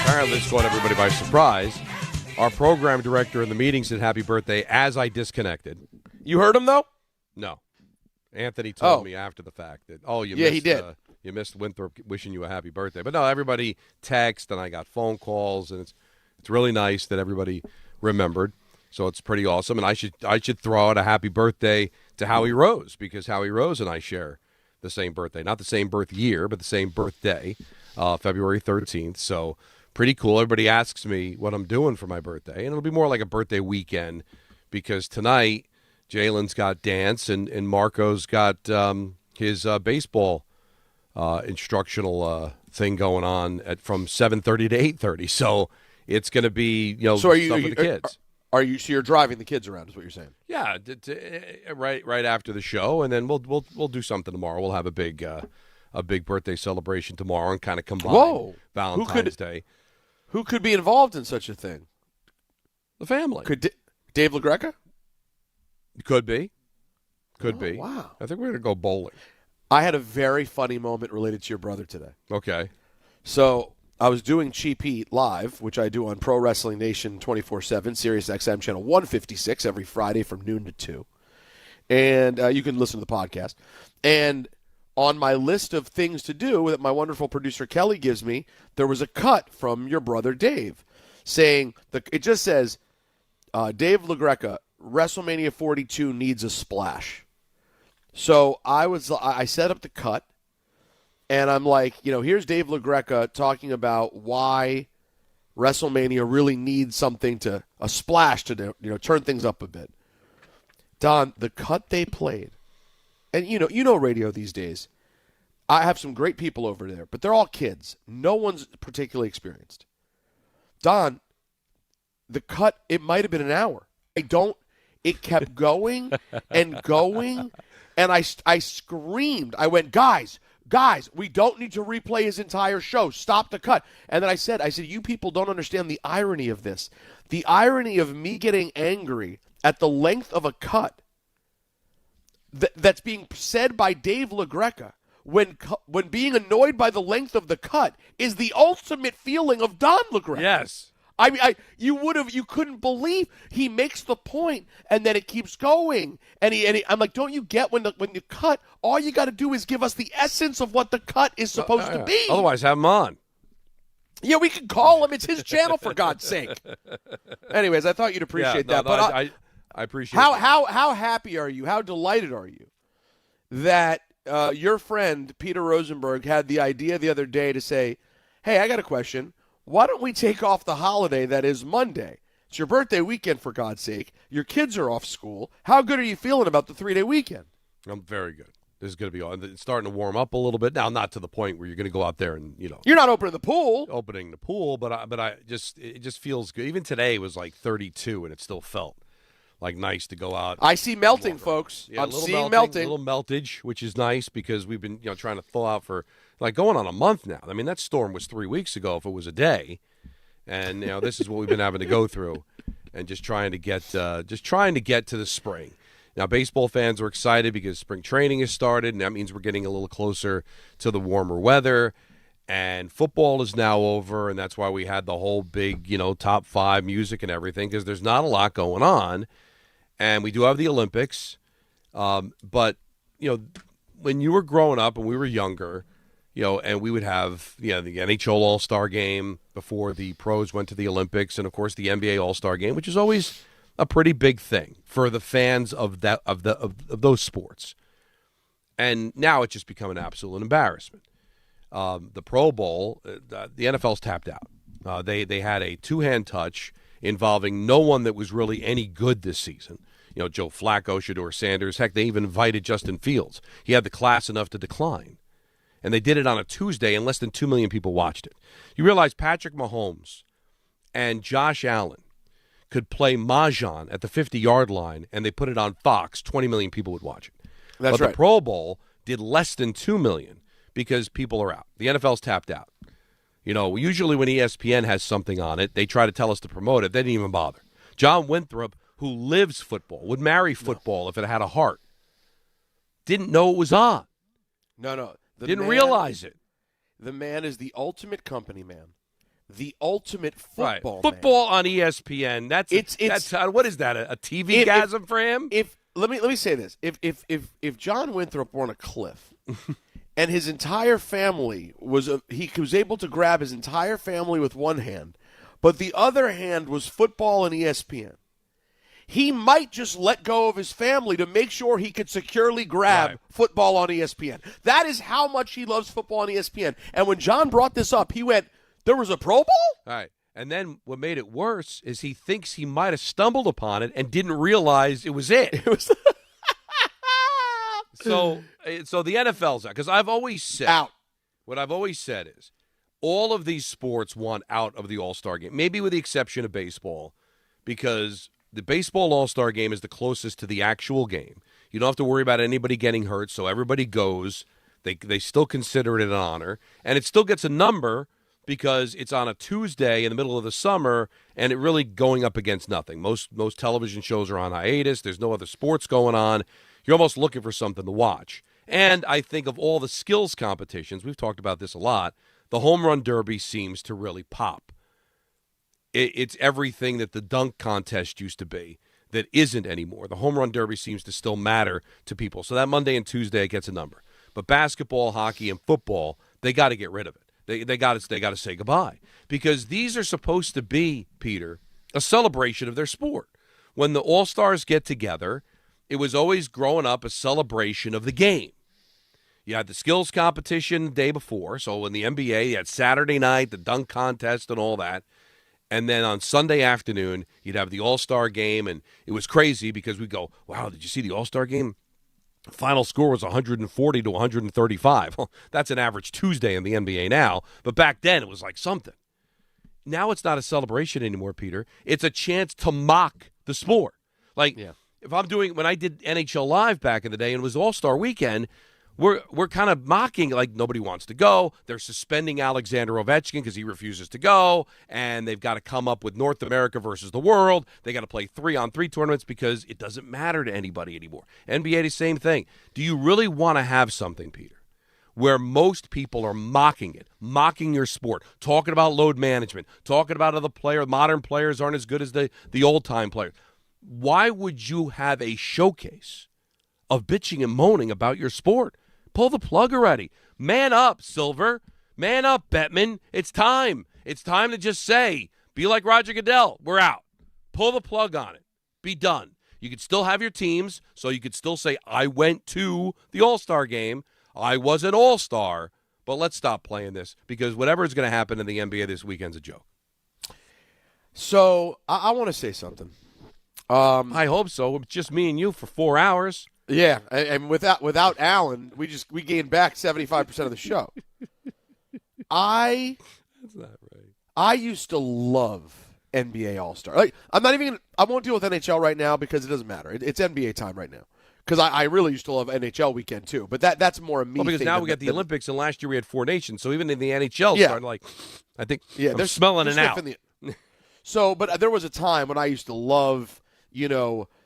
Apparently, this caught everybody by surprise. Our program director in the meeting said happy birthday as I disconnected. You heard him, though? No. Anthony told me after the fact that, he did. You missed Winthrop wishing you a happy birthday. But no, everybody texted, and I got phone calls, and it's really nice that everybody remembered. So it's pretty awesome. And I should throw out a happy birthday to Howie Rose, because Howie Rose and I share the same birthday. Not the same birth year, but the same birthday, February 13th. So pretty cool. Everybody asks me what I'm doing for my birthday, and it'll be more like a birthday weekend, because tonight Jalen's got dance and Marco's got his baseball instructional thing going on from 7:30 to 8:30. So it's going to be so stuff with the kids. So you're driving the kids around, is what you're saying? Yeah, right after the show, and then we'll do something tomorrow. We'll have a big birthday celebration tomorrow and kind of combine Valentine's Day. Who could be involved in such a thing? The family. Could Dave LaGreca? Could be. Could be. Wow. I think we're going to go bowling. I had a very funny moment related to your brother today. Okay. So I was doing Cheap Heat live, which I do on Pro Wrestling Nation 24/7, Sirius XM channel 156 every Friday from noon to 2. And you can listen to the podcast. And on my list of things to do that my wonderful producer Kelly gives me, there was a cut from your brother Dave saying, it just says, Dave LaGreca, WrestleMania 42 needs a splash. So I set up the cut, and I'm like, here's Dave LaGreca talking about why WrestleMania really needs a splash to turn things up a bit. Don, the cut they played, and you know radio these days. I have some great people over there, but they're all kids. No one's particularly experienced. Don, the cut, it might have been an hour. It kept going and going, and I screamed. I went, guys, we don't need to replay his entire show. Stop the cut. And then I said, you people don't understand the irony of this. The irony of me getting angry at the length of a cut that's being said by Dave LaGreca when being annoyed by the length of the cut is the ultimate feeling of Don LaGreca. Yes. I mean, you couldn't believe he makes the point, and then it keeps going, and I'm like, don't you get when you cut, all you got to do is give us the essence of what the cut is supposed to be. Otherwise, have him on. Yeah, we can call him. It's his channel, for God's sake. Anyways, I thought you'd appreciate that. But I appreciate how happy are you? How delighted are you that your friend Peter Rosenberg had the idea the other day to say, hey, I got a question. Why don't we take off the holiday that is Monday? It's your birthday weekend, for God's sake. Your kids are off school. How good are you feeling about the 3-day weekend? I'm very good. This is going to be on. It's starting to warm up a little bit now. Not to the point where you're going to go out there and You're not opening the pool. But it just feels good. Even today was like 32, and it still felt like nice to go out. I see melting, folks. Yeah, I'm seeing melting. A little meltage, which is nice because we've been trying to thaw out for like going on a month now. I mean, that storm was 3 weeks ago if it was a day, and this is what we've been having to go through, and just trying to get to the spring. Now, baseball fans are excited because spring training has started, and that means we're getting a little closer to the warmer weather. And football is now over, and that's why we had the whole big, top 5 music and everything, because there's not a lot going on. And we do have the Olympics. But, when you were growing up and we were younger, and we would have the NHL All-Star Game before the pros went to the Olympics, and, of course, the NBA All-Star Game, which is always a pretty big thing for the fans of those sports. And now it's just become an absolute embarrassment. The Pro Bowl, the NFL's tapped out. They had a two-hand touch involving no one that was really any good this season. Joe Flacco, Shedeur Sanders. Heck, they even invited Justin Fields. He had the class enough to decline. And they did it on a Tuesday, and less than 2 million people watched it. You realize Patrick Mahomes and Josh Allen could play Mahjong at the 50-yard line, and they put it on Fox, 20 million people would watch it. That's right. The Pro Bowl did less than 2 million because people are out. The NFL's tapped out. Usually when ESPN has something on it, they try to tell us to promote it. They didn't even bother. John Winthrop, who lives football, would marry football if it had a heart, didn't know it was on. No. Didn't realize it. The man is the ultimate company man. The ultimate football man. Football on ESPN. That's what is that? A TV gasm for him? Let me say this. If John Winthrop were on a cliff and his entire family he was able to grab his entire family with one hand, but the other hand was football and ESPN, he might just let go of his family to make sure he could securely grab football on ESPN. That is how much he loves football on ESPN. And when John brought this up, he went, there was a Pro Bowl? All right. And then what made it worse is he thinks he might have stumbled upon it and didn't realize it was it. So the NFL's out. Because I've always said, what I've always said is, all of these sports want out of the All-Star game, maybe with the exception of baseball, because the baseball All-Star game is the closest to the actual game. You don't have to worry about anybody getting hurt, so everybody goes. They still consider it an honor, and it still gets a number because it's on a Tuesday in the middle of the summer, and it really going up against nothing. Most television shows are on hiatus. There's no other sports going on. You're almost looking for something to watch. And I think of all the skills competitions, we've talked about this a lot, the home run derby seems to really pop. It's everything that the dunk contest used to be that isn't anymore. The home run derby seems to still matter to people. So that Monday and Tuesday, it gets a number. But basketball, hockey, and football, they got to get rid of it. They got to say goodbye. Because these are supposed to be, Peter, a celebration of their sport. When the All-Stars get together, it was always growing up a celebration of the game. You had the skills competition the day before. So in the NBA, you had Saturday night, the dunk contest and all that. And then on Sunday afternoon, you'd have the All-Star game, and it was crazy because we'd go, wow, did you see the All-Star game? The final score was 140 to 135. Well, that's an average Tuesday in the NBA now, but back then it was like something. Now it's not a celebration anymore, Peter. It's a chance to mock the sport. Like, if I'm doing, when I did NHL Live back in the day and it was All-Star Weekend, we're kind of mocking, like nobody wants to go. They're suspending Alexander Ovechkin because he refuses to go, and they've got to come up with North America versus the world. They got to play 3-on-3 tournaments because it doesn't matter to anybody anymore. NBA, the same thing. Do you really want to have something, Peter, where most people are mocking it, mocking your sport, talking about load management, talking about other modern players aren't as good as the old-time players? Why would you have a showcase of bitching and moaning about your sport? Pull the plug already. Man up, Silver. Man up, Bettman. It's time. It's time to just say, be like Roger Goodell. We're out. Pull the plug on it. Be done. You could still have your teams, so you could still say, I went to the All-Star game. I was an All-Star. But let's stop playing this because whatever is going to happen in the NBA this weekend's a joke. So I want to say something. I hope so. It's just me and you for 4 hours. Yeah, and without Alan, we gained back 75% of the show. That's not right. I used to love NBA All-Star. Like, I won't deal with NHL right now because it doesn't matter. It's NBA time right now. Because I really used to love NHL weekend too, but that's more a me thing. Well, because now we got the Olympics, and last year we had 4 nations, so even in the NHL, started like, I think they're smelling it out. So, but there was a time when I used to love,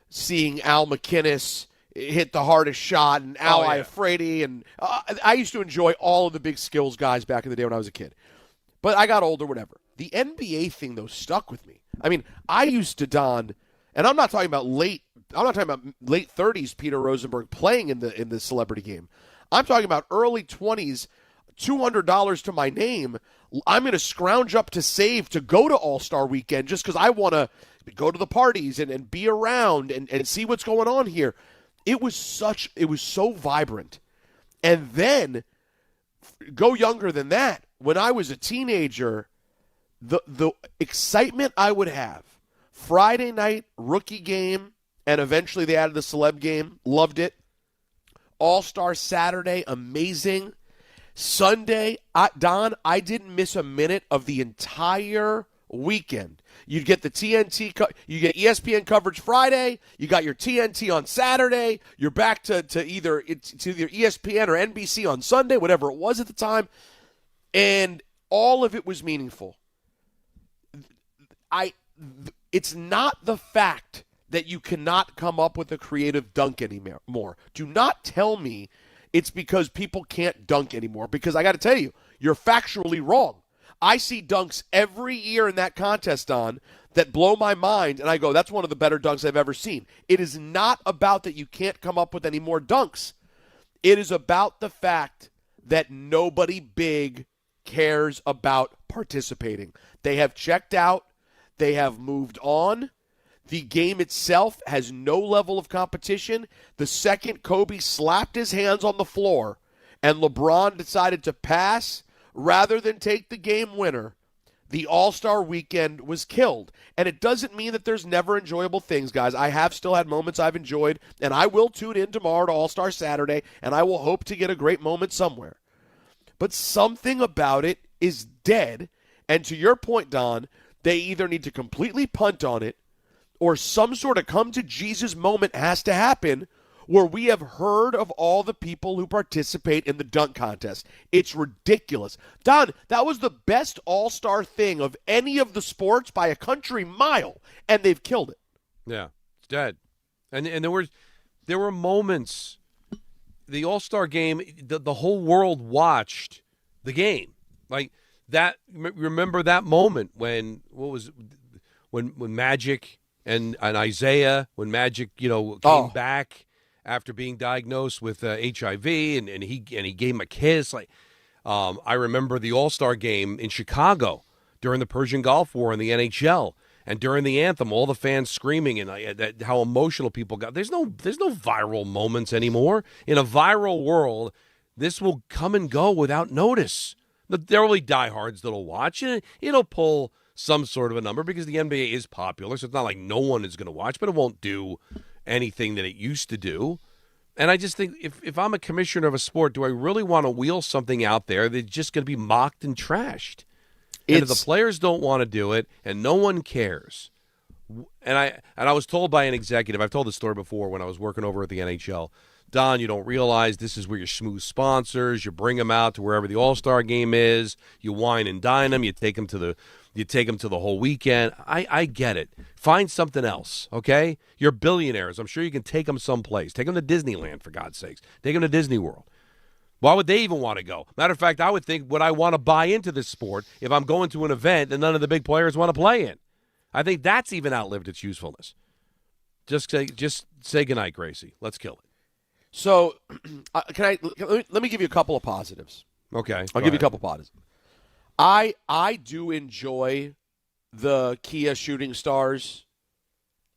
seeing Al McInnes hit the hardest shot, and Al Iafrate, and I used to enjoy all of the big skills guys back in the day when I was a kid. But I got older, whatever. The NBA thing, though, stuck with me. I mean, I used to don, and I'm not talking about late 30s Peter Rosenberg playing in the celebrity game. I'm talking about early 20s, $200 to my name. I'm going to scrounge up to save to go to All-Star Weekend just because I want to go to the parties and be around and see what's going on here. It was so vibrant. And then go younger than that. When I was a teenager, the excitement I would have, Friday night rookie game, and eventually they added the celeb game, loved it. All-Star Saturday, amazing. Sunday, Don, I didn't miss a minute of the entire weekend. You'd get the TNT, you get ESPN coverage Friday, you got your TNT on Saturday, you're back to either ESPN or NBC on Sunday, whatever it was at the time, and all of it was meaningful. It's not the fact that you cannot come up with a creative dunk anymore. Do not tell me it's because people can't dunk anymore, because I got to tell you, you're factually wrong. I see dunks every year in that contest, Don, that blow my mind, and I go, that's one of the better dunks I've ever seen. It is not about that you can't come up with any more dunks. It is about the fact that nobody big cares about participating. They have checked out. They have moved on. The game itself has no level of competition. The second Kobe slapped his hands on the floor and LeBron decided to pass rather than take the game winner, the All-Star weekend was killed. And it doesn't mean that there's never enjoyable things, guys. I have still had moments I've enjoyed, and I will tune in tomorrow to All-Star Saturday, and I will hope to get a great moment somewhere. But something about it is dead, and to your point, Don, they either need to completely punt on it or some sort of come-to-Jesus moment has to happen where we have heard of all the people who participate in the dunk contest. It's ridiculous. Don, that was the best all-star thing of any of the sports by a country mile, and they've killed it. Yeah, it's dead. And there were moments, the all-star game, the whole world watched the game. Like that, remember that moment when Magic and Isaiah, when Magic, came back after being diagnosed with HIV, and he gave him a kiss. Like, I remember the All-Star game in Chicago during the Persian Gulf War in the NHL, and during the anthem, all the fans screaming and how emotional people got. There's no viral moments anymore. In a viral world, this will come and go without notice. There will be diehards that'll watch it. It'll pull some sort of a number because the NBA is popular, so it's not like no one is going to watch, but it won't do anything that it used to do. And I just think if I'm a commissioner of a sport, do I really want to wheel something out there that's just going to be mocked and trashed? And if the players don't want to do it and no one cares. And I was told by an executive, I've told this story before when I was working over at the NHL, Don, you don't realize this is where your smooth sponsors, you bring them out to wherever the All-Star game is, you wine and dine them, you take them to the whole weekend. I get it. Find something else, okay? You're billionaires. I'm sure you can take them someplace. Take them to Disneyland, for God's sakes. Take them to Disney World. Why would they even want to go? Matter of fact, I would think, would I want to buy into this sport if I'm going to an event that none of the big players want to play in? I think that's even outlived its usefulness. Just say goodnight, Gracie. Let's kill it. So, let me give you a couple of positives. Okay. I'll give you a couple of positives. I do enjoy the Kia Shooting Stars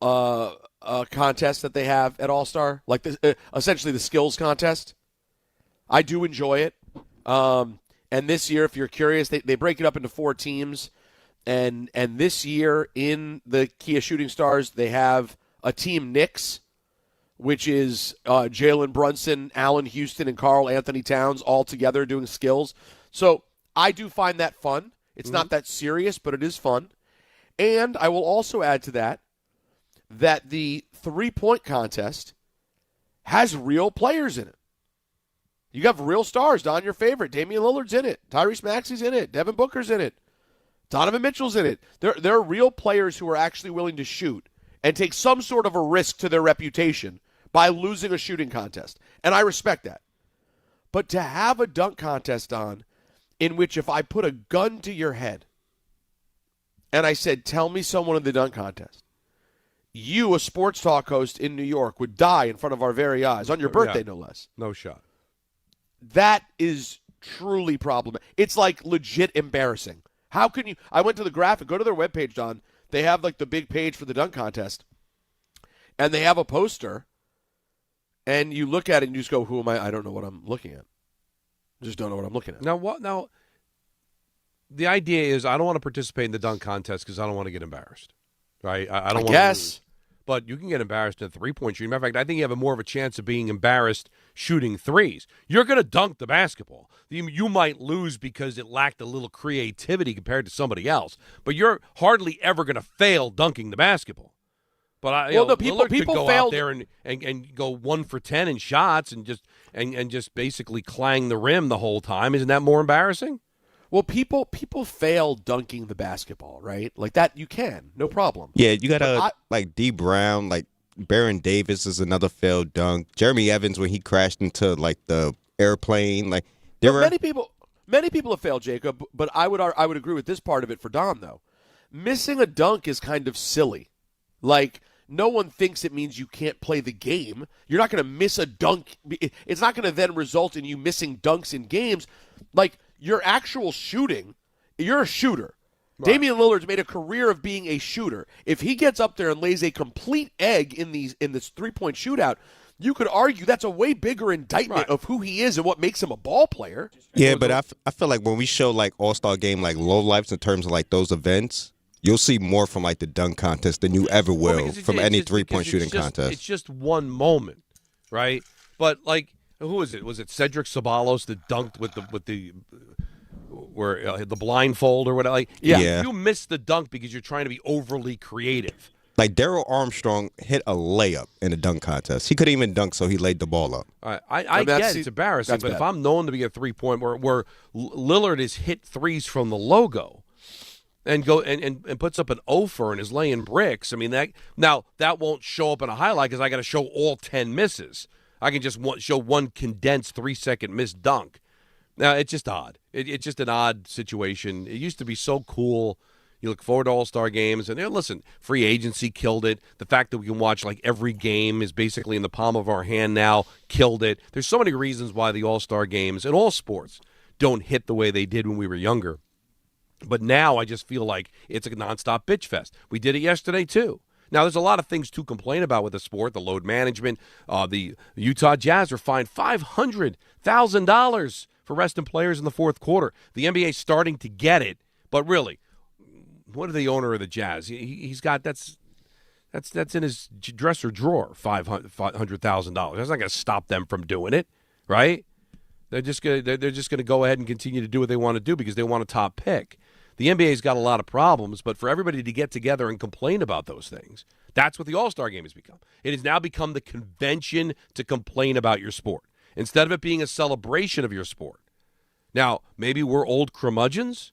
contest that they have at All-Star, like essentially the skills contest. I do enjoy it. And this year, if you're curious, they break it up into 4 teams. And this year in the Kia Shooting Stars, they have a team Knicks, which is Jalen Brunson, Allen Houston, and Karl Anthony Towns all together doing skills. So I do find that fun. It's not that serious, but it is fun. And I will also add to that the three-point contest has real players in it. You have real stars. Don, your favorite. Damian Lillard's in it. Tyrese Maxey's in it. Devin Booker's in it. Donovan Mitchell's in it. There are real players who are actually willing to shoot and take some sort of a risk to their reputation by losing a shooting contest. And I respect that. But to have a dunk contest on in which if I put a gun to your head and I said, tell me someone in the dunk contest, you, a sports talk host in New York, would die in front of our very eyes, on your birthday, no less. No shot. That is truly problematic. It's like legit embarrassing. How can you? I went to the graphic. Go to their webpage, Don. They have like the big page for the dunk contest. And they have a poster. And you look at it and you just go, who am I? I don't know what I'm looking at. Just don't know what I'm looking at. Now, the idea is I don't want to participate in the dunk contest because I don't want to get embarrassed. Right? I don't want to lose. But you can get embarrassed in a three-point shooting. Matter of fact, I think you have more of a chance of being embarrassed shooting threes. You're going to dunk the basketball. You might lose because it lacked a little creativity compared to somebody else. But you're hardly ever going to fail dunking the basketball. But people could go out there and go 1 for 10 in shots and just basically clang the rim the whole time. Isn't that more embarrassing? Well, people fail dunking the basketball, right? Like that, you can, no problem. Yeah, you got like D. Brown, like Baron Davis is another failed dunk. Jeremy Evans when he crashed into like the airplane, like many Many people have failed, Jacob, but I would agree with this part of it for Dom, though. Missing a dunk is kind of silly. Like, no one thinks it means you can't play the game. You're not going to miss a dunk. It's not going to then result in you missing dunks in games. Like, your actual shooting, you're a shooter. Right. Damian Lillard's made a career of being a shooter. If he gets up there and lays a complete egg in this three-point shootout, you could argue that's a way bigger indictment of who he is and what makes him a ball player. Yeah, but I feel like when we show, like, All-Star Game, like, lowlifes in terms of, like, those events, you'll see more from, like, the dunk contest than you ever will from any three-point shooting contest. It's just one moment, right? But, like, who is it? Was it Cedric Ceballos that dunked with the blindfold or whatever? Like, you miss the dunk because you're trying to be overly creative. Like, Darryl Armstrong hit a layup in a dunk contest. He couldn't even dunk, so he laid the ball up. I get it's embarrassing, but if I'm known to be a three-point where Lillard is hit threes from the logo and puts up an offer and is laying bricks, I mean, that won't show up in a highlight because I got to show all 10 misses. I can just show one condensed 3-second missed dunk. Now, it's just odd. It's just an odd situation. It used to be so cool. You look forward to All-Star games. And listen, free agency killed it. The fact that we can watch like every game is basically in the palm of our hand now killed it. There's so many reasons why the All-Star games in all sports don't hit the way they did when we were younger. But now I just feel like it's a nonstop bitch fest. We did it yesterday, too. Now, there's a lot of things to complain about with the sport, the load management. The Utah Jazz are fined $500,000 for resting players in the fourth quarter. The NBA is starting to get it, but really, what are the owner of the Jazz? He's got that's in his dresser drawer, $500,000. That's not going to stop them from doing it, right? They're just going to go ahead and continue to do what they want to do because they want a top pick. The NBA's got a lot of problems, but for everybody to get together and complain about those things, that's what the All-Star Game has become. It has now become the convention to complain about your sport instead of it being a celebration of your sport. Now, maybe we're old curmudgeons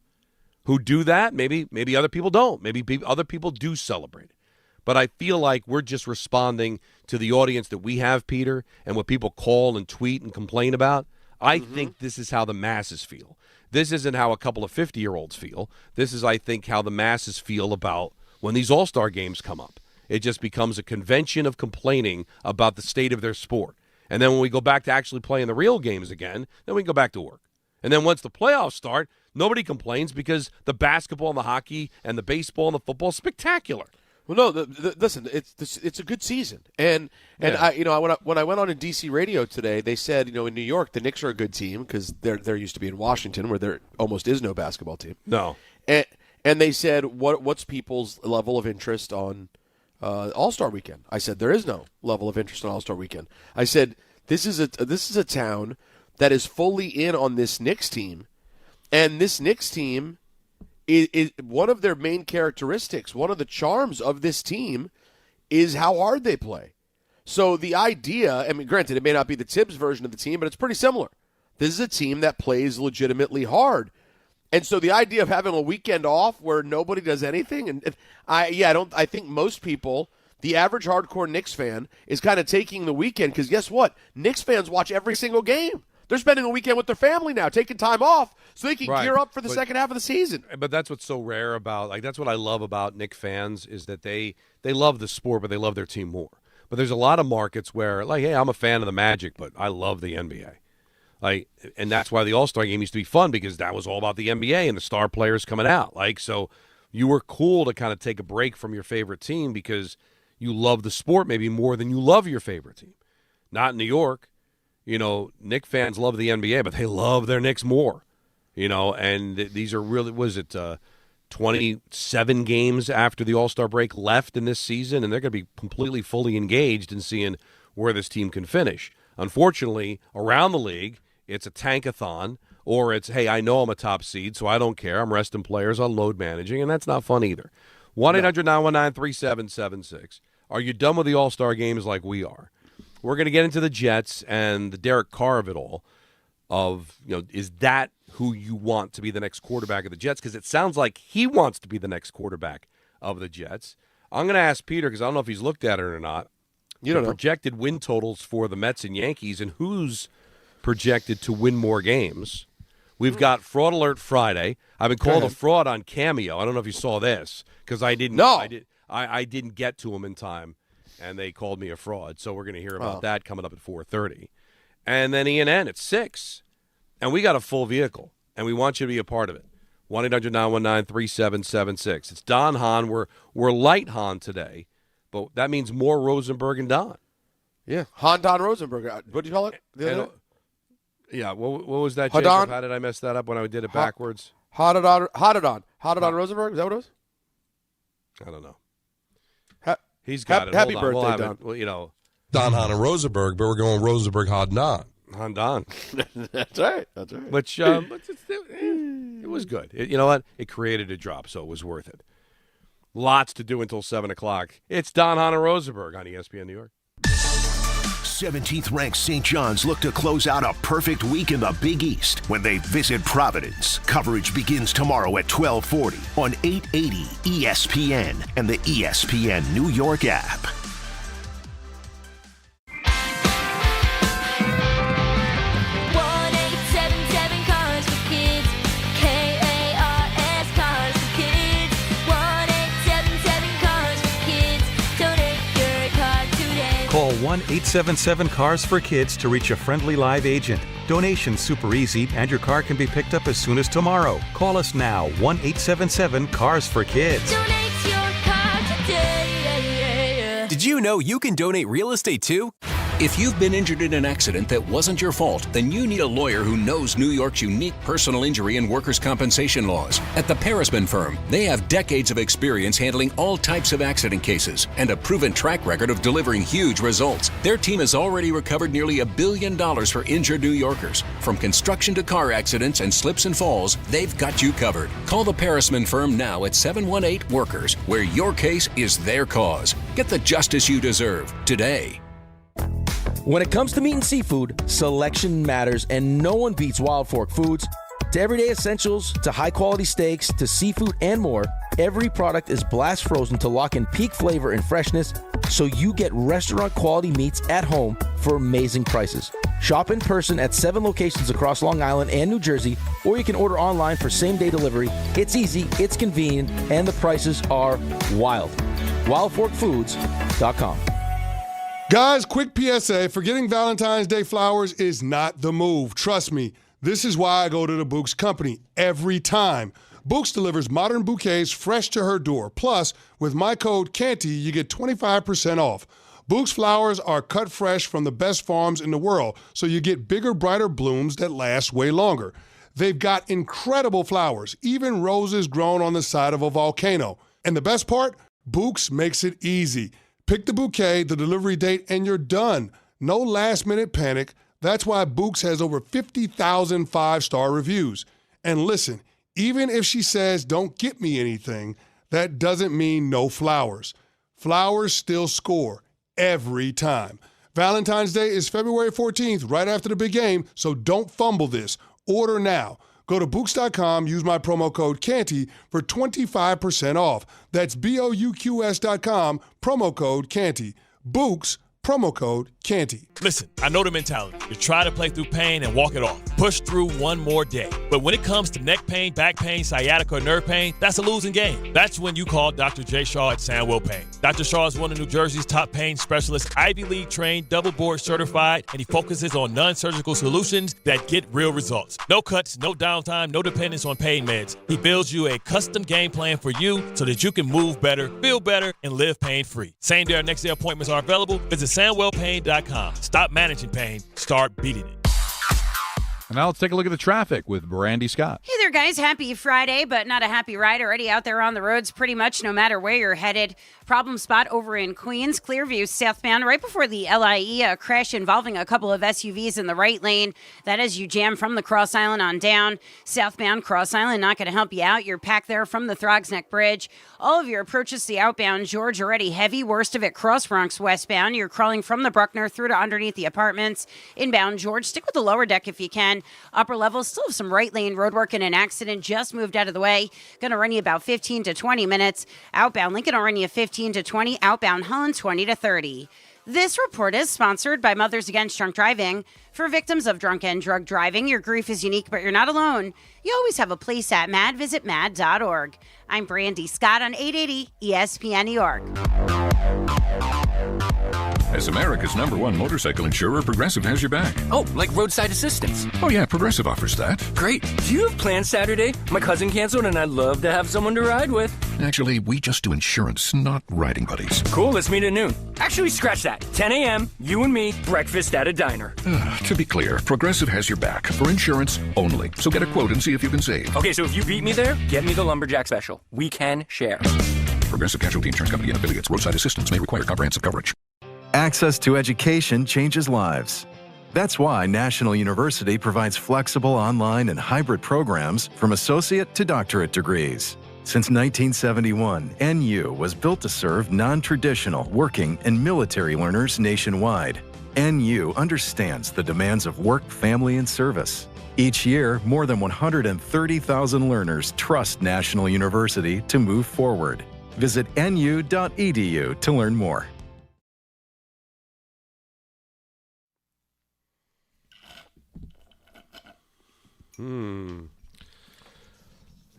who do that. Maybe other people don't. Maybe other people do celebrate it. But I feel like we're just responding to the audience that we have, Peter, and what people call and tweet and complain about. I think this is how the masses feel. This isn't how a couple of 50-year-olds feel. This is, I think, how the masses feel about when these All-Star games come up. It just becomes a convention of complaining about the state of their sport. And then when we go back to actually playing the real games again, then we can go back to work. And then once the playoffs start, nobody complains because the basketball and the hockey and the baseball and the football is spectacular. Well, no, listen, it's a good season, and when I went on in DC radio today, they said in New York the Knicks are a good team because they're used to be in Washington where there almost is no basketball team. No, and they said what's people's level of interest on All-Star Weekend? I said there is no level of interest on All-Star Weekend. I said this is a town that is fully in on this Knicks team, and this Knicks team. Is one of their main characteristics, one of the charms of this team is how hard they play. So the idea, I mean, granted, it may not be the Tibbs version of the team, but it's pretty similar. This is a team that plays legitimately hard. And so the idea of having a weekend off where nobody does anything, and I think most people, the average hardcore Knicks fan, is kind of taking the weekend because guess what? Knicks fans watch every single game. They're spending a weekend with their family now, taking time off so they can gear up for the second half of the season. But that's what's so rare about, like, that's what I love about Knicks fans is that they love the sport, but they love their team more. But there's a lot of markets where, like, hey, I'm a fan of the Magic, but I love the NBA. Like, and that's why the All-Star Game used to be fun because that was all about the NBA and the star players coming out. Like, so you were cool to kind of take a break from your favorite team because you love the sport maybe more than you love your favorite team. Not in New York. Knicks fans love the NBA, but they love their Knicks more. And these are really, 27 games after the All-Star break left in this season, and they're going to be completely fully engaged in seeing where this team can finish. Unfortunately, around the league, it's a tankathon, or it's, hey, I know I'm a top seed, so I don't care. I'm resting players on load managing, and that's not fun either. 1-800-919-3776. Are you done with the All-Star games like we are? We're going to get into the Jets and the Derek Carr of it all. Is that who you want to be the next quarterback of the Jets? Because it sounds like he wants to be the next quarterback of the Jets. I'm going to ask Peter because I don't know if he's looked at it or not. Projected win totals for the Mets and Yankees and who's projected to win more games. We've got Fraud Alert Friday. I've been called a fraud on Cameo. I don't know if you saw this because I didn't. No. I didn't get to them in time, and they called me a fraud. So we're going to hear about that coming up at 4:30. And then ENN at 6. And we got a full vehicle, and we want you to be a part of it. 1-800-919-3776. It's Don Hahn. We're light Hahn today, but that means more Rosenberg and Don. Yeah, Hahn, Don, Rosenberg. What do you call it? Yeah, what was that, Jacob? How did I mess that up when I did it backwards? Hadadon Rosenberg? Is that what it was? I don't know. He's got it. Happy Hold on. birthday, We'll Don. Well, you know. Don, Hahn, and Rosenberg, but we're going Rosenberg, Hahn, Don. Hahn, Don. That's right. Which, it was good. You know what? It created a drop, so it was worth it. Lots to do until 7 o'clock. It's Don, Hahn, and Rosenberg on ESPN New York. 17th ranked St. John's look to close out a perfect week in the Big East when they visit Providence. Coverage begins tomorrow at 12:40 on 880 ESPN and the ESPN New York app. Call 1-877-CARS-FOR-KIDS to reach a friendly live agent. Donation's super easy, and your car can be picked up as soon as tomorrow. Call us now, 1-877-CARS-FOR-KIDS. Donate your car today. Did you know you can donate real estate too? If you've been injured in an accident that wasn't your fault, then you need a lawyer who knows New York's unique personal injury and workers' compensation laws. At the Parisman Firm, they have decades of experience handling all types of accident cases and a proven track record of delivering huge results. Their team has already recovered nearly $1 billion for injured New Yorkers. From construction to car accidents and slips and falls, they've got you covered. Call the Parisman Firm now at 718-WORKERS, where your case is their cause. Get the justice you deserve today. When it comes to meat and seafood, selection matters, and no one beats Wild Fork Foods. To everyday essentials, to high-quality steaks, to seafood and more, every product is blast frozen to lock in peak flavor and freshness, so you get restaurant-quality meats at home for amazing prices. Shop in person at 7 locations across Long Island and New Jersey, or you can order online for same-day delivery. It's easy, it's convenient, and the prices are wild. WildForkFoods.com. Guys, quick PSA, forgetting Valentine's Day flowers is not the move. Trust me, this is why I go to the Bouqs company every time. Bouqs delivers modern bouquets fresh to her door. Plus, with my code CANTY, you get 25% off. Bouqs flowers are cut fresh from the best farms in the world, so you get bigger, brighter blooms that last way longer. They've got incredible flowers, even roses grown on the side of a volcano. And the best part? Bouqs makes it easy. Pick the bouquet, the delivery date, and you're done. No last-minute panic. That's why Bouqs has over 50,000 five-star reviews. And listen, even if she says, don't get me anything, that doesn't mean no flowers. Flowers still score every time. Valentine's Day is February 14th, right after the big game, so don't fumble this. Order now. Go to Bouqs.com, use my promo code CANTY for 25% off. That's BOUQS.com, promo code CANTY. Bouqs, promo code CANTY. Listen, I know the mentality. You try to play through pain and walk it off. Push through one more day. But when it comes to neck pain, back pain, sciatica, or nerve pain, that's a losing game. That's when you call Dr. J. Shaw at Sandwell Pain. Dr. Shaw is one of New Jersey's top pain specialists, Ivy League trained, double board certified, and he focuses on non-surgical solutions that get real results. No cuts, no downtime, no dependence on pain meds. He builds you a custom game plan for you so that you can move better, feel better, and live pain-free. Same day or next day appointments are available. Visit SandwellPain.com. Stop managing pain. Start beating it. And now let's take a look at the traffic with Brandy Scott. Hey there, guys. Happy Friday, but not a happy ride. Already out there on the roads pretty much no matter where you're headed. Problem spot over in Queens, Clearview southbound, right before the LIE, a crash involving a couple of SUVs in the right lane. That as you jam from the Cross Island on down. Southbound Cross Island, not going to help you out. You're packed there from the Throgs Neck Bridge. All of your approaches to the outbound George already heavy. Worst of it, Cross Bronx westbound. You're crawling from the Bruckner through to underneath the apartments. Inbound George, stick with the lower deck if you can. Upper levels still have some right lane roadwork and an accident just moved out of the way. Going to run you about 15 to 20 minutes. Outbound Lincoln will run you 15 to 20. Outbound Hahn 20 to 30. This report is sponsored by Mothers Against Drunk Driving. For victims of drunk and drug driving, your grief is unique, but you're not alone. You always have a place at MAD. Visit MAD.org. I'm Brandy Scott on 880 ESPN New York. As America's #1 motorcycle insurer, Progressive has your back. Oh, like roadside assistance? Oh yeah, Progressive offers that. Great. Do you have plans Saturday? My cousin canceled and I'd love to have someone to ride with. Actually, we just do insurance, not riding buddies. Cool, let's meet at noon. Actually, scratch that. 10 a.m., you and me, breakfast at a diner. To be clear, Progressive has your back for insurance only. So get a quote and see if you can save. Okay, so if you beat me there, get me the Lumberjack special. We can share. Progressive Casualty Insurance Company and affiliates. Roadside assistance may require comprehensive coverage. Access to education changes lives. That's why National University provides flexible online and hybrid programs from associate to doctorate degrees. Since 1971, NU was built to serve non-traditional working and military learners nationwide. NU understands the demands of work, family, and service. Each year, more than 130,000 learners trust National University to move forward. Visit nu.edu to learn more.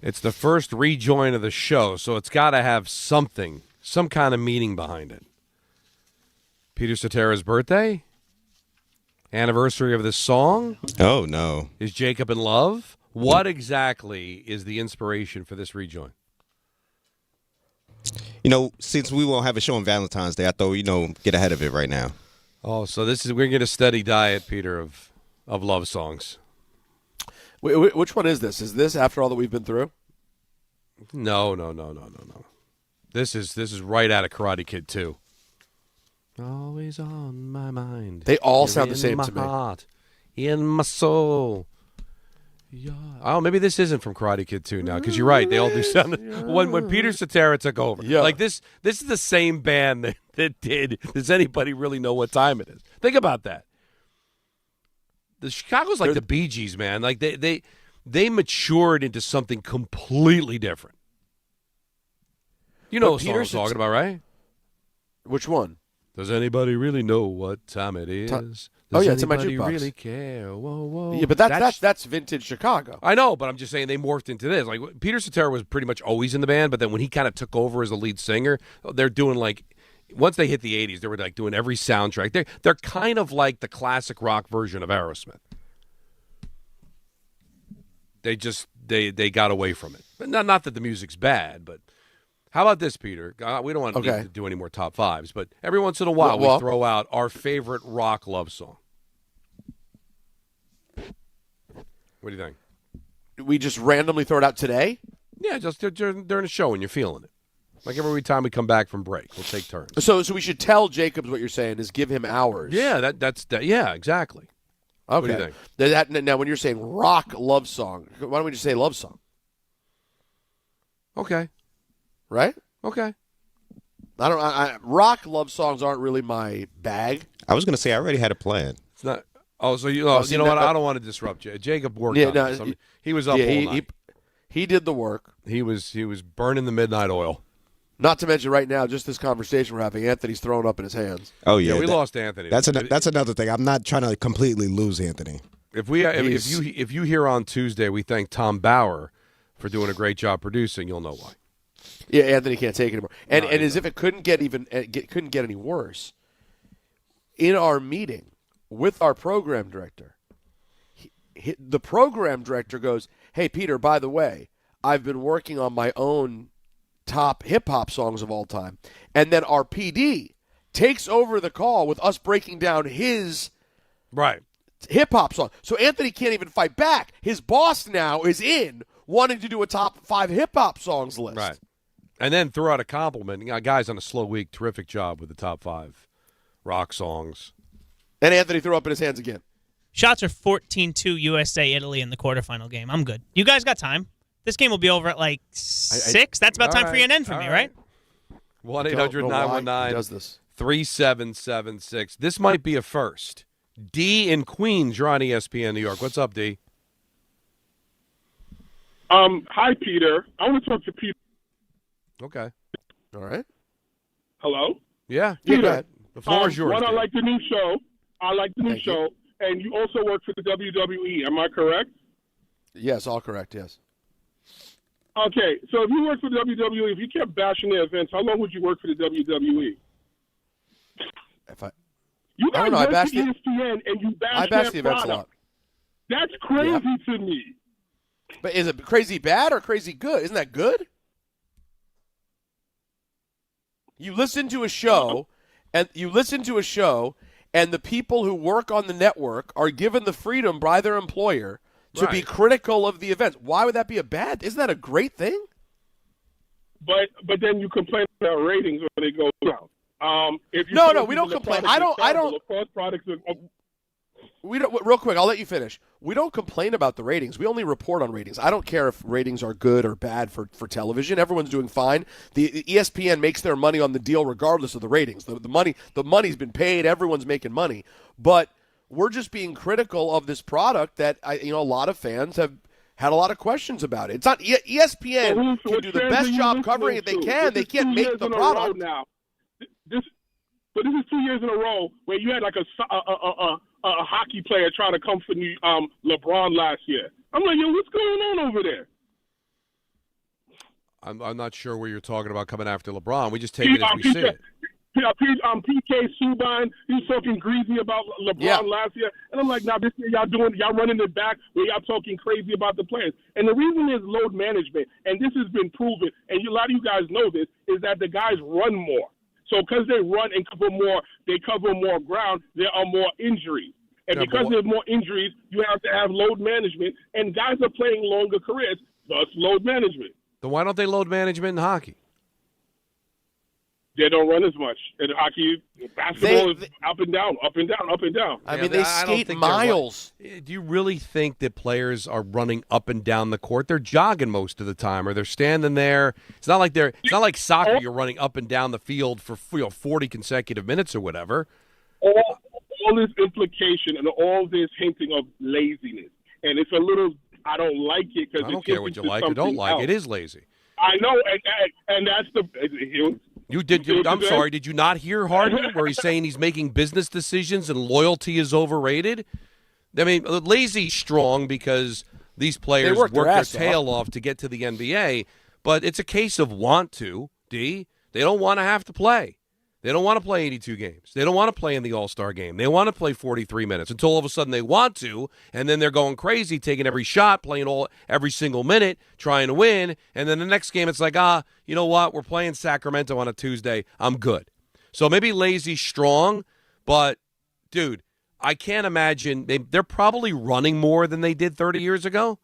It's the first rejoin of the show, so it's got to have something, some kind of meaning behind it. Peter Cetera's birthday? Anniversary of this song? Oh, no. Is Jacob in love? What exactly is the inspiration for this rejoin? You know, since we won't have a show on Valentine's Day, I thought, get ahead of it right now. Oh, so we're getting a steady diet, Peter, of love songs. Which one is this? Is this after all that we've been through? No. This is right out of Karate Kid 2. Always on my mind. They all sound the same to me. In my heart, in my soul. Yeah. Oh, maybe this isn't from Karate Kid 2 now, because you're right. They all do sound. When Peter Cetera took over, like this is the same band that did. Does anybody really know what time it is? Think about that. The Chicago's like the Bee Gees, man. Like they matured into something completely different. You know what I'm talking about, right? Which one? Does anybody really know what time it is? Does it's in my jukebox. Really care? Whoa. Yeah, but that's vintage Chicago. I know, but I'm just saying they morphed into this. Like Peter Cetera was pretty much always in the band, but then when he kind of took over as the lead singer, they're doing like. Once they hit the 80s, they were like doing every soundtrack. They're kind of like the classic rock version of Aerosmith. They got away from it. But not that the music's bad, but how about this, Peter? We don't want to do any more top fives, but every once in a while we throw out our favorite rock love song. What do you think? We just randomly throw it out today? Yeah, just during the show when you're feeling it. Like every time we come back from break, we'll take turns. So we should tell Jacobs what you're saying is give him hours. Yeah, yeah, exactly. Okay. What do you think? Now, when you're saying rock love song, why don't we just say love song? Okay. Right? Okay. Rock love songs aren't really my bag. I was going to say I already had a plan. It's not. Oh, so you know what? I don't want to disrupt you. Jacob worked on this. He was up all night. He did the work. He was burning the midnight oil. Not to mention right now, just this conversation we're having, Anthony's throwing up in his hands. Oh, yeah. We lost Anthony. That's another thing. I'm not trying to completely lose Anthony. If you hear on Tuesday, we thank Tom Bauer for doing a great job producing, you'll know why. Yeah, Anthony can't take it anymore. And as if it couldn't get any worse, in our meeting with our program director, the program director goes, "Hey, Peter, by the way, I've been working on my own top hip-hop songs of all time." And then our PD takes over the call with us breaking down his hip-hop song. So Anthony can't even fight back. His boss now is wanting to do a top 5 hip-hop songs list. Right. And then throw out a compliment. Guys on a slow week, terrific job with the top 5 rock songs. And Anthony threw up in his hands again. Shots are 14-2 USA, Italy in the quarterfinal game. I'm good. You guys got time. This game will be over at like 6. That's about time for ENN for me, right? 1-800-919-3776. This might be a first. D in Queens, you're on ESPN New York. What's up, D? Hi, Peter. I want to talk to Peter. Okay. All right. Hello? Yeah. Peter, go ahead. The floor is yours. One, I Dave. like the new show. Thank you. And you also work for the WWE. Am I correct? Yes, all correct, yes. Okay, so if you work for the WWE, if you kept bashing their events, how long would you work for the WWE? You guys I don't know. I went bashed to ESPN and you bashed the their events a product. lot. That's crazy to me. But is it crazy bad or crazy good? Isn't that good? You listen to a show, and the people who work on the network are given the freedom by their employer to be critical of the events. Why would that be a bad? Isn't that a great thing? But then you complain about ratings when they go down. If you No, we don't complain. I don't. We don't. Real quick, I'll let you finish. We don't complain about the ratings. We only report on ratings. I don't care if ratings are good or bad for television. Everyone's doing fine. The ESPN makes their money on the deal regardless of the ratings. The money's been paid. Everyone's making money. But we're just being critical of this product that a lot of fans have had a lot of questions about it. It's not ESPN can do the best job covering it they can. They can't make the product now. This is 2 years in a row where you had like a hockey player trying to come for LeBron last year. I'm like, yo, what's going on over there? I'm not sure where you're talking about coming after LeBron. We just take it as we see it. PK Subban, he was talking greasy about LeBron last year, and I'm like, nah, this year y'all running it back where y'all talking crazy about the players. And the reason is load management, and this has been proven, and a lot of you guys know this, is that the guys run more. So because they run and cover more ground, there are more injuries. And because there's more injuries, you have to have load management, and guys are playing longer careers, thus load management. Then why don't they load management in hockey? They don't run as much. In hockey, basketball is up and down, up and down, up and down. I mean, they skate miles. Do you really think that players are running up and down the court? They're jogging most of the time, or they're standing there. It's not like soccer. You're running up and down the field for 40 consecutive minutes or whatever. All this implication and all this hinting of laziness, and it's a little. I don't like it because I don't care what you like or don't like. It is lazy. I know, and that's the. You did. I'm sorry. Did you not hear Harden where he's saying he's making business decisions and loyalty is overrated? I mean, lazy's strong because these players work their tail off to get to the NBA, but it's a case of want to. They don't want to have to play. They don't want to play 82 games. They don't want to play in the All-Star game. They want to play 43 minutes until all of a sudden they want to, and then they're going crazy, taking every shot, playing every single minute, trying to win, and then the next game it's like, you know what? We're playing Sacramento on a Tuesday. I'm good. So maybe lazy's strong, but, dude, I can't imagine. They're probably running more than they did 30 years ago,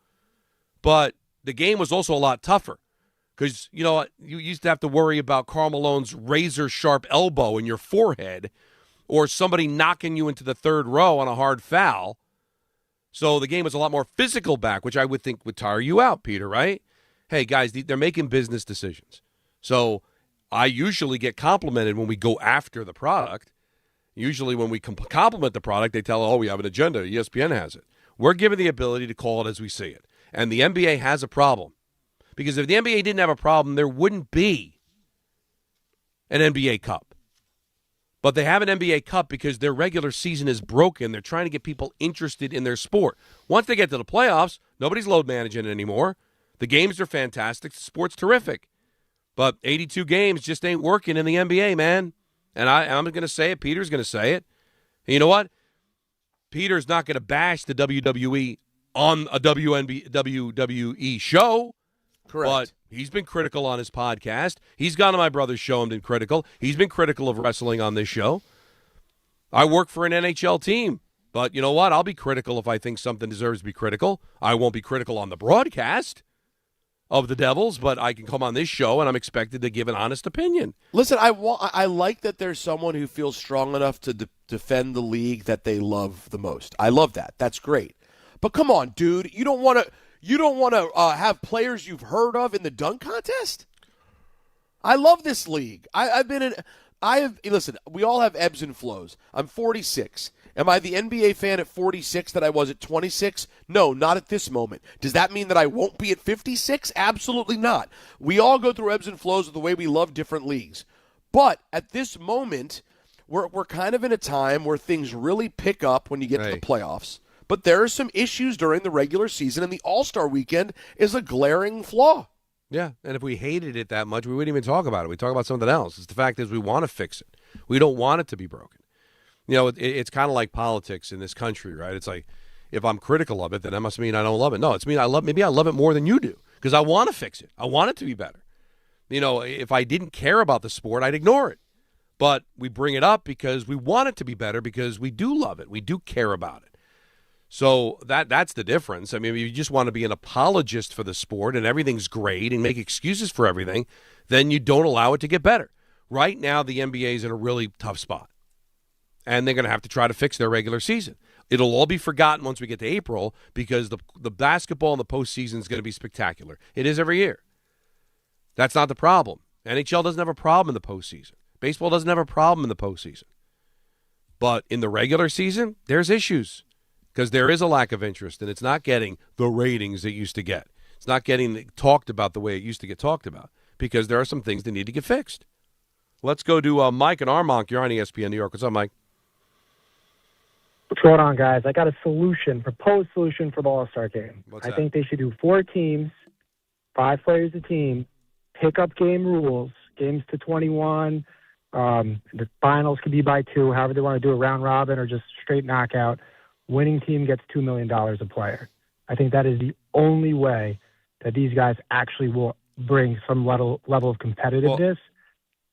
but the game was also a lot tougher. Because, you used to have to worry about Karl Malone's razor-sharp elbow in your forehead or somebody knocking you into the third row on a hard foul. So the game was a lot more physical back, which I would think would tire you out, Peter, right? Hey, guys, they're making business decisions. So I usually get complimented when we go after the product. Usually when we compliment the product, they tell, we have an agenda. ESPN has it. We're given the ability to call it as we see it. And the NBA has a problem. Because if the NBA didn't have a problem, there wouldn't be an NBA Cup. But they have an NBA Cup because their regular season is broken. They're trying to get people interested in their sport. Once they get to the playoffs, nobody's load managing it anymore. The games are fantastic. The sport's terrific. But 82 games just ain't working in the NBA, man. And I'm going to say it. Peter's going to say it. And you know what? Peter's not going to bash the WWE on a WWE show. Correct. But he's been critical on his podcast. He's gone to my brother's show and been critical. He's been critical of wrestling on this show. I work for an NHL team. But you know what? I'll be critical if I think something deserves to be critical. I won't be critical on the broadcast of the Devils, but I can come on this show and I'm expected to give an honest opinion. Listen, I like that there's someone who feels strong enough to defend the league that they love the most. I love that. That's great. But come on, dude. You don't want to have players you've heard of in the dunk contest? I love this league. Listen, we all have ebbs and flows. I'm 46. Am I the NBA fan at 46 that I was at 26? No, not at this moment. Does that mean that I won't be at 56? Absolutely not. We all go through ebbs and flows of the way we love different leagues. But at this moment, we're kind of in a time where things really pick up when you get to the playoffs. But there are some issues during the regular season, and the All-Star weekend is a glaring flaw. Yeah, and if we hated it that much, we wouldn't even talk about it. We talk about something else. The fact is we want to fix it. We don't want it to be broken. You know, it's kind of like politics in this country, right? It's like if I'm critical of it, then that must mean I don't love it. No, it's mean maybe I love it more than you do because I want to fix it. I want it to be better. You know, if I didn't care about the sport, I'd ignore it. But we bring it up because we want it to be better because we do love it. We do care about it. So that's the difference. I mean, if you just want to be an apologist for the sport and everything's great and make excuses for everything, then you don't allow it to get better. Right now, the NBA is in a really tough spot. And they're going to have to try to fix their regular season. It'll all be forgotten once we get to April because the basketball in the postseason is going to be spectacular. It is every year. That's not the problem. NHL doesn't have a problem in the postseason. Baseball doesn't have a problem in the postseason. But in the regular season, there's issues because there is a lack of interest, and it's not getting the ratings it used to get. It's not getting talked about the way it used to get talked about because there are some things that need to get fixed. Let's go to Mike and Armonk. You're on ESPN New York. What's up, Mike? What's going on, guys? I got a proposed solution for the All-Star game. What's I that? think they should do 4 teams, 5 players a team, pick-up game rules, games to 21. The finals could be by 2, however they want to do a round robin or just straight knockout. Winning team gets $2 million a player. I think that is the only way that these guys actually will bring some level of competitiveness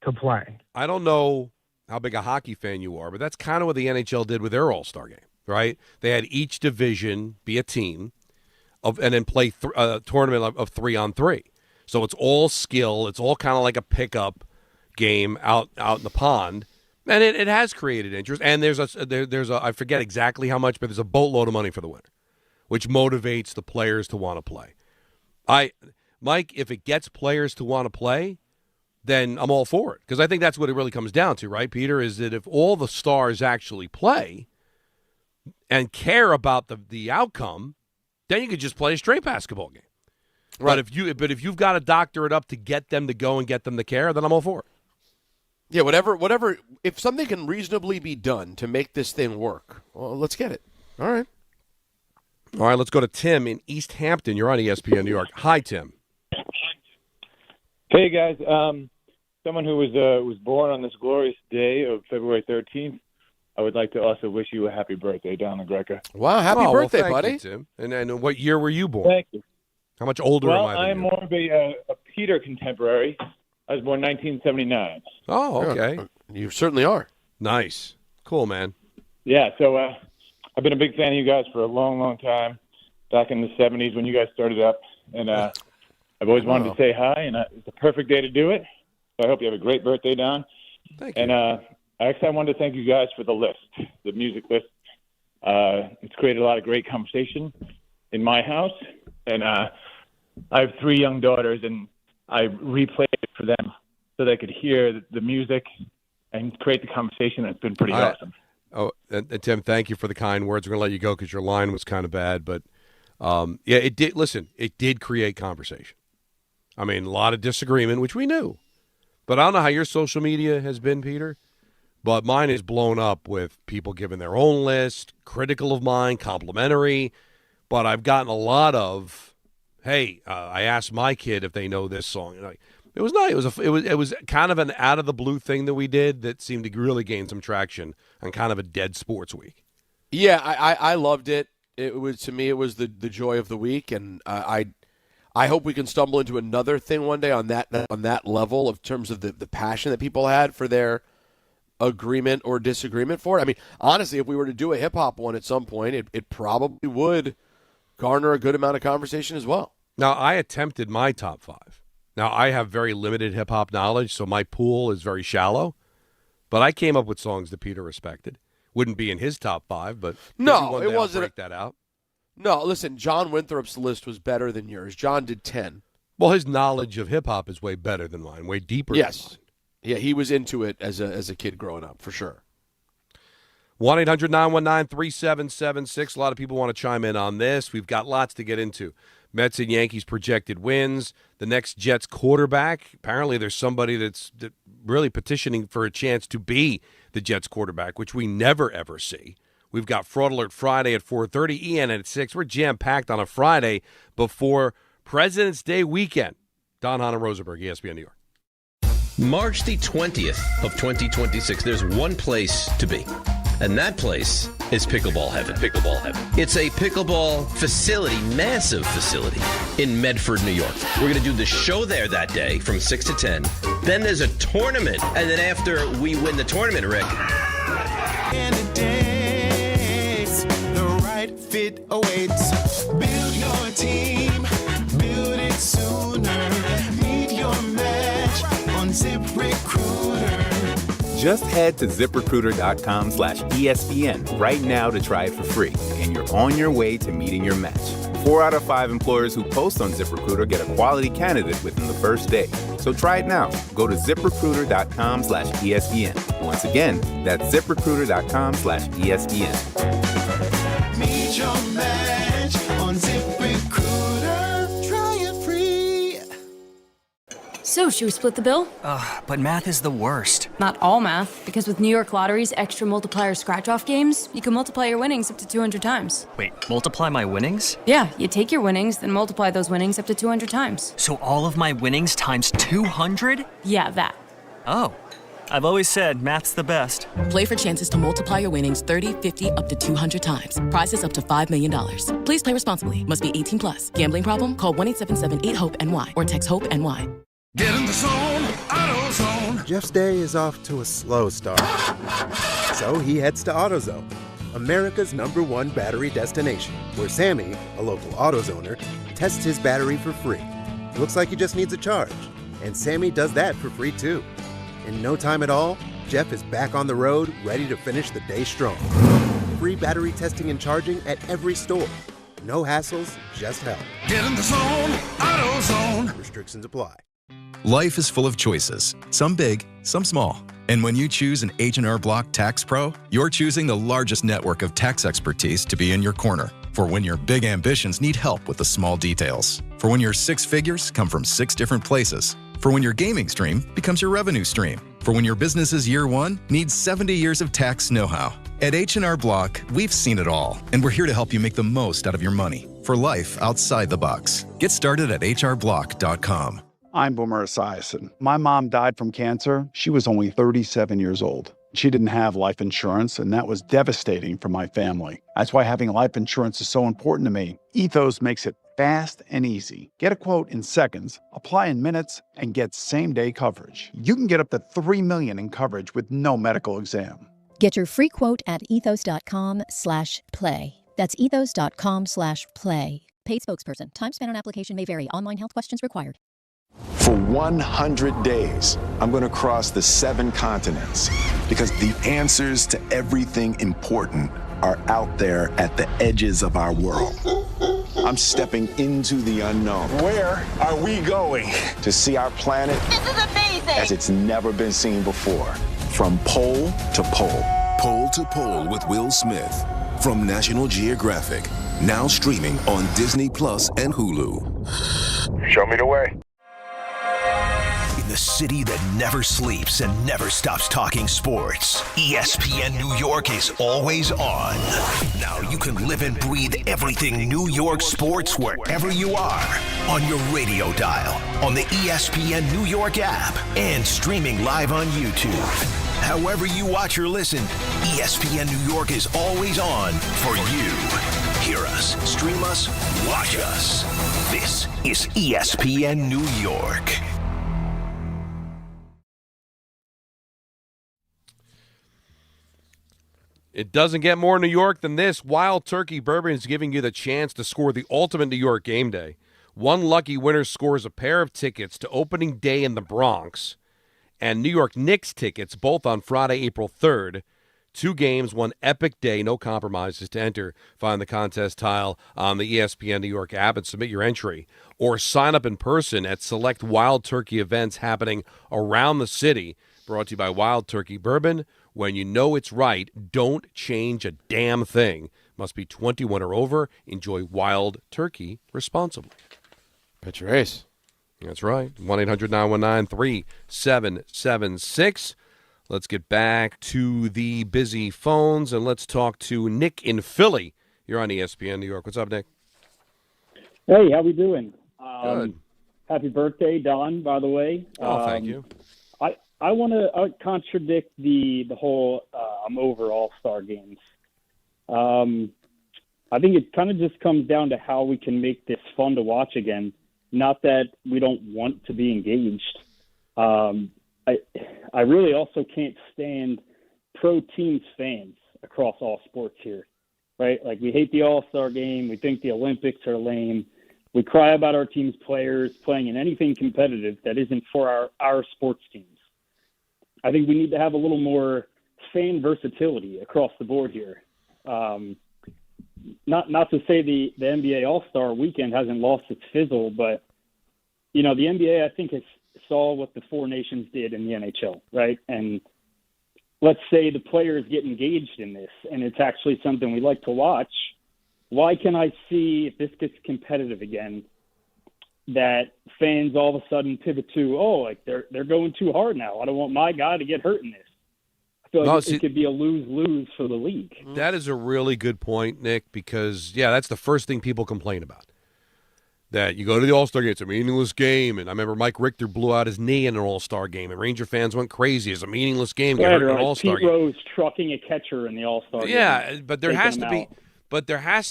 to playing. I don't know how big a hockey fan you are, but that's kind of what the NHL did with their All-Star game, right? They had each division be a team and then play a tournament of 3-on-3. So it's all skill. It's all kind of like a pickup game out in the pond, and it has created interest. And there's a I forget exactly how much, but there's a boatload of money for the winner, which motivates the players to want to play. Mike, if it gets players to want to play, then I'm all for it because I think that's what it really comes down to, right, Peter? Is that if all the stars actually play and care about the outcome, then you could just play a straight basketball game. Right. But if you've got to doctor it up to get them to go and get them to care, then I'm all for it. Yeah, whatever. If something can reasonably be done to make this thing work, well, let's get it. All right. All right, let's go to Tim in East Hampton. You're on ESPN New York. Hi, Tim. Hey, guys. Someone who was born on this glorious day of February 13th, I would like to also wish you a happy birthday down in Greca. Wow, happy birthday, thank buddy. you, Tim. And what year were you born? Thank you. How much older am I than I'm you? more of a Peter contemporary. I was born 1979. Oh, okay. You certainly are. Nice. Cool, man. Yeah, so I've been a big fan of you guys for a long, long time, back in the 70s when you guys started up. And I've always wanted to say hi, and it's a perfect day to do it. So I hope you have a great birthday, Don. Thank you. And actually, I wanted to thank you guys for the list, the music list. It's created a lot of great conversation in my house. And I have 3 young daughters, and I replayed it for them so they could hear the music and create the conversation. It's been pretty awesome. Oh, and Tim, thank you for the kind words. We're going to let you go because your line was kind of bad. But, yeah, it did. Listen, it did create conversation. I mean, a lot of disagreement, which we knew. But I don't know how your social media has been, Peter, but mine is blown up with people giving their own list, critical of mine, complimentary. But I've gotten a lot of, hey, I asked my kid if they know this song. And it was nice. It was kind of an out of the blue thing that we did that seemed to really gain some traction on kind of a dead sports week. Yeah, I loved it. It was, to me, it was the joy of the week, and I hope we can stumble into another thing one day on that level of terms of the passion that people had for their agreement or disagreement for it. I mean, honestly, if we were to do a hip hop one at some point, it probably would garner a good amount of conversation as well. Now, I attempted my top 5. Now, I have very limited hip hop knowledge, so my pool is very shallow. But I came up with songs that Peter respected. Wouldn't be in his top 5, but no, one it day I'll wasn't. break that out. No, listen, John Winthrop's list was better than yours. John did 10. Well, his knowledge of hip hop is way better than mine, way deeper. Yes. Than mine. Yeah, he was into it as a kid growing up, for sure. 1-800-919-3776. A lot of people want to chime in on this. We've got lots to get into. Mets and Yankees projected wins. The next Jets quarterback. Apparently there's somebody that's really petitioning for a chance to be the Jets quarterback, which we never, ever see. We've got Fraud Alert Friday at 4:30, EN at 6. We're jam-packed on a Friday before President's Day weekend. Don Hahn and Rosenberg, ESPN New York. March the 20th of 2026, there's one place to be. And that place is Pickleball Heaven. Pickleball Heaven. It's a pickleball facility, massive facility in Medford, New York. We're going to do the show there that day from 6 to 10. Then there's a tournament. And then after we win the tournament, Rick. The right fit awaits. Build your team. Build it sooner. Meet your match on ZipRecruiter. Just head to ZipRecruiter.com/ESPN right now to try it for free, and you're on your way to meeting your match. 4 out of 5 employers who post on ZipRecruiter get a quality candidate within the first day. So try it now. Go to ZipRecruiter.com/ESPN. Once again, that's ZipRecruiter.com/ESPN. Meet your match on ZipRecruiter. Try it free. So, should we split the bill? But math is the worst. Not all math, because with New York Lottery's extra multiplier scratch-off games, you can multiply your winnings up to 200 times. Wait, multiply my winnings? Yeah, you take your winnings, then multiply those winnings up to 200 times. So all of my winnings times 200? Yeah, that. Oh, I've always said math's the best. Play for chances to multiply your winnings 30, 50, up to 200 times. Prizes up to $5 million. Please play responsibly. Must be 18 plus. Gambling problem? Call 1-877-8-HOPE-NY or text HOPE-NY. Get in the zone, AutoZone. Jeff's day is off to a slow start. So he heads to AutoZone, America's #1 battery destination, where Sammy, a local AutoZoner, tests his battery for free. Looks like he just needs a charge, and Sammy does that for free too. In no time at all, Jeff is back on the road, ready to finish the day strong. Free battery testing and charging at every store. No hassles, just help. Get in the zone, AutoZone. Restrictions apply. Life is full of choices, some big, some small. And when you choose an H&R Block Tax Pro, you're choosing the largest network of tax expertise to be in your corner. For when your big ambitions need help with the small details. For when your 6 figures come from 6 different places. For when your gaming stream becomes your revenue stream. For when your business's year 1 needs 70 years of tax know-how. At H&R Block, we've seen it all, and we're here to help you make the most out of your money for life outside the box. Get started at hrblock.com. I'm Boomer Esiason. My mom died from cancer. She was only 37 years old. She didn't have life insurance, and that was devastating for my family. That's why having life insurance is so important to me. Ethos makes it fast and easy. Get a quote in seconds, apply in minutes, and get same-day coverage. You can get up to $3 million in coverage with no medical exam. Get your free quote at ethos.com/play. That's ethos.com/play. Paid spokesperson. Time spent on application may vary. Online health questions required. For 100 days, I'm going to cross the 7 continents because the answers to everything important are out there at the edges of our world. I'm stepping into the unknown. Where are we going? To see our planet This is amazing. as it's never been seen before. From pole to pole. Pole to Pole with Will Smith from National Geographic. Now streaming on Disney Plus and Hulu. Show me the way. In the city that never sleeps and never stops talking sports, ESPN New York is always on. Now you can live and breathe everything New York sports wherever you are. On your radio dial, on the ESPN New York app, and streaming live on YouTube. However you watch or listen, ESPN New York is always on for you. Hear us, stream us, watch us. This is ESPN New York. It doesn't get more New York than this. Wild Turkey Bourbon is giving you the chance to score the ultimate New York game day. One lucky winner scores a pair of tickets to opening day in the Bronx and New York Knicks tickets, both on Friday, April 3rd. 2 games, 1 epic day, no compromises to enter. Find the contest tile on the ESPN New York app and submit your entry. Or sign up in person at select Wild Turkey events happening around the city. Brought to you by Wild Turkey Bourbon. When you know it's right, don't change a damn thing. Must be 21 or over. Enjoy wild turkey responsibly. Bet your ace. That's right. 1-800-919-3776. Let's get back to the busy phones, and let's talk to Nick in Philly. You're on ESPN New York. What's up, Nick? Hey, how we doing? Good. Happy birthday, Don, by the way. Oh, thank you. I want to contradict the whole I'm over All-Star games. I think it kind of just comes down to how we can make this fun to watch again. Not that we don't want to be engaged. I really also can't stand pro teams fans across all sports here, right? Like, we hate the All-Star game. We think the Olympics are lame. We cry about our team's players playing in anything competitive that isn't for our sports teams. I think we need to have a little more fan versatility across the board here. Not to say the NBA All-Star weekend hasn't lost its fizzle, but, the NBA, I think, saw what the four nations did in the NHL, right? And let's say the players get engaged in this, and it's actually something we like to watch. Why can I see, if this gets competitive again, that fans all of a sudden pivot to, they're going too hard now. I don't want my guy to get hurt in this. I feel like it could be a lose-lose for the league. That is a really good point, Nick, because, that's the first thing people complain about. That you go to the All-Star game, it's a meaningless game. And I remember Mike Richter blew out his knee in an All-Star game, and Ranger fans went crazy. It's a meaningless game. Get hurt in an All-Star Pete Rose trucking a catcher in the All-Star game. Yeah, but there has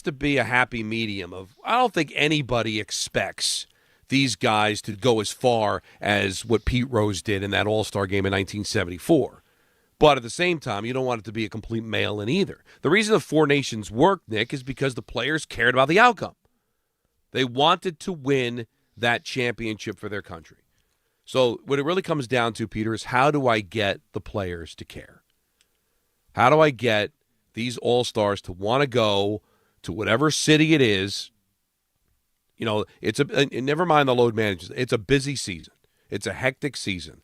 to be a happy medium of, I don't think anybody expects these guys to go as far as what Pete Rose did in that All-Star game in 1974. But at the same time, you don't want it to be a complete mail-in either. The reason the Four Nations worked, Nick, is because the players cared about the outcome. They wanted to win that championship for their country. So what it really comes down to, Peter, is how do I get the players to care? How do I get these All-Stars to want to go to whatever city it is? Never mind the load management. It's a busy season. It's a hectic season.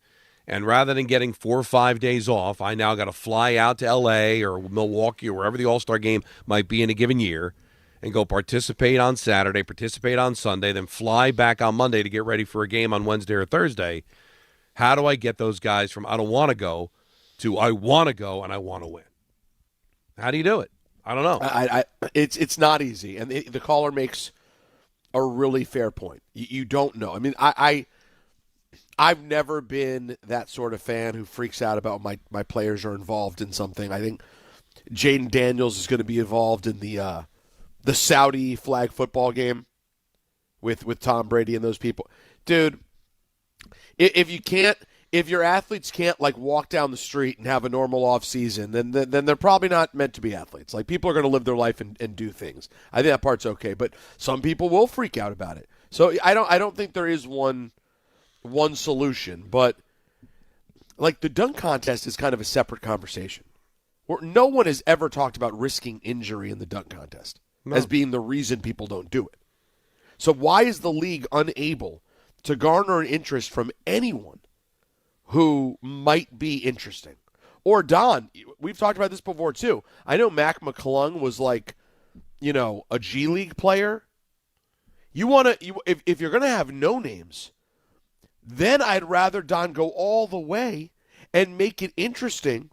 And rather than getting 4 or 5 days off, I now got to fly out to L.A. or Milwaukee or wherever the All-Star game might be in a given year and go participate on Saturday, participate on Sunday, then fly back on Monday to get ready for a game on Wednesday or Thursday. How do I get those guys from I don't want to go to I want to go and I want to win? How do you do it? I don't know. It's not easy. And the caller makes a really fair point. You don't know. I mean, I've never been that sort of fan who freaks out about my players are involved in something. I think Jaden Daniels is going to be involved in the Saudi flag football game with Tom Brady and those people. Dude, if your athletes can't walk down the street and have a normal off season, then they're probably not meant to be athletes. Like, people are going to live their life and do things. I think that part's okay, but some people will freak out about it. So I don't think there is one solution, but the dunk contest is kind of a separate conversation. Where no one has ever talked about risking injury in the dunk contest as being the reason people don't do it. So why is the league unable to garner an interest from anyone who might be interesting? Or Don, we've talked about this before too. I know Mac McClung was a G League player. If you're going to have no names, then I'd rather, Don, go all the way and make it interesting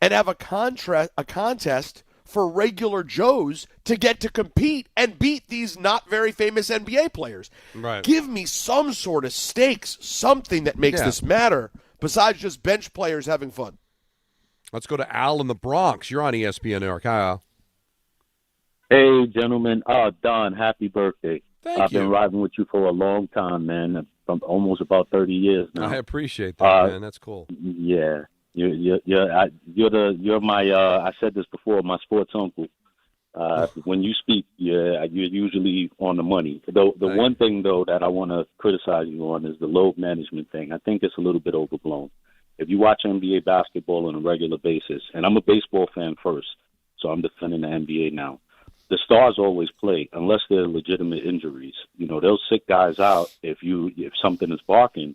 and have a contest for regular Joes to get to compete and beat these not very famous NBA players. Right. Give me some sort of stakes, something that makes this matter besides just bench players having fun. Let's go to Al in the Bronx. You're on ESPN New York. Hi, Al. Hey, gentlemen. Don, happy birthday. I've been riding with you for a long time, man. From almost about 30 years now. I appreciate that, man. That's cool. Yeah. You're my I said this before, my sports uncle. When you speak, you're usually on the money. The one thing though that I want to criticize you on is the load management thing. I think it's a little bit overblown. If you watch NBA basketball on a regular basis, and I'm a baseball fan first, so I'm defending the NBA now. The stars always play unless they're legitimate injuries. They'll sit guys out if something is barking.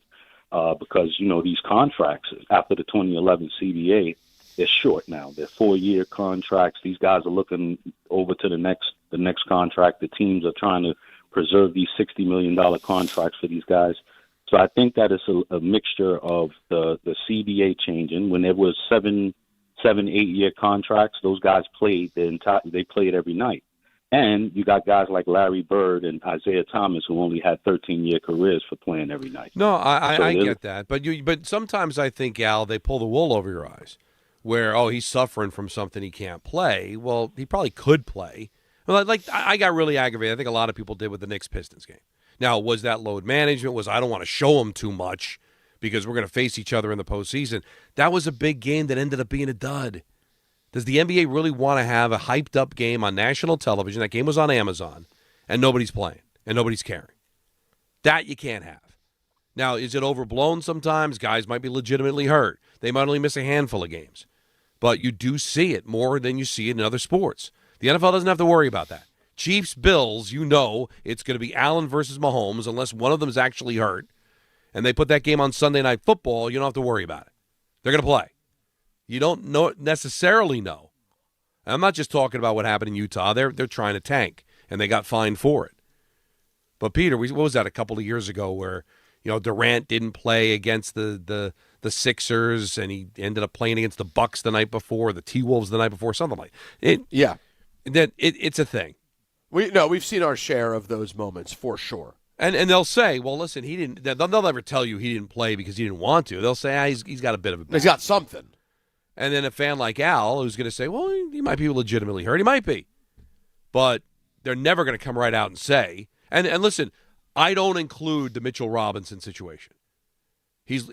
Because, these contracts after the 2011 CBA, they're short now. They're 4-year contracts. These guys are looking over to the next contract. The teams are trying to preserve these $60 million contracts for these guys. So I think that it's a mixture of the CBA changing. When there was 7, 8-year contracts, those guys played they played every night. And you got guys like Larry Bird and Isaiah Thomas who only had 13-year careers for playing every night. No, I get that. But sometimes I think, Al, they pull the wool over your eyes where, he's suffering from something he can't play. Well, he probably could play. Well, I got really aggravated. I think a lot of people did with the Knicks-Pistons game. Now, was that load management? I don't want to show them too much because we're going to face each other in the postseason? That was a big game that ended up being a dud. Does the NBA really want to have a hyped-up game on national television? That game was on Amazon, and nobody's playing, and nobody's caring. That you can't have. Now, is it overblown sometimes? Guys might be legitimately hurt. They might only miss a handful of games. But you do see it more than you see it in other sports. The NFL doesn't have to worry about that. Chiefs, Bills, it's going to be Allen versus Mahomes unless one of them is actually hurt. And they put that game on Sunday Night Football, you don't have to worry about it. They're going to play. You don't necessarily know. I'm not just talking about what happened in Utah. They're trying to tank, and they got fined for it. But, Peter, what was that a couple of years ago where, Durant didn't play against the Sixers, and he ended up playing against the Bucks the night before, the T-Wolves the night before, something like it. Yeah. It's a thing. We've seen our share of those moments for sure. And they'll say, well, listen, he didn't. They'll never tell you he didn't play because he didn't want to. They'll say, he's got a bit of a. He's got something. And then a fan like Al who's going to say, well, he might be legitimately hurt. He might be, but they're never going to come right out and say. And listen, I don't include the Mitchell Robinson situation. He's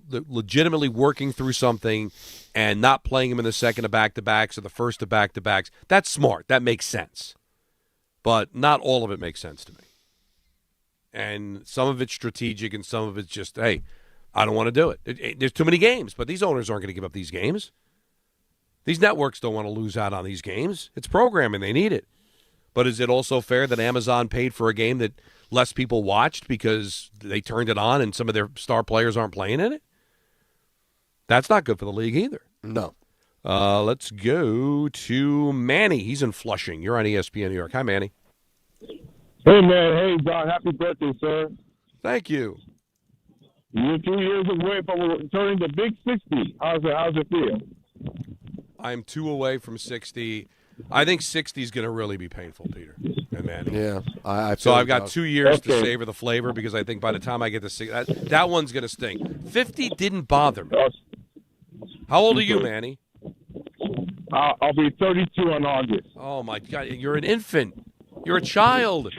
legitimately working through something and not playing him in the second of back-to-backs or the first of back-to-backs. That's smart. That makes sense. But not all of it makes sense to me. And some of it's strategic and some of it's just, hey, I don't want to do it. There's too many games, but these owners aren't going to give up these games. These networks don't want to lose out on these games. It's programming. They need it. But is it also fair that Amazon paid for a game that less people watched because they turned it on and some of their star players aren't playing in it? That's not good for the league either. No. Let's go to Manny. He's in Flushing. You're on ESPN New York. Hi, Manny. Hey, man. Hey, Don. Happy birthday, sir. Thank you. You're 2 years away from turning the big 60. How's it feel? I'm 2 away from 60. I think 60 is going to really be painful, Peter and Manny. Yeah. I've got 2 years to savor the flavor because I think by the time I get to 60, that one's going to sting. 50 didn't bother me. How old are you, Manny? I'll be 32 in August. Oh, my God. You're an infant. You're a child.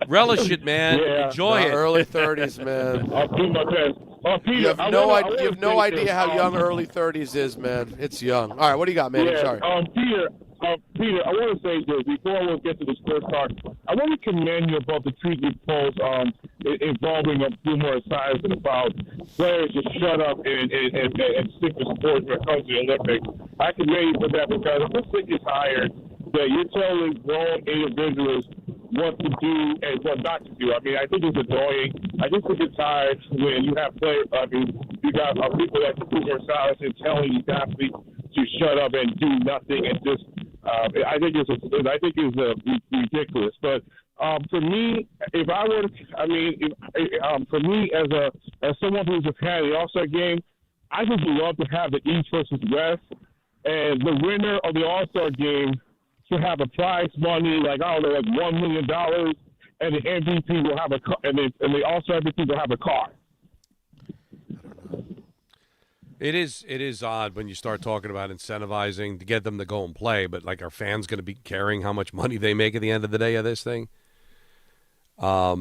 Relish it, man. Yeah. Enjoy it. Early 30s, man. I'll do my best. Peter, you have no idea how young early 30s is, man. It's young. All right, what do you got, man? Yeah, Sorry. Peter, I want to say this before we get to the scorecard. I want to commend you about the tweet you post involving a few more sides about players just shut up and stick to sports when it comes to the Olympics. I commend you for that because I'm sick and tired that you're telling grown individuals what to do and what not to do. I mean, I think it's annoying. I just think it's tired when you have players. I mean, you got people that are silent and telling these athletes to shut up and do nothing and just. I think it's ridiculous. But for me, if I were, for me as someone who's a fan of the All-Star game, I just would love to have the East versus West, and the winner of the All-Star game to have a prize money like $1 million, and the MVP will have and the All-Star MVP will have a car. It is odd when you start talking about incentivizing to get them to go and play, but like, are fans going to be caring how much money they make at the end of the day of this thing? But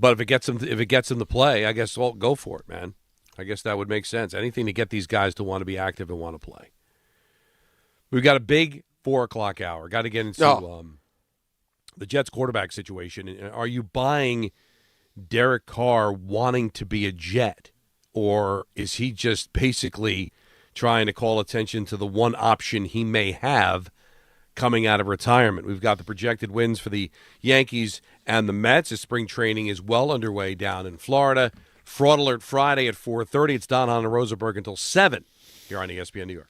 if it gets them to play, I guess go for it, man. I guess that would make sense. Anything to get these guys to want to be active and want to play. We've got a big 4 o'clock hour. Got to get into the Jets quarterback situation. Are you buying Derek Carr wanting to be a Jet, or is he just basically trying to call attention to the one option he may have coming out of retirement? We've got the projected wins for the Yankees and the Mets as spring training is well underway down in Florida. Fraud Alert Friday at 4:30. It's Don Hahn and Rosenberg until 7 here on ESPN New York.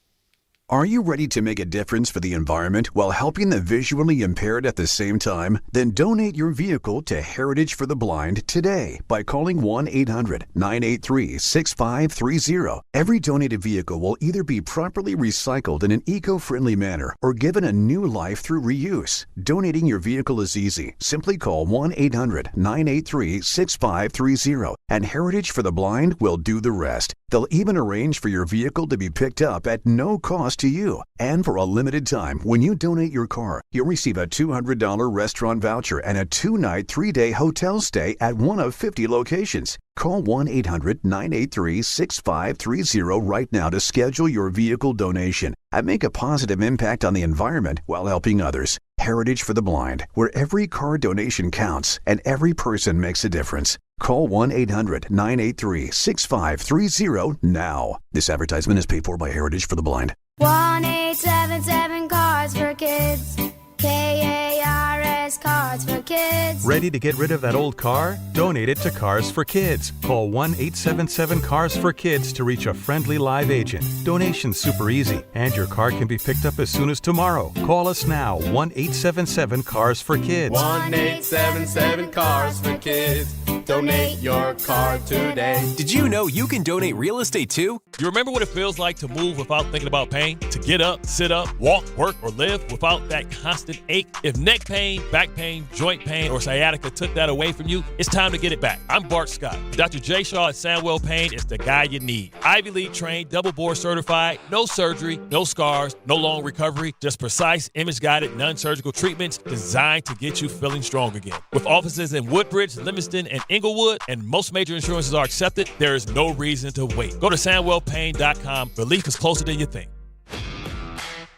Are you ready to make a difference for the environment while helping the visually impaired at the same time? Then donate your vehicle to Heritage for the Blind today by calling 1-800-983-6530. Every donated vehicle will either be properly recycled in an eco-friendly manner or given a new life through reuse. Donating your vehicle is easy. Simply call 1-800-983-6530 and Heritage for the Blind will do the rest. They'll even arrange for your vehicle to be picked up at no cost to you. And for a limited time, when you donate your car, you'll receive a $200 restaurant voucher and a 2-night, 3-day hotel stay at one of 50 locations. Call 1-800-983-6530 right now to schedule your vehicle donation and make a positive impact on the environment while helping others. Heritage for the Blind, where every car donation counts and every person makes a difference. Call 1-800-983-6530 now. This advertisement is paid for by Heritage for the Blind. 1-877 Cars for Kids. KARS Cars for Kids. Ready to get rid of that old car? Donate it to Cars for Kids. Call 1-877-CARS-FOR-KIDS to reach a friendly live agent. Donation's super easy, and your car can be picked up as soon as tomorrow. Call us now, 1-877-CARS-FOR-KIDS. 1-877-CARS-FOR-KIDS. Donate your car today. Did you know you can donate real estate too? You remember what it feels like to move without thinking about pain? To get up, sit up, walk, work, or live without that constant ache? If neck pain, back pain, joint pain, or sciatica took that away from you, it's time to get it back. I'm Bart Scott. Dr. J. Shaw at Sandwell Pain is the guy you need. Ivy League trained, double board certified, no surgery, no scars, no long recovery, just precise, image-guided, non-surgical treatments designed to get you feeling strong again. With offices in Woodbridge, Livingston, and Inglewood, and most major insurances are accepted, there is no reason to wait. Go to SandwellPain.com. Relief is closer than you think.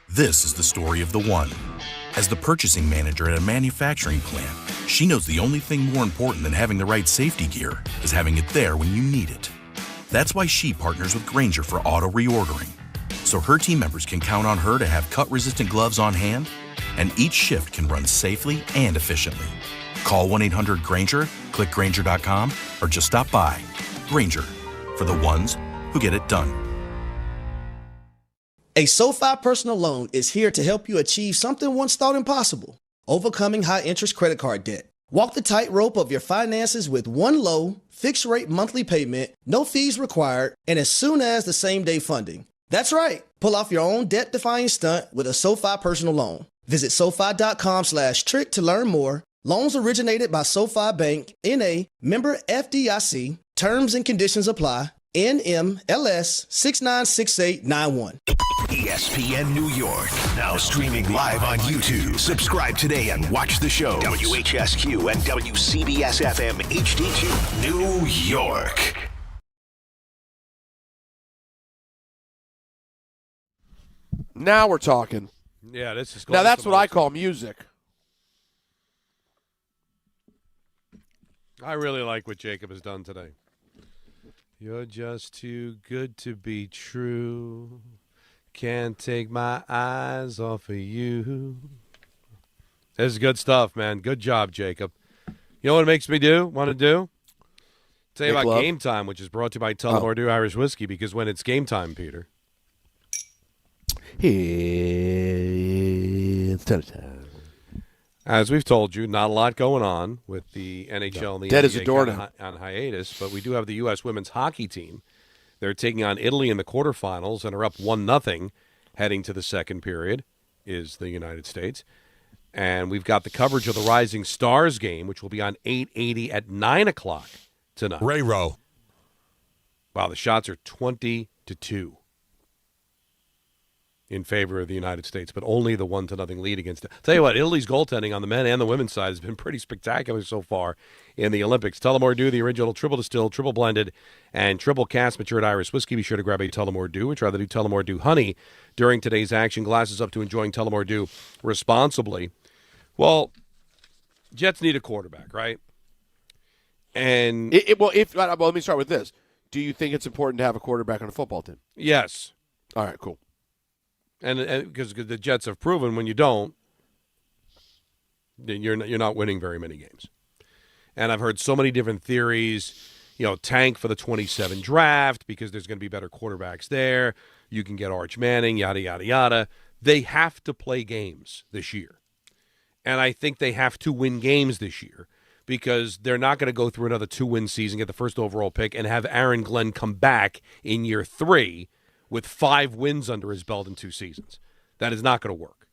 This is the story of the one. As the purchasing manager at a manufacturing plant, she knows the only thing more important than having the right safety gear is having it there when you need it. That's why she partners with Grainger for auto reordering, so her team members can count on her to have cut-resistant gloves on hand, and each shift can run safely and efficiently. Call 1-800-GRAINGER, click Grainger.com, or just stop by. Grainger, for the ones who get it done. A SoFi personal loan is here to help you achieve something once thought impossible: overcoming high-interest credit card debt. Walk the tightrope of your finances with one low, fixed-rate monthly payment, no fees required, and as soon as the same-day funding. That's right. Pull off your own debt-defying stunt with a SoFi personal loan. Visit SoFi.com/trick to learn more. Loans originated by SoFi Bank, N.A., member FDIC. Terms and conditions apply. NMLS 696891. ESPN New York, now streaming live on YouTube. Subscribe today and watch the show. WHSQ and WCBS-FM HD2, New York. Now we're talking. Yeah, this is. Now that's what I call music. I really like what Jacob has done today. You're just too good to be true. Can't take my eyes off of you. This is good stuff, man. Good job, Jacob. You know what it makes me want to do? Tell you about Game Time, which is brought to you by Tullamore Dew Irish Whiskey, because when it's game time, Peter. It's time. As we've told you, not a lot going on with the NHL and the Dead as NBA a doornail on hiatus, but we do have the U.S. women's hockey team. They're taking on Italy in the quarterfinals and are up 1-0 heading to the second period, is the United States. And we've got the coverage of the Rising Stars game, which will be on 880 at 9 o'clock tonight. Ray Rowe. Wow, the shots are 20-2 in favor of the United States, but only the 1-0 lead against it. Tell you what, Italy's goaltending on the men and the women's side has been pretty spectacular so far in the Olympics. Tullamore Dew, the original triple distilled, triple blended, and triple cast matured Irish whiskey. Be sure to grab a Tullamore Dew, or try the new Tullamore Dew Honey during today's action. Glasses up to enjoying Tullamore Dew responsibly. Well, Jets need a quarterback, right? And let me start with this. Do you think it's important to have a quarterback on a football team? Yes. All right, cool. And because the Jets have proven when you don't, you're not winning very many games. And I've heard so many different theories. Tank for the 27 draft because there's going to be better quarterbacks there. You can get Arch Manning, yada, yada, yada. They have to play games this year. And I think they have to win games this year because they're not going to go through another 2-win season, get the first overall pick, and have Aaron Glenn come back in year 3 with 5 wins under his belt in 2 seasons. That is not going to work.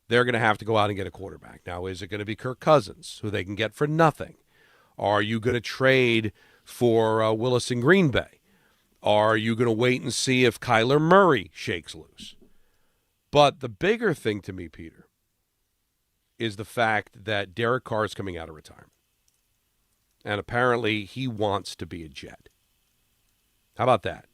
They're going to have to go out and get a quarterback. Now, is it going to be Kirk Cousins, who they can get for nothing? Are you going to trade for Willis in Green Bay? Are you going to wait and see if Kyler Murray shakes loose? But the bigger thing to me, Peter, is the fact that Derek Carr is coming out of retirement. And apparently he wants to be a Jet. How about that?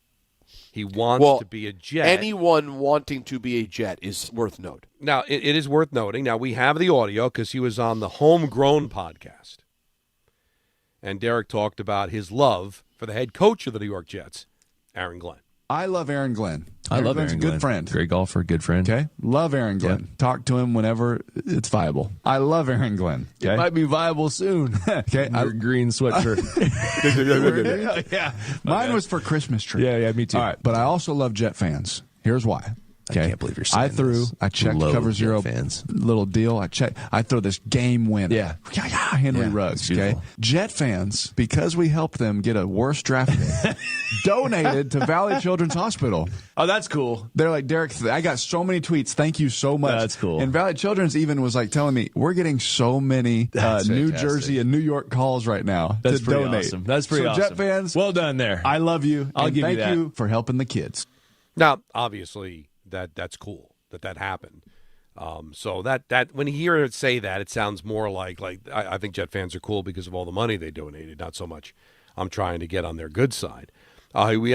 He wants to be a Jet. Anyone wanting to be a Jet is worth noting. Now, it is worth noting. Now, we have the audio because he was on the Homegrown podcast. And Derek talked about his love for the head coach of the New York Jets, Aaron Glenn. I love Aaron Glenn. I love Glenn's Aaron a good Glenn. friend. Great golfer, good friend. Okay. Love Aaron Glenn. Yeah. Talk to him whenever it's viable. I love Aaron Glenn. Okay? It might be viable soon. Okay. Your green sweatshirt. Yeah. Mine was for Christmas tree. Yeah, me too. All right. But I also love Jet fans. Here's why. Okay. I can't believe you're saying this. I checked Low Cover Jet Zero fans. little deal. I throw this game winner. Yeah. Henry Ruggs. Okay. beautiful. Jet fans, because we helped them get a worse draft pick, donated to Valley Children's Hospital. Oh, that's cool. They're like, Derek, I got so many tweets. Thank you so much. That's cool. And Valley Children's even was like telling me, we're getting so many That's New fantastic. Jersey and New York calls right now That's to pretty donate. awesome. That's pretty so awesome. Jet fans, well done there. I love you. I'll and give you thank that. you for helping the kids. Now, obviously, that's cool that happened. So that when you hear it say that, it sounds more like I think Jet fans are cool because of all the money they donated, not so much I'm trying to get on their good side. He went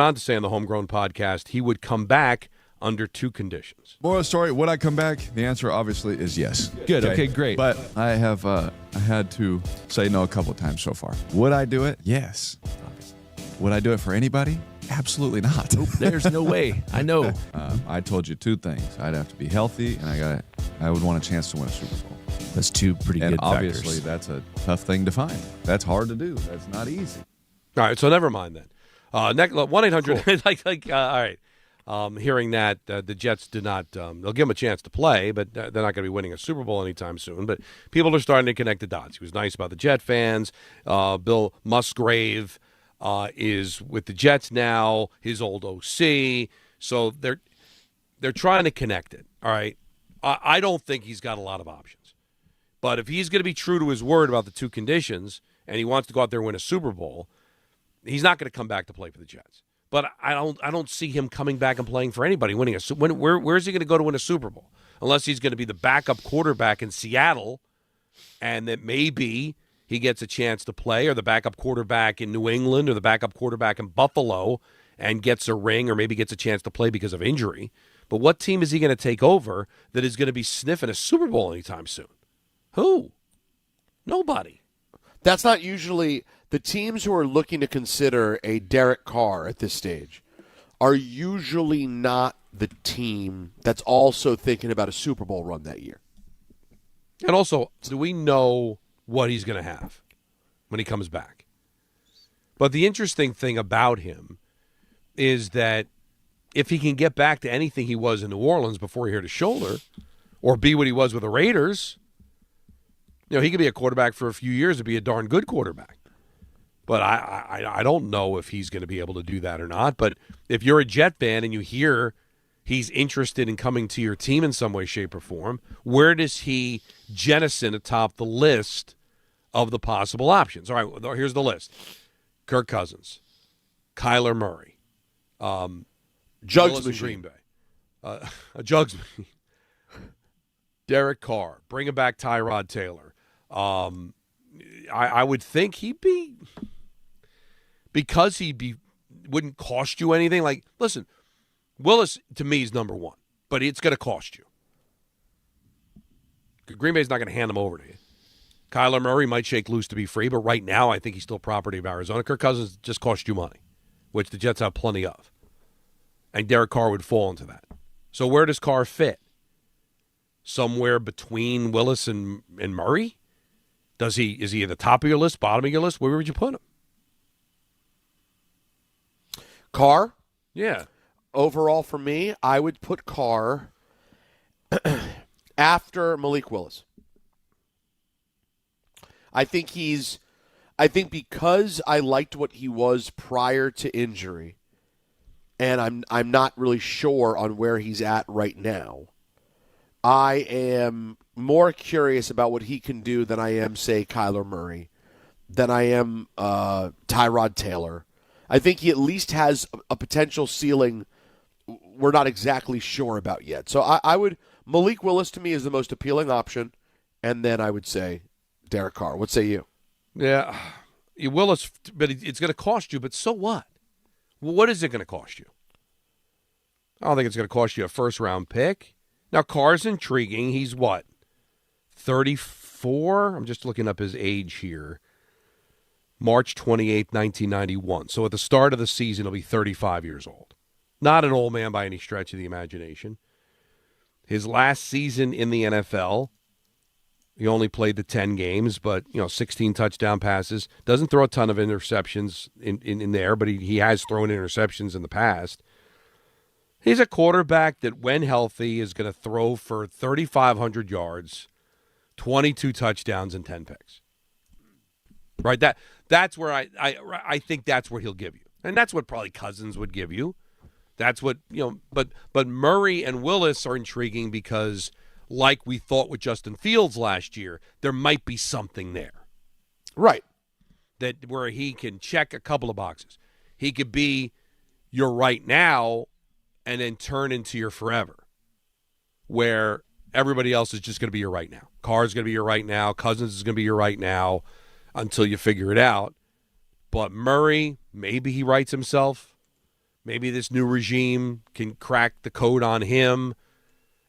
on to say on the Homegrown podcast he would come back under 2 conditions. Moral of the story, would I come back? The answer obviously is yes. Good. Okay, great. But I have I had to say no a couple of times so far. Would I do it? Yes. Would I do it for anybody? Absolutely not. There's no way. I know. I told you 2 things. I'd have to be healthy, and I would want a chance to win a Super Bowl. That's 2 pretty And good obviously, factors. that's a tough thing to find. That's hard to do. That's not easy. All right, so never mind then. Next 1-800 all right. Hearing that the Jets do not, they'll give him a chance to play, but they're not going to be winning a Super Bowl anytime soon. But people are starting to connect the dots. He was nice about the Jet fans. Bill Musgrave is with the Jets now, his old OC. So they're trying to connect it, all right? I don't think he's got a lot of options. But if he's going to be true to his word about the 2 conditions and he wants to go out there and win a Super Bowl, he's not going to come back to play for the Jets. But I don't see him coming back and playing for anybody, winning where is he going to go to win a Super Bowl? Unless he's going to be the backup quarterback in Seattle, and that maybe he gets a chance to play, or the backup quarterback in New England, or the backup quarterback in Buffalo, and gets a ring, or maybe gets a chance to play because of injury. But what team is he going to take over that is going to be sniffing a Super Bowl anytime soon? Who? Nobody. That's not usually the teams who are looking to consider a Derek Carr at this stage are usually not the team that's also thinking about a Super Bowl run that year. And also, do we know what he's going to have when he comes back? But the interesting thing about him is that if he can get back to anything he was in New Orleans before he hurt his shoulder, or be what he was with the Raiders, he could be a quarterback for a few years and be a darn good quarterback. But I don't know if he's going to be able to do that or not. But if you're a Jet fan and you hear he's interested in coming to your team in some way, shape, or form, where does he jettison atop the list of the possible options? All right, here's the list. Kirk Cousins, Kyler Murray, Jugs in Green Bay, a Jugs machine, Derek Carr, bringing back Tyrod Taylor. I would think he'd be, because wouldn't cost you anything. Like, listen, Willis to me is number 1, but it's going to cost you. Green Bay's not going to hand him over to you. Kyler Murray might shake loose to be free, but right now I think he's still property of Arizona. Kirk Cousins just cost you money, which the Jets have plenty of. And Derek Carr would fall into that. So where does Carr fit? Somewhere between Willis and Murray? Is he at the top of your list, bottom of your list? Where would you put him? Carr? Yeah. overall for me, I would put Carr after Malik Willis. I think because I liked what he was prior to injury, and I'm not really sure on where he's at right now, I am more curious about what he can do than I am, say, Kyler Murray, than I am Tyrod Taylor. I think he at least has a potential ceiling we're not exactly sure about yet. So I would – Malik Willis to me is the most appealing option, and then I would say Derek Carr. What say you? Yeah, Willis, but it's going to cost you, but so what? What is it going to cost you? I don't think it's going to cost you a first-round pick. Now, Carr's intriguing. He's what, 34? I'm just looking up his age here. March 28th, 1991. So at the start of the season, he'll be 35 years old. Not an old man by any stretch of the imagination. His last season in the NFL, he only played the 10 games, but 16 touchdown passes. Doesn't throw a ton of interceptions in there, but he has thrown interceptions in the past. He's a quarterback that, when healthy, is going to throw for 3,500 yards, 22 touchdowns, and 10 picks. Right? That's where I think that's what he'll give you. And that's what probably Cousins would give you. That's what, but Murray and Willis are intriguing because, like we thought with Justin Fields last year, there might be something there. Right. That where he can check a couple of boxes. He could be your right now and then turn into your forever, where everybody else is just going to be your right now. Carr's going to be your right now. Cousins is going to be your right now until you figure it out. But Murray, maybe he writes himself. Maybe this new regime can crack the code on him.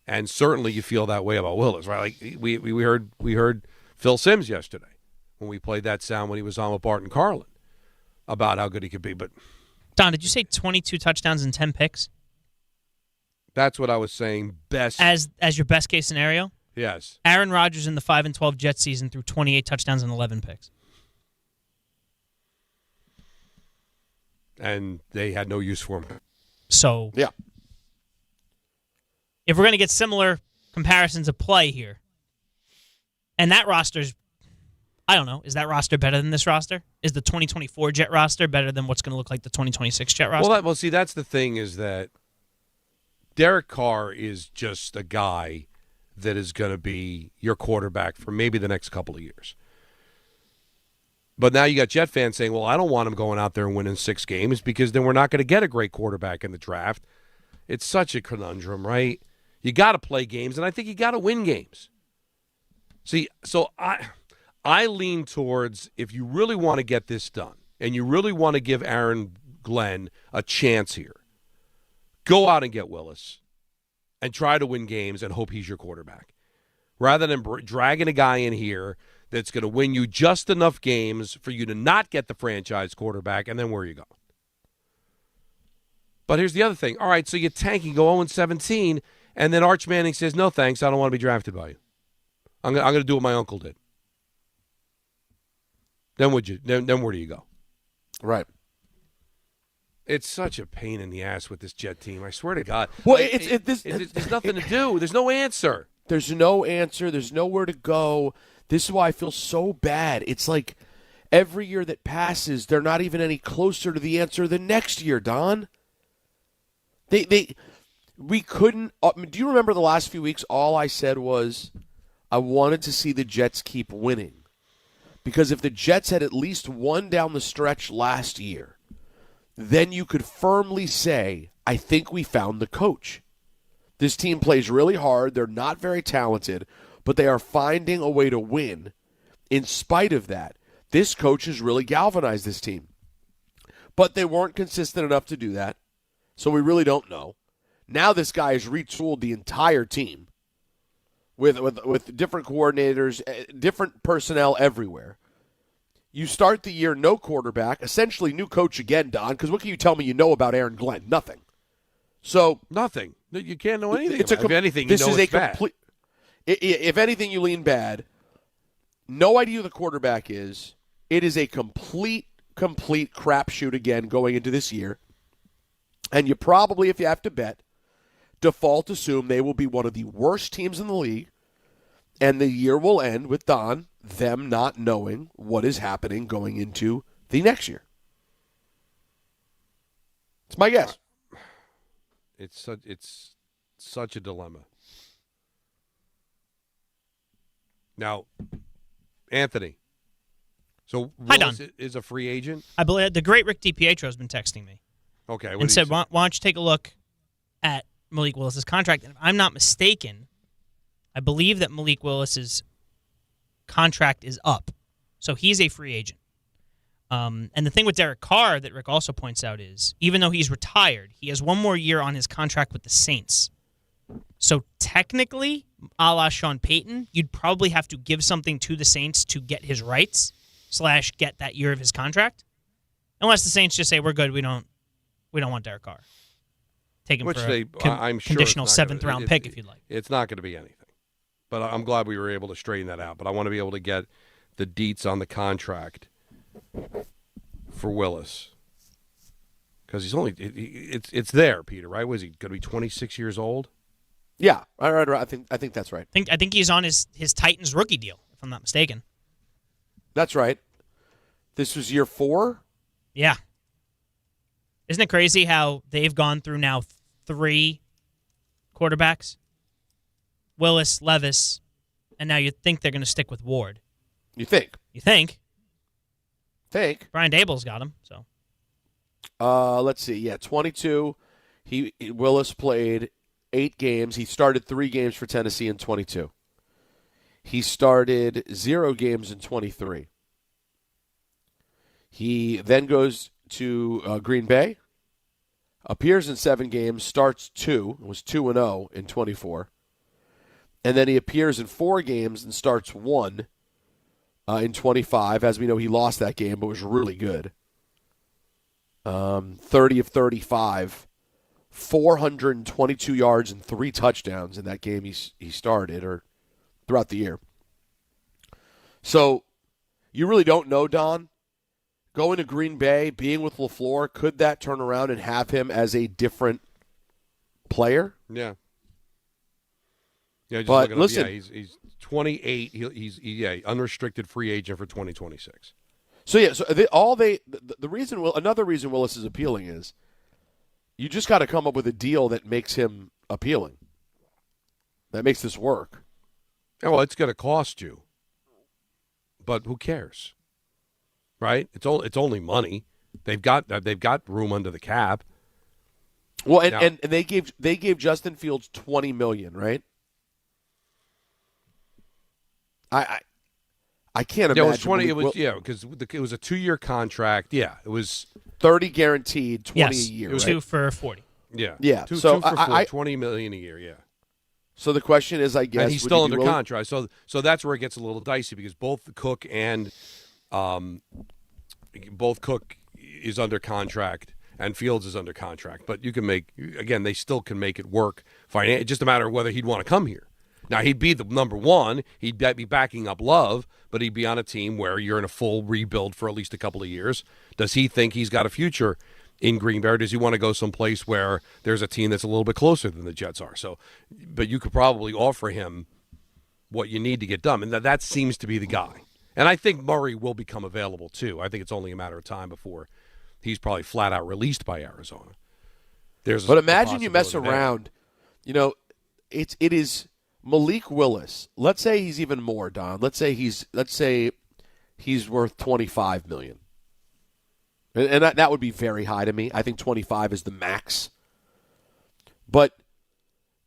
And certainly you feel that way about Willis, right? Like we heard Phil Simms yesterday when we played that sound when he was on with Barton Carlin about how good he could be. But Don, did you say 22 touchdowns and 10 picks? That's what I was saying. Best as your best case scenario? Yes. Aaron Rodgers in the 5-12 Jets season threw 28 touchdowns and 11 picks. And they had no use for him. So yeah. If we're going to get similar comparisons of play here, and that roster's, I don't know, is that roster better than this roster? Is the 2024 Jet roster better than what's going to look like the 2026 Jet roster? Well, see, that's the thing is that Derek Carr is just a guy that is going to be your quarterback for maybe the next couple of years. But now you got Jet fans saying, well, I don't want him going out there and winning 6 games because then we're not going to get a great quarterback in the draft. It's such a conundrum, right? You got to play games, and I think you got to win games. See, so I lean towards if you really want to get this done and you really want to give Aaron Glenn a chance here, go out and get Willis and try to win games and hope he's your quarterback. Rather than dragging a guy in here that's going to win you just enough games for you to not get the franchise quarterback, and then where are you going? But here's the other thing. All right, so you tank, you go 0-17, and then Arch Manning says, no thanks, I don't want to be drafted by you. I'm going to do what my uncle did. Then where do you go? Right. It's such a pain in the ass with this Jet team. I swear to God. Well, there's nothing to do. There's no answer. There's no answer. There's nowhere to go. This is why I feel so bad. It's like every year that passes, they're not even any closer to the answer than next year, Don. We couldn't. Do you remember the last few weeks? All I said was I wanted to see the Jets keep winning. Because if the Jets had at least won down the stretch last year, then you could firmly say, I think we found the coach. This team plays really hard. They're not very talented, but they are finding a way to win. In spite of that, this coach has really galvanized this team. But they weren't consistent enough to do that, so we really don't know. Now this guy has retooled the entire team with different coordinators, different personnel everywhere. You start the year no quarterback, essentially new coach again, Don, because what can you tell me you know about Aaron Glenn? Nothing. So nothing. You can't know anything. If anything, you know it's bad. If anything, you lean bad. No idea who the quarterback is. It is a complete crapshoot again going into this year. And you probably, if you have to bet, default assume they will be one of the worst teams in the league, and the year will end with them not knowing what is happening going into the next year. It's my guess. It's such a dilemma. Now, Anthony. So Willis is a free agent? I believe the great Rick DiPietro has been texting me. Okay. And said, why don't you take a look at Malik Willis's contract? And if I'm not mistaken, I believe that Malik Willis's contract is up. So he's a free agent. And the thing with Derek Carr that Rick also points out is, even though he's retired, he has one more year on his contract with the Saints. So technically, a la Sean Payton, you'd probably have to give something to the Saints to get his rights / get that year of his contract. Unless the Saints just say, we're good, we don't want Derek Carr. Take him I'm sure conditional 7th-round pick if you'd like. It's not going to be anything. But I'm glad we were able to straighten that out. But I want to be able to get the deets on the contract for Willis. Because he's only it's there, Peter, right? Was he going to be 26 years old? Yeah, right. I think that's right. I think he's on his Titans rookie deal, if I'm not mistaken. That's right. This was year 4? Yeah. Isn't it crazy how they've gone through now 3 quarterbacks? Willis, Levis, and now you think they're going to stick with Ward. You think? Brian Dable's got him, so. Let's see. Yeah, 22. Willis played 8 games. He started 3 games for Tennessee in 22. He started 0 games in 23. He then goes to Green Bay, appears in 7 games, starts 2, was 2-0 in 24. And then he appears in 4 games and starts 1 in 25. As we know, he lost that game, but was really good. 30 of 35, 422 yards and 3 touchdowns in that game he started or throughout the year. So you really don't know, Don. Going to Green Bay, being with LaFleur, could that turn around and have him as a different player? Yeah. Yeah, just but listen, he's 28. He's unrestricted free agent for 2026. So yeah, the reason another reason Willis is appealing is you just got to come up with a deal that makes him appealing. That makes this work. Yeah, well, it's going to cost you, but who cares, right? It's only money. They've got room under the cap. Well, and they gave Justin Fields $20 million, right? I can't imagine. It was 20. Because it was a 2-year contract. Yeah, it was 30 guaranteed, 20 yes, a year. It was right? 2 for 40. Yeah. Two so for $20 million a year. Yeah. So the question is, I guess, and he's still under contract. So that's where it gets a little dicey because both Cook and Cook is under contract and Fields is under contract. But you can they still can make it work. It's just a matter of whether he'd want to come here. Now, he'd be the number 1. He'd be backing up Love, but he'd be on a team where you're in a full rebuild for at least a couple of years. Does he think he's got a future in Green Bay, or does he want to go someplace where there's a team that's a little bit closer than the Jets are? So, but you could probably offer him what you need to get done, and that seems to be the guy. And I think Murray will become available, too. I think it's only a matter of time before he's probably flat-out released by Arizona. But imagine you mess around. You know, it is – Malik Willis, let's say he's even more, Don. Let's say he's worth $25 million. And that would be very high to me. I think 25 is the max. But,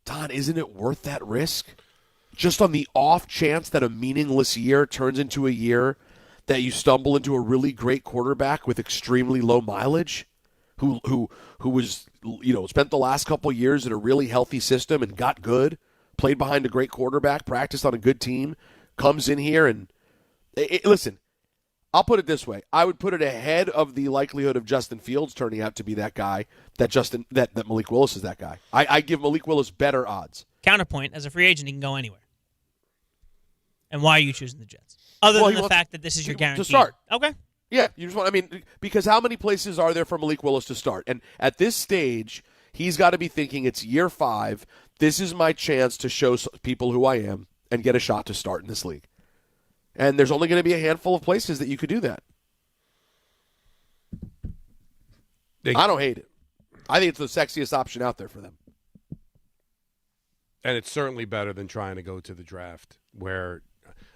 Don, isn't it worth that risk? Just on the off chance that a meaningless year turns into a year that you stumble into a really great quarterback with extremely low mileage, who was, spent the last couple years in a really healthy system and got good. Played behind a great quarterback, practiced on a good team, comes in here and listen, I'll put it this way. I would put it ahead of the likelihood of Justin Fields turning out to be that guy, that Malik Willis is that guy. I give Malik Willis better odds. Counterpoint, as a free agent, he can go anywhere. And why are you choosing the Jets? Other than the fact that this is your guarantee. To start. Okay. Yeah, you just want. I mean, because how many places are there for Malik Willis to start? And at this stage, he's got to be thinking it's year 5. This is my chance to show people who I am and get a shot to start in this league. And there's only going to be a handful of places that you could do that. I don't hate it. I think it's the sexiest option out there for them. And it's certainly better than trying to go to the draft where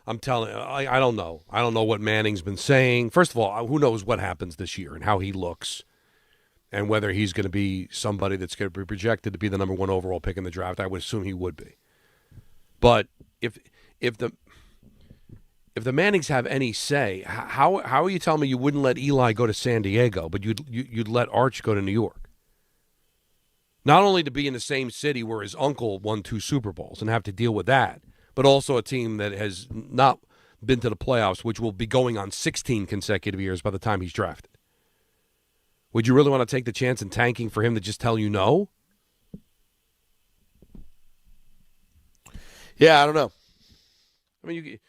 I'm telling you, I don't know. I don't know what Manning's been saying. First of all, who knows what happens this year and how he looks and whether he's going to be somebody that's going to be projected to be the number 1 overall pick in the draft. I would assume he would be. But if the Mannings have any say, how are you telling me you wouldn't let Eli go to San Diego, but you'd let Arch go to New York? Not only to be in the same city where his uncle won 2 Super Bowls and have to deal with that, but also a team that has not been to the playoffs, which will be going on 16 consecutive years by the time he's drafted. Would you really want to take the chance in tanking for him to just tell you no? Yeah, I don't know. I mean,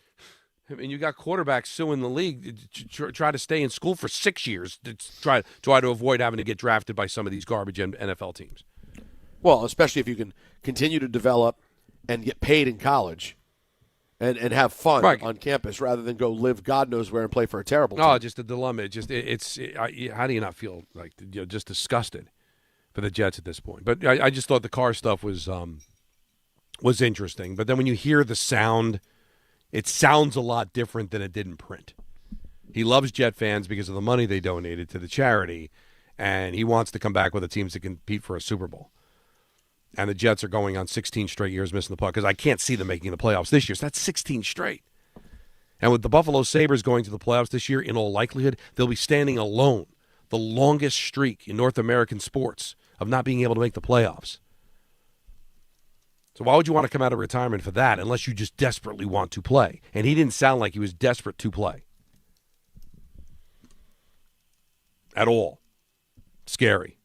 you got quarterbacks suing the league to try to stay in school for 6 years to try to avoid having to get drafted by some of these garbage NFL teams. Well, especially if you can continue to develop and get paid in college and have fun on campus rather than go live God knows where and play for a terrible team. Oh, just a dilemma. How do you not feel like just disgusted for the Jets at this point? But I just thought the Carr stuff was interesting. But then when you hear the sound, it sounds a lot different than it did in print. He loves Jet fans because of the money they donated to the charity, and he wants to come back with the teams that compete for a Super Bowl. And the Jets are going on 16 straight years missing the puck because I can't see them making the playoffs this year. So that's 16 straight. And with the Buffalo Sabres going to the playoffs this year, in all likelihood, they'll be standing alone, the longest streak in North American sports of not being able to make the playoffs. So why would you want to come out of retirement for that unless you just desperately want to play? And he didn't sound like he was desperate to play. At all. Scary.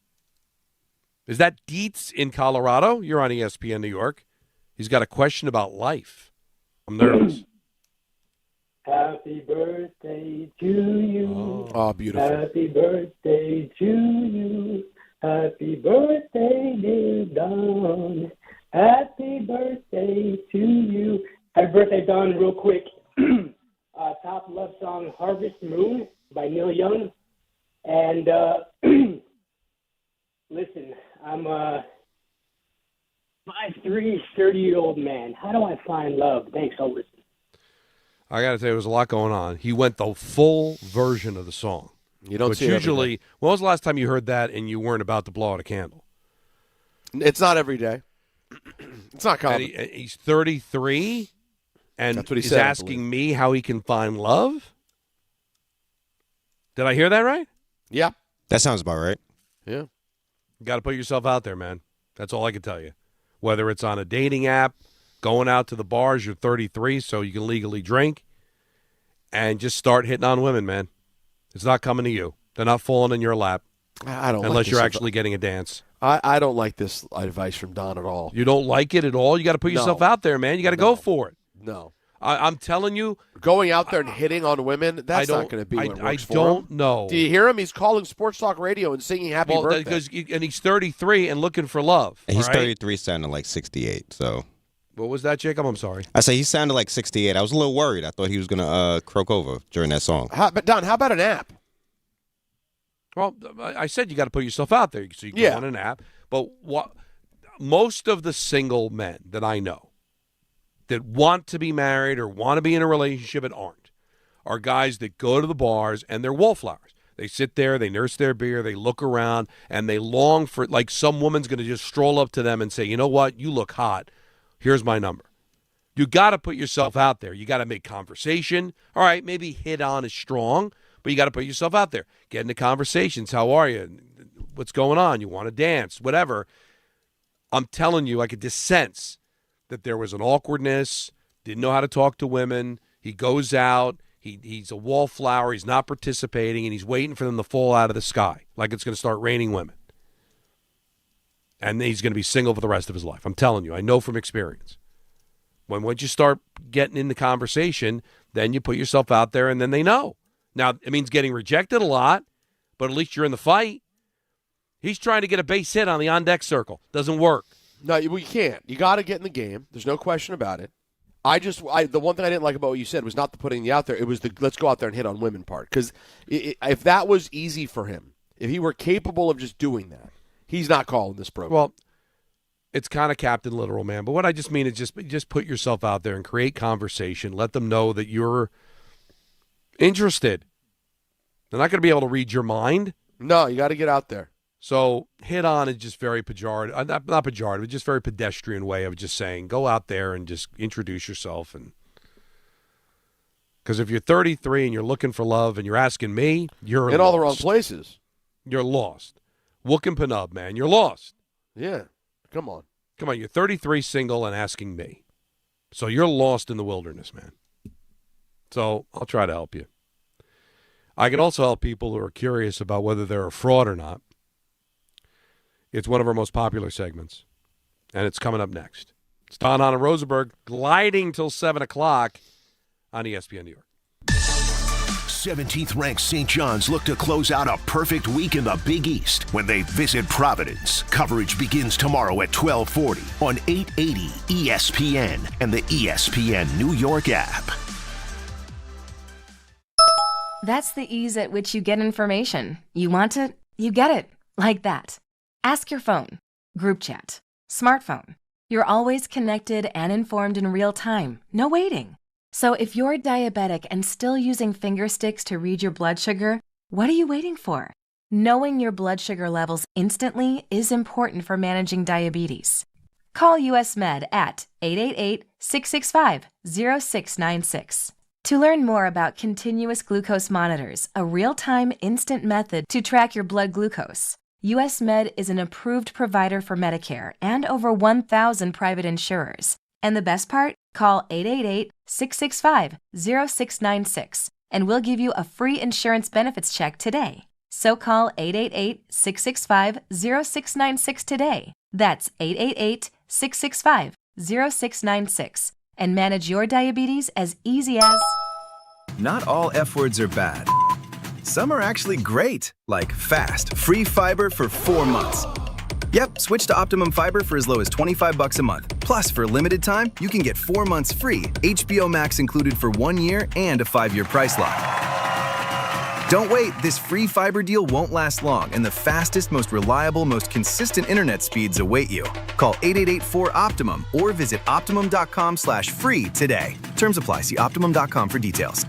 Is that Dietz in Colorado? You're on ESPN New York. He's got a question about life. I'm nervous. Happy birthday to you. Oh, beautiful. Happy birthday to you. Happy birthday, dear Don. Happy birthday to you. Happy birthday, Don, real quick. Top love song, Harvest Moon by Neil Young. And listen, I'm a 5'3", 30-year-old man. How do I find love? Thanks, I'll listen. I got to tell you, there was a lot going on. He went the full version of the song. You don't see usually, when was the last time you heard that and you weren't about to blow out a candle? It's not every day. It's not common. And he's 33, and that's what he he's said, asking me how he can find love? Did I hear that right? Yeah. That sounds about right. Yeah. You got to put yourself out there, man. That's all I can tell you. Whether it's on a dating app, going out to the bars, you're 33, so you can legally drink, and just start hitting on women, man. It's not coming to you. They're not falling in your lap. I don't unless like you're actually getting a dance. I don't like this advice from Don at all. You don't like it at all? You got to put yourself out there, man. You got to go for it. No. I'm telling you. Going out there and hitting on women, that's not going to be what works for him. I don't know. Do you hear him? He's calling Sports Talk Radio and singing happy birthday. And he's 33 and looking for love. And he's 33, sounding like 68, so. What was that, Jacob? I'm sorry. I say he sounded like 68. I was a little worried. I thought he was going to croak over during that song. But Don, how about an app? Well, I said you got to put yourself out there, so you can go on an app. But most of the single men that I know that want to be married or want to be in a relationship and aren't are guys that go to the bars and they're wallflowers. They sit there, they nurse their beer, they look around, and they long for, like, some woman's going to just stroll up to them and say, you know what, you look hot. Here's my number. You got to put yourself out there. You got to make conversation. All right, maybe hit on is strong, but you got to put yourself out there. Get into conversations. How are you? What's going on? You want to dance? Whatever. I'm telling you, I could just sense that there was an awkwardness, didn't know how to talk to women. He goes out. He's a wallflower. He's not participating, and he's waiting for them to fall out of the sky like it's going to start raining women. And he's going to be single for the rest of his life. I'm telling you. I know from experience. Once you start getting in the conversation, then you put yourself out there, and then they know. Now, it means getting rejected a lot, but at least you're in the fight. He's trying to get a base hit on the on-deck circle. Doesn't work. No, we can't. You got to get in the game. There's no question about it. The one thing I didn't like about what you said was not the putting you out there. It was the let's go out there and hit on women part. Because if that was easy for him, if he were capable of just doing that, he's not calling this program. Well, it's kind of Captain Literal, man. But what I just mean is just put yourself out there and create conversation. Let them know that you're interested. They're not going to be able to read your mind. No, you got to get out there. So hit on is just very pejorative, not pejorative, just very pedestrian way of just saying go out there and just introduce yourself. And because if you're 33 and you're looking for love and you're asking me, you're in all the wrong places. You're lost. Wook and Penub, man, you're lost. Yeah, come on. You're 33, single, and asking me. So you're lost in the wilderness, man. So I'll try to help you. I can also help people who are curious about whether they're a fraud or not. It's one of our most popular segments, and it's coming up next. It's Hahn and Rosenberg gliding till 7 o'clock on ESPN New York. 17th ranked St. John's look to close out a perfect week in the Big East when they visit Providence. Coverage begins tomorrow at 12:40 on 880 ESPN and the ESPN New York app. That's the ease at which you get information. You want it, you get it. Like that. Ask your phone, group chat, smartphone. You're always connected and informed in real time. No waiting. So if you're diabetic and still using finger sticks to read your blood sugar, what are you waiting for? Knowing your blood sugar levels instantly is important for managing diabetes. Call US Med at 888-665-0696. To learn more about continuous glucose monitors, a real-time instant method to track your blood glucose, US Med is an approved provider for Medicare and over 1,000 private insurers. And the best part? Call 888-665-0696 and we'll give you a free insurance benefits check today. So call 888-665-0696 today. That's 888-665-0696 and manage your diabetes as easy as... Not all F words are bad. Some are actually great, like fast, free fiber for 4 months. Yep, switch to Optimum Fiber for as low as $25 a month. Plus, for a limited time, you can get 4 months free, HBO Max included for 1 year, and a 5-year price lock. Don't wait, this free fiber deal won't last long, and the fastest, most reliable, most consistent internet speeds await you. Call 888-4-OPTIMUM or visit Optimum.com/free today. Terms apply. See Optimum.com for details.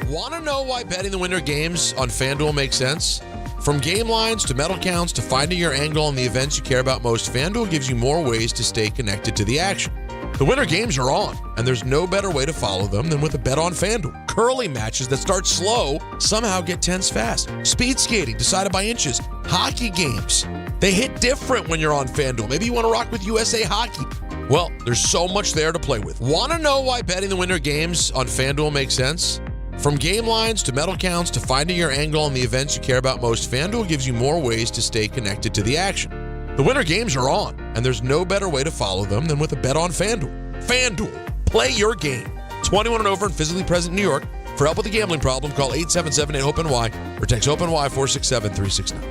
Want to know why betting the winter games on FanDuel makes sense? From game lines to medal counts to finding your angle on the events you care about most, FanDuel gives you more ways to stay connected to the action. The winter games are on, and there's no better way to follow them than with a bet on FanDuel. Curling matches that start slow somehow get tense fast. Speed skating decided by inches. Hockey games. They hit different when you're on FanDuel. Maybe you want to rock with USA Hockey. Well, there's so much there to play with. Want to know why betting the winter games on FanDuel makes sense? From game lines to medal counts to finding your angle on the events you care about most, FanDuel gives you more ways to stay connected to the action. The winter games are on, and there's no better way to follow them than with a bet on FanDuel. FanDuel, play your game. 21 and over and physically present in New York. For help with a gambling problem, call 877-8-HOPE-NY or text HOPE-NY 467-369.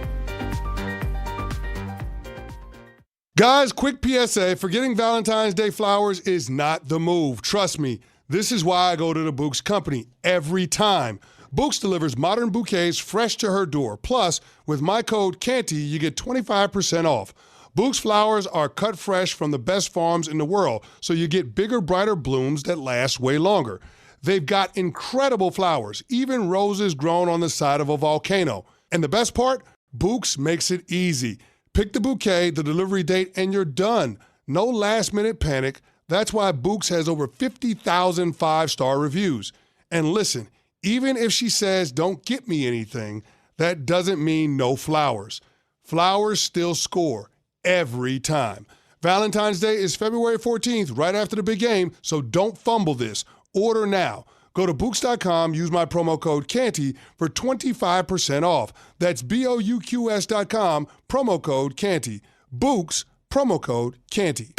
Guys, quick PSA, forgetting Valentine's Day flowers is not the move. Trust me. This is why I go to the Bouqs company every time. Bouqs delivers modern bouquets fresh to her door. Plus, with my code CANTY, you get 25% off. Bouqs flowers are cut fresh from the best farms in the world, so you get bigger, brighter blooms that last way longer. They've got incredible flowers, even roses grown on the side of a volcano. And the best part? Bouqs makes it easy. Pick the bouquet, the delivery date, and you're done. No last-minute panic. That's why Bouqs has over 50,000 5-star reviews. And listen, even if she says, don't get me anything, that doesn't mean no flowers. Flowers still score every time. Valentine's Day is February 14th, right after the big game, so don't fumble this. Order now. Go to Bouqs.com, use my promo code CANTY for 25% off. That's BOUQS.com, promo code CANTY. Bouqs, promo code CANTY.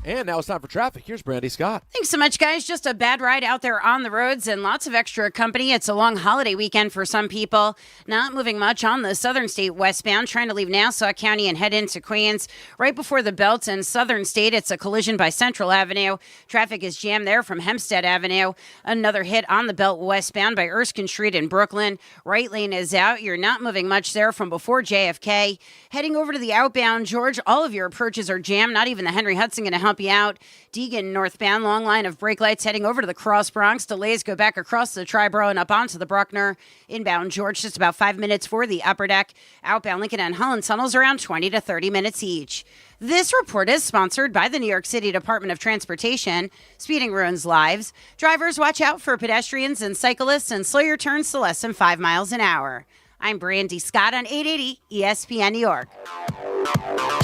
And now it's time for traffic. Here's Brandy Scott. Thanks so much, guys. Just a bad ride out there on the roads and lots of extra company. It's a long holiday weekend for some people. Not moving much on the Southern State westbound, trying to leave Nassau County and head into Queens. Right before the Belt in Southern State, it's a collision by Central Avenue. Traffic is jammed there from Hempstead Avenue. Another hit on the Belt westbound by Erskine Street in Brooklyn. Right lane is out. You're not moving much there from before JFK. Heading over to the outbound, George, all of your approaches are jammed. Not even the Henry Hudson going to help you out. Deegan northbound, long line of brake lights heading over to the Cross Bronx. Delays go back across the Triborough and up onto the Bruckner. Inbound, George, just about 5 minutes for the upper deck. Outbound, Lincoln and Holland tunnels around 20 to 30 minutes each. This report is sponsored by the New York City Department of Transportation. Speeding ruins lives. Drivers, watch out for pedestrians and cyclists and slow your turns to less than 5 miles an hour. I'm Brandy Scott on 880 ESPN New York.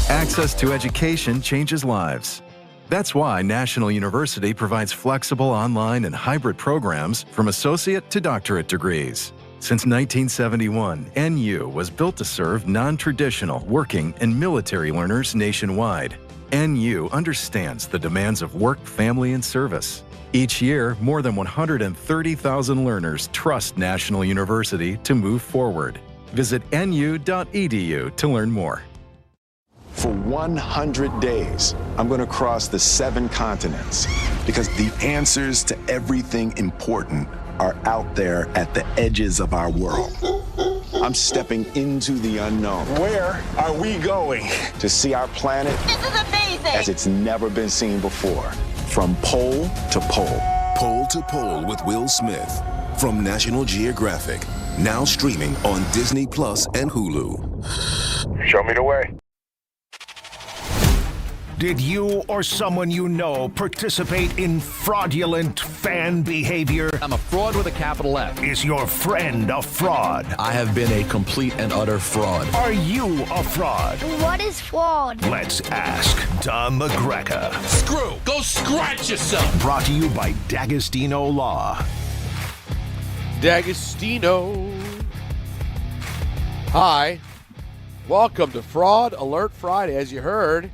Access to education changes lives. That's why National University provides flexible online and hybrid programs from associate to doctorate degrees. Since 1971, NU was built to serve non-traditional working and military learners nationwide. NU understands the demands of work, family, and service. Each year, more than 130,000 learners trust National University to move forward. Visit nu.edu to learn more. For 100 days, I'm going to cross the 7 continents because the answers to everything important are out there at the edges of our world. I'm stepping into the unknown. Where are we going? To see our planet as it's never been seen before. From pole to pole. Pole to Pole with Will Smith from National Geographic. Now streaming on Disney Plus and Hulu. Show me the way. Did you or someone you know participate in fraudulent fan behavior? I'm a fraud with a capital F. Is your friend a fraud? I have been a complete and utter fraud. Are you a fraud? What is fraud? Let's ask Don the Greca. Screw! Go scratch yourself! Brought to you by D'Agostino Law. D'Agostino. Hi. Welcome to Fraud Alert Friday. As you heard,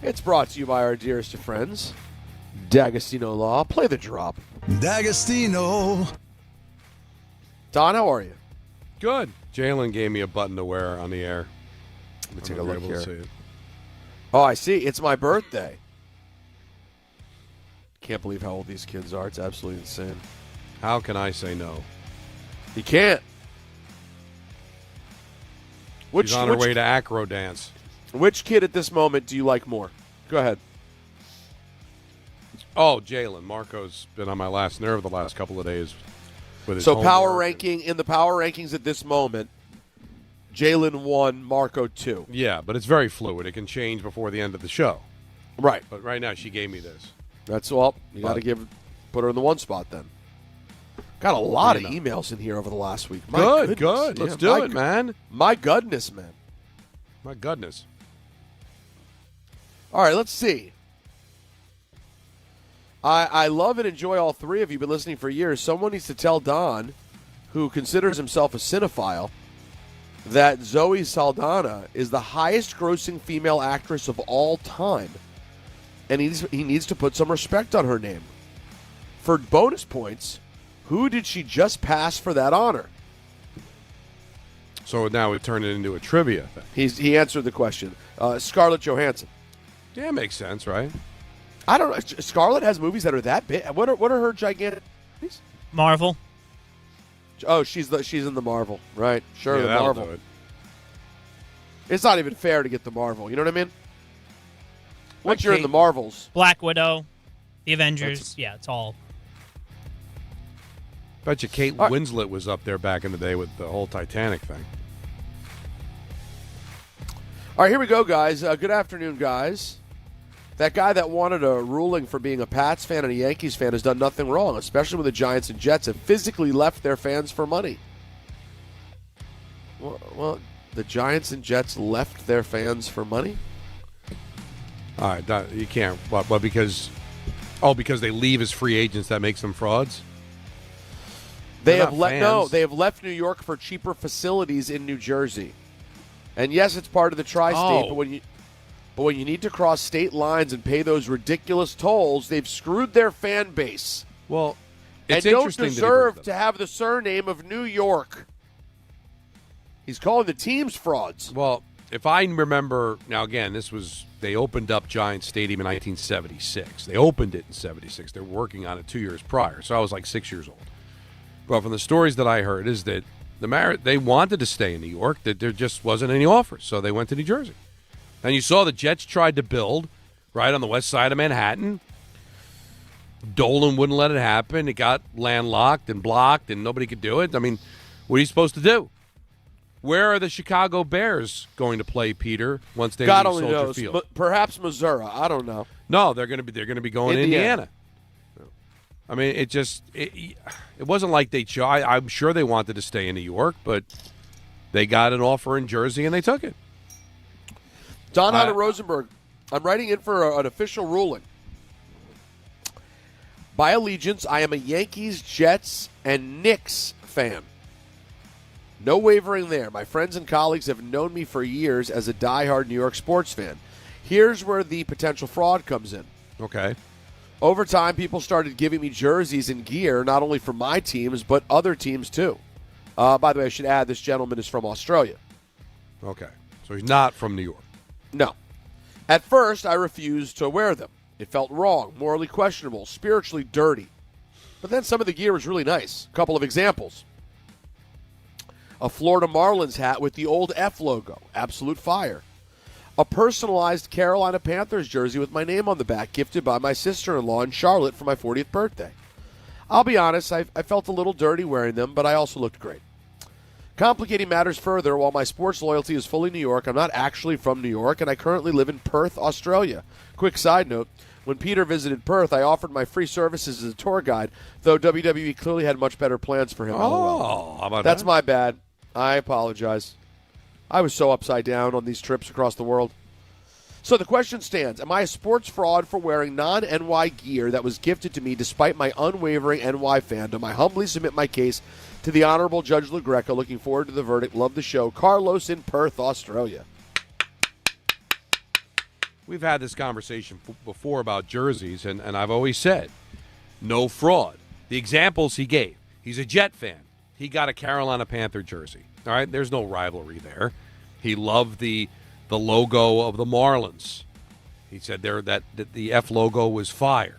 it's brought to you by our dearest of friends, D'Agostino Law. Play the drop. D'Agostino. Don, how are you? Good. Jalen gave me a button to wear on the air. Let me take a look able to here. see it. Oh, I see. It's my birthday. Can't believe how old these kids are. It's absolutely insane. How can I say no? You can't. She's on her way to acro dance. Which kid at this moment do you like more? Go ahead. Oh, Jalen. Marco's been on my last nerve the last couple of days with his So homework. power ranking, in the power rankings at this moment, Jalen 1, Marco 2. Yeah, but it's very fluid. It can change before the end of the show. Right. But right now she gave me this. That's all. You got to put her in the 1 spot then. Got a lot of You emails in here over the last week. Good. Goodness. Let's do it, man. My goodness, man. My goodness. All right, let's see. I love and enjoy all three of you. Been listening for years. Someone needs to tell Don, who considers himself a cinephile, that Zoe Saldana is the highest-grossing female actress of all time, and he needs to put some respect on her name. For bonus points, who did she just pass for that honor? So now we turn it into a trivia thing. He answered the question. Scarlett Johansson. Yeah, it makes sense, right? I don't know. Scarlett has movies that are that big. What are her gigantic movies? Marvel. Oh, she's in the Marvel, right? Sure, Yeah, the that'll Marvel. do it. It's not even fair to get the Marvel. You know what I mean? Once Like you're in Kate- the Marvels, Black Widow, the Avengers. Yeah, it's all. Bet you Kate Winslet was up there back in the day with the whole Titanic thing. all right, here we go, guys. Good afternoon, guys. That guy that wanted a ruling for being a Pats fan and a Yankees fan has done nothing wrong, especially when the Giants and Jets have physically left their fans for money. Well, the Giants and Jets left their fans for money? All right, you can't. But because they leave as free agents, that makes them frauds? They They're have not fans. they have left New York for cheaper facilities in New Jersey. And yes, it's part of the tri-state, Oh. but But when you need to cross state lines and pay those ridiculous tolls, they've screwed their fan base. Well, and it's don't interesting deserve to have the surname of New York. He's calling the teams frauds. Well, if I remember, now again, they opened up Giants Stadium in 1976. They opened it in 76. They were working on it 2 years prior, so I was like 6 years old. But from the stories that I heard is that they wanted to stay in New York, that there just wasn't any offers, so they went to New Jersey. And you saw the Jets tried to build right on the west side of Manhattan. Dolan wouldn't let it happen. It got landlocked and blocked, and nobody could do it. I mean, what are you supposed to do? Where are the Chicago Bears going to play, Peter? Once they God leave only Soldier knows. Field? Perhaps Missouri. I don't know. No, they're going to be going to Indiana. I mean, it wasn't like they tried. I'm sure they wanted to stay in New York, but they got an offer in Jersey and they took it. Don Hunter Rosenberg, I'm writing in for an official ruling. By allegiance, I am a Yankees, Jets, and Knicks fan. No wavering there. My friends and colleagues have known me for years as a diehard New York sports fan. Here's where the potential fraud comes in. Okay. Over time, people started giving me jerseys and gear, not only for my teams, but other teams too. By the way, I should add, this gentleman is from Australia. Okay. So he's not from New York. No. At first, I refused to wear them. It felt wrong, morally questionable, spiritually dirty. But then some of the gear was really nice. A couple of examples. A Florida Marlins hat with the old F logo. Absolute fire. A personalized Carolina Panthers jersey with my name on the back, gifted by my sister-in-law in Charlotte for my 40th birthday. I'll be honest, I felt a little dirty wearing them, but I also looked great. Complicating matters further, while my sports loyalty is fully New York, I'm not actually from New York, and I currently live in Perth, Australia. Quick side note, when Peter visited Perth, I offered my free services as a tour guide, though WWE clearly had much better plans for him. Oh, how about That's that? my bad. I apologize. I was so upside down on these trips across the world. So the question stands, am I a sports fraud for wearing non-NY gear that was gifted to me despite my unwavering NY fandom? I humbly submit my case to the Honorable Judge Greca. Looking forward to the verdict. Love the show. Carlos in Perth, Australia. We've had this conversation before about jerseys, and I've always said, no fraud. The examples he gave, he's a Jet fan. He got a Carolina Panther jersey. All right, there's no rivalry there. He loved the logo of the Marlins. He said that the F logo was fire.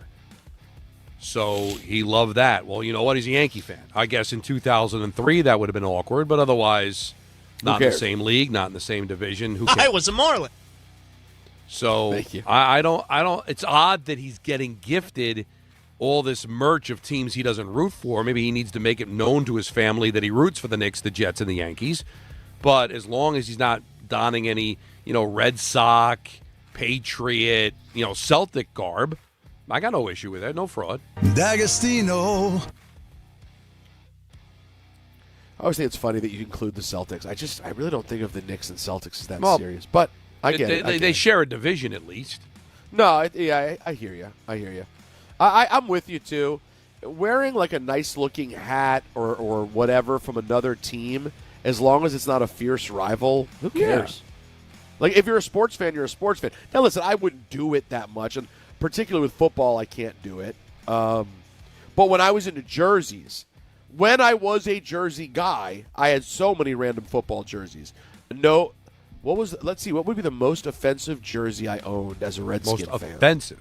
So he loved that. Well, you know what? He's a Yankee fan. I guess in 2003 that would have been awkward, but otherwise not in the same league, not in the same division. Who cares? I was a Marlin. So Thank you. I don't. It's odd that he's getting gifted all this merch of teams he doesn't root for. Maybe he needs to make it known to his family that he roots for the Knicks, the Jets, and the Yankees. But as long as he's not donning any, Red Sox, Patriot, Celtic garb, I got no issue with that. No fraud. D'Agostino. I always think it's funny that you include the Celtics. I really don't think of the Knicks and Celtics as that Well, serious. But I get it. They share a division at least. No, I hear you. I hear you. I'm with you, too. Wearing like a nice-looking hat or whatever from another team, as long as it's not a fierce rival, who cares? Like, if you're a sports fan, you're a sports fan. Now, listen, I wouldn't do it that much, and particularly with football, I can't do it. But when I was into jerseys, when I was a jersey guy, I had so many random football jerseys. Let's see, what would be the most offensive jersey I owned as a Redskin fan? Most offensive?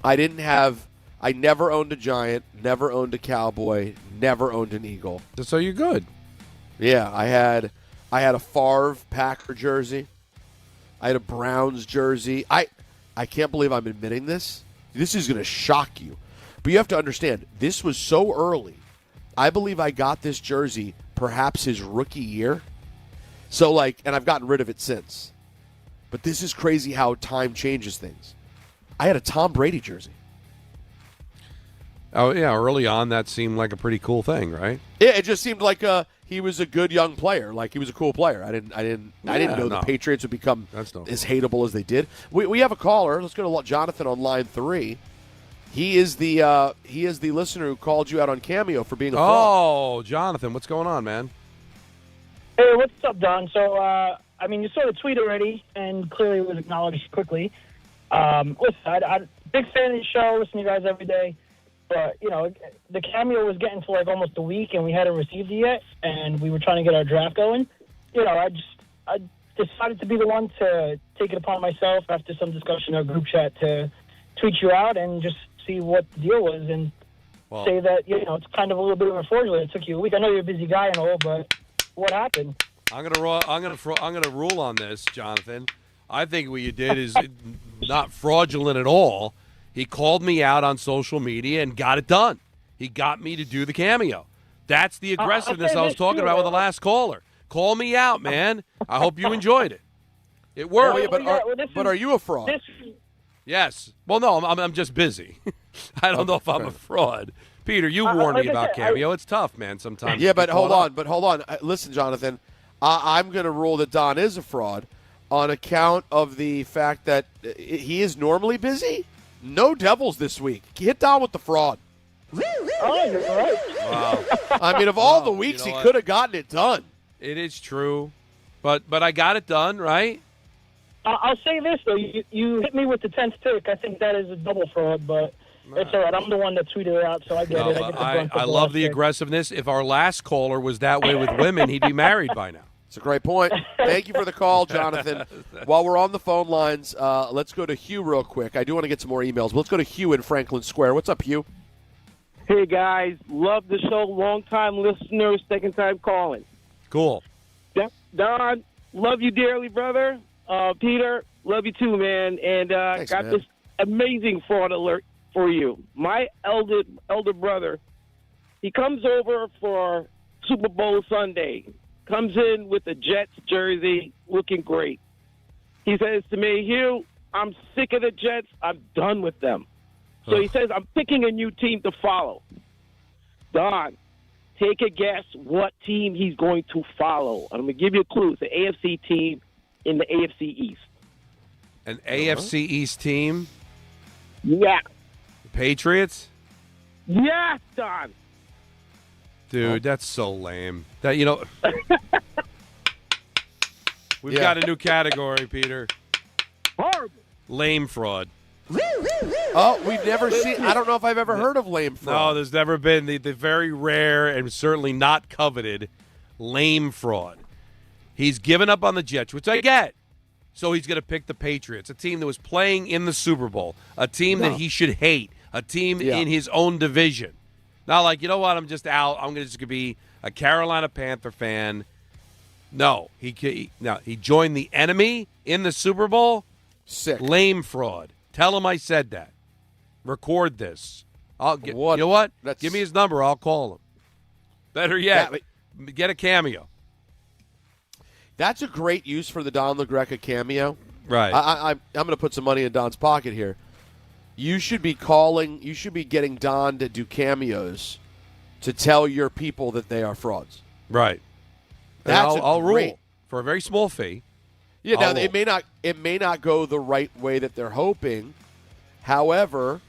I never owned a Giant, never owned a Cowboy, never owned an Eagle. So you're good. Yeah, I had a Favre Packer jersey. I had a Browns jersey. I can't believe I'm admitting this. This is going to shock you. But you have to understand, this was so early. I believe I got this jersey perhaps his rookie year. So, and I've gotten rid of it since. But this is crazy how time changes things. I had a Tom Brady jersey. Oh, yeah, early on that seemed like a pretty cool thing, right? Yeah, it just seemed like he was a good young player. Like, he was a cool player. I didn't know the Patriots would become as hateable as they did. We have a caller. Let's go to Jonathan on line 3. He is the listener who called you out on Cameo for being a fraud. Oh, Jonathan, what's going on, man? Hey, what's up, Don? So I mean, you saw the tweet already, and clearly it was acknowledged quickly. Listen, I'm big fan of the show, listen to you guys every day. But, you know, the cameo was getting to like almost a week, and we hadn't received it yet, and we were trying to get our draft going. You know, I decided to be the one to take it upon myself after some discussion in our group chat to tweet you out and just see what the deal was and say that, you know, it's kind of a little bit of a fraudulent. It took you a week. I know you're a busy guy and all, but what happened? I'm gonna rule on this, Jonathan. I think what you did is not fraudulent at all. He called me out on social media and got it done. He got me to do the cameo. That's the aggressiveness I was talking about with the last caller. Call me out, man. I hope you enjoyed it. It worked. But are you a fraud? Yes. Well, no, I'm just busy. I don't know if I'm a fraud. Peter, you warned me about cameo. It's tough, man, sometimes. Yeah, but hold on. Listen, Jonathan, I'm going to rule that Don is a fraud on account of the fact that he is normally busy. No Devils this week. Hit Don with the fraud. Oh, you're right. Wow. I mean, of all the weeks, he could have gotten it done. It is true. But I got it done, right? I'll say this, though. You hit me with the 10th pick. I think that is a double fraud, but it's all right. I'm the one that tweeted it out, so I get it. I love the aggressiveness. If our last caller was that way with women, he'd be married by now. It's a great point. Thank you for the call, Jonathan. While we're on the phone lines, let's go to Hugh real quick. I do want to get some more emails. But let's go to Hugh in Franklin Square. What's up, Hugh? Hey, guys. Love the show. Long-time listeners, second-time calling. Cool. Don, love you dearly, brother. Peter, love you too, man. And Thanks, got man. this amazing fraud alert for you. My elder brother, he comes over for Super Bowl Sunday. Comes in with a Jets jersey, looking great. He says to me, Hugh, I'm sick of the Jets. I'm done with them. So he says, I'm picking a new team to follow. Don, take a guess what team he's going to follow. I'm going to give you a clue. It's an AFC team in the AFC East. An AFC East team? Yeah. The Patriots? Yeah, Don. Dude, that's so lame. That we've got a new category, Peter. Horrible. Lame fraud. Oh, we've never seen. I don't know if I've ever heard of lame fraud. No, there's never been the very rare and certainly not coveted lame fraud. He's given up on the Jets, which I get. So he's going to pick the Patriots, a team that was playing in the Super Bowl, a team that he should hate, a team in his own division. Not like, you know what, I'm just out. I'm just going to be a Carolina Panther fan. No, he joined the enemy in the Super Bowl. Sick. Lame fraud. Tell him I said that. Record this. You know what? Give me his number. I'll call him. Better yet, get a cameo. That's a great use for the Don LaGreca cameo. Right. I'm going to put some money in Don's pocket here. You should be getting Don to do cameos to tell your people that they are frauds. Right. I'll rule for a very small fee. Yeah, now it may not go the right way that they're hoping. However,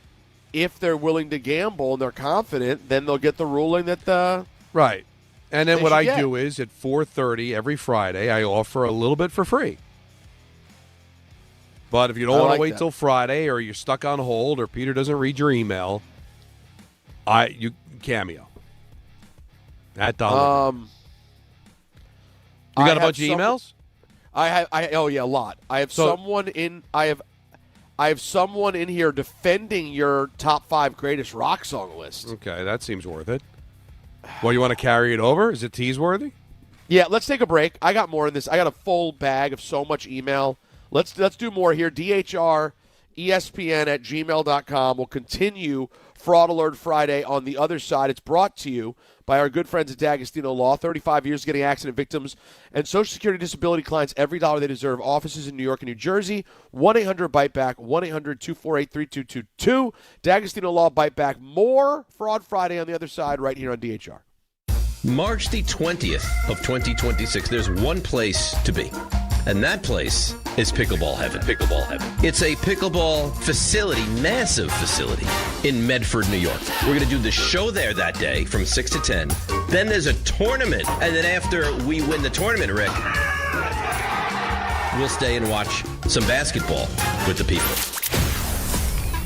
if they're willing to gamble and they're confident, then they'll get the ruling that right. And then what I do is at 4:30 every Friday, I offer a little bit for free. But if you don't want to wait till Friday, or you're stuck on hold, or Peter doesn't read your email, you cameo. At Don. You got a bunch of emails? A lot. I have someone in here defending your top 5 greatest rock song list. Okay, that seems worth it. Well, you want to carry it over? Is it tease-worthy? Yeah, let's take a break. I got more in this. I got a full bag of so much email. Let's do more here. DHR, ESPN at gmail.com. We'll continue Fraud Alert Friday on the other side. It's brought to you by our good friends at D'Agostino Law. 35 years getting accident victims and Social Security disability clients every dollar they deserve. Offices in New York and New Jersey. 1-800-BITE-BACK. 1-800-248-3222. D'Agostino Law, Bite Back. More Fraud Friday on the other side right here on DHR. March the 20th of 2026, there's one place to be. And that place is Pickleball Heaven. Pickleball Heaven. It's a pickleball facility, massive facility in Medford, New York. We're going to do the show there that day from 6 to 10. Then there's a tournament. And then after we win the tournament, Rick, we'll stay and watch some basketball with the people.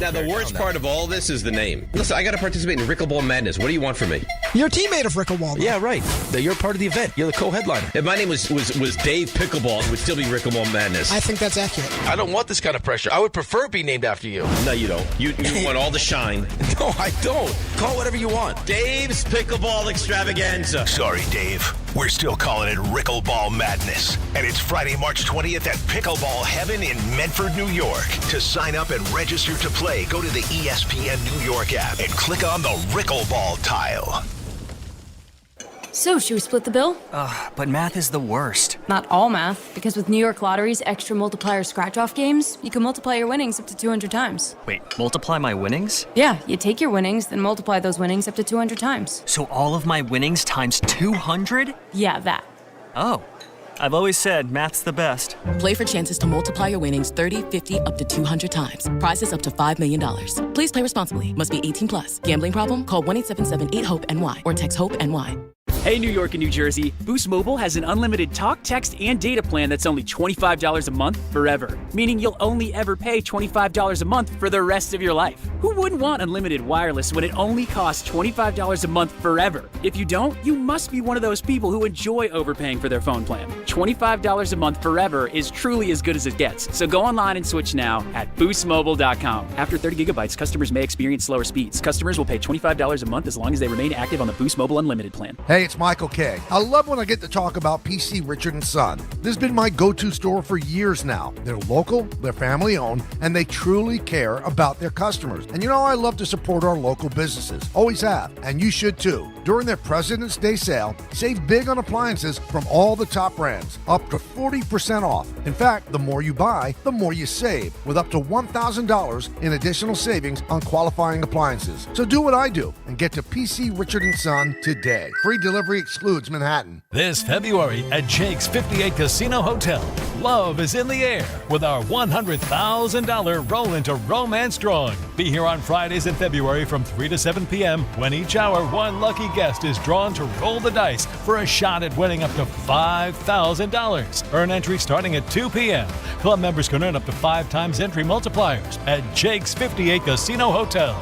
Now, the worst part of all this is the name. Listen, I got to participate in Rickleball Madness. What do you want from me? You're a teammate of Rickleball. Yeah, right. You're part of the event. You're the co-headliner. If my name was Dave Pickleball, it would still be Rickleball Madness. I think that's accurate. I don't want this kind of pressure. I would prefer it be named after you. No, you don't. You want all the shine. No, I don't. Call whatever you want. Dave's Pickleball Extravaganza. Sorry, Dave. We're still calling it Rickleball Madness. And it's Friday, March 20th at Pickleball Heaven in Medford, New York. To sign up and register to play, go to the ESPN New York app and click on the Rickleball tile. So, should we split the bill? But math is the worst. Not all math, because with New York Lottery's extra multiplier scratch-off games, you can multiply your winnings up to 200 times. Wait, multiply my winnings? Yeah, you take your winnings, then multiply those winnings up to 200 times. So all of my winnings times 200? Yeah, that. Oh. I've always said math's the best. Play for chances to multiply your winnings 30, 50, up to 200 times. Prizes up to $5 million. Please play responsibly. Must be 18 plus. Gambling problem? Call 1-877-8-HOPE-NY or text HOPE-NY. Hey, New York and New Jersey, Boost Mobile has an unlimited talk, text, and data plan that's only $25 a month forever, meaning you'll only ever pay $25 a month for the rest of your life. Who wouldn't want unlimited wireless when it only costs $25 a month forever? If you don't, you must be one of those people who enjoy overpaying for their phone plan. $25 a month forever is truly as good as it gets, so go online and switch now at boostmobile.com. After 30 gigabytes, customers may experience slower speeds. Customers will pay $25 a month as long as they remain active on the Boost Mobile Unlimited plan. Hey, it's Michael K. I love when I get to talk about PC Richard & Son. This has been my go-to store for years now. They're local, they're family-owned, and they truly care about their customers. And you know, I love to support our local businesses. Always have, and you should too. During their President's Day sale, save big on appliances from all the top brands, up to 40% off. In fact, the more you buy, the more you save, with up to $1,000 in additional savings on qualifying appliances. So do what I do and get to PC Richard & Son today. Free delivery excludes Manhattan. This February at Jake's 58 Casino Hotel, love is in the air with our $100,000 Roll into Romance drawing. Be here on Fridays in February from 3 to 7 p.m. when each hour one lucky guest is drawn to roll the dice for a shot at winning up to $5,000. Earn entry starting at 2 p.m. Club members can earn up to 5 times entry multipliers at Jake's 58 Casino Hotel.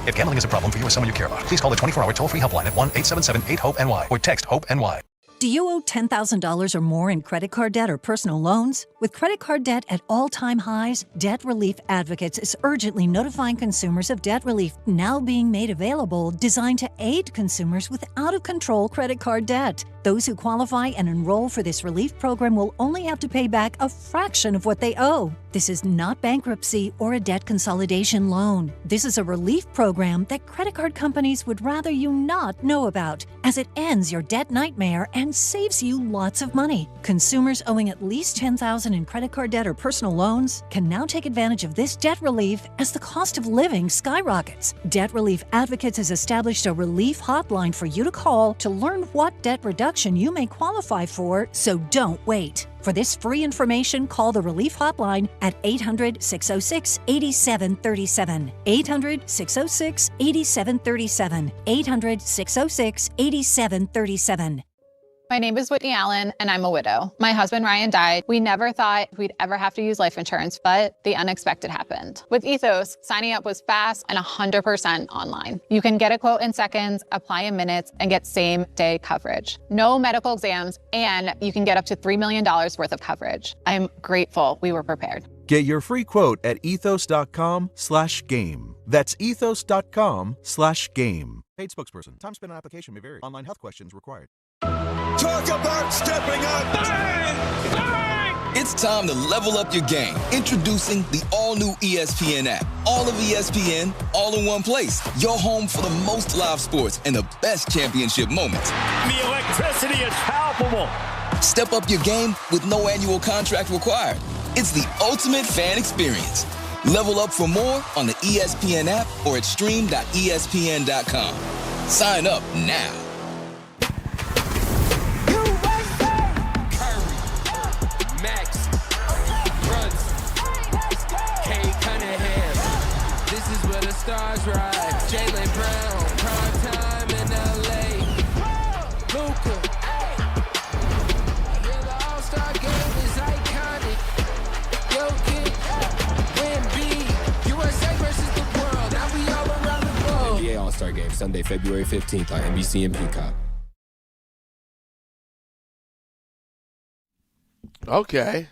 If gambling is a problem for you or someone you care about, please call the 24-hour toll-free helpline at 1-877-8-HOPE-NY or text HOPE-NY. Do you owe $10,000 or more in credit card debt or personal loans? With credit card debt at all-time highs, Debt Relief Advocates is urgently notifying consumers of debt relief now being made available, designed to aid consumers with out-of-control credit card debt. Those who qualify and enroll for this relief program will only have to pay back a fraction of what they owe. This is not bankruptcy or a debt consolidation loan. This is a relief program that credit card companies would rather you not know about, as it ends your debt nightmare and saves you lots of money. Consumers owing at least $10,000 in credit card debt or personal loans can now take advantage of this debt relief as the cost of living skyrockets. Debt Relief Advocates has established a relief hotline for you to call to learn what debt reduction you may qualify for, so don't wait. For this free information, call the Relief Hotline at 800-606-8737. 800-606-8737. 800-606-8737. My name is Whitney Allen, and I'm a widow. My husband, Ryan, died. We never thought we'd ever have to use life insurance, but the unexpected happened. With Ethos, signing up was fast and 100% online. You can get a quote in seconds, apply in minutes, and get same-day coverage. No medical exams, and you can get up to $3 million worth of coverage. I'm grateful we were prepared. Get your free quote at ethos.com/game. That's ethos.com/game. Paid spokesperson. Time spent on application may vary. Online health questions required. Talk about stepping up. Bang! Bang! It's time to level up your game. Introducing the all-new ESPN app. All of ESPN, all in one place. Your home for the most live sports and the best championship moments. The electricity is palpable. Step up your game with no annual contract required. It's the ultimate fan experience. Level up for more on the ESPN app or at stream.espn.com. Sign up now. Stars ride, Jaylen Brown, prime time in LA. Luka, yeah, the All-Star game is iconic. Sunday, February 15th on NBC and Peacock. Okay.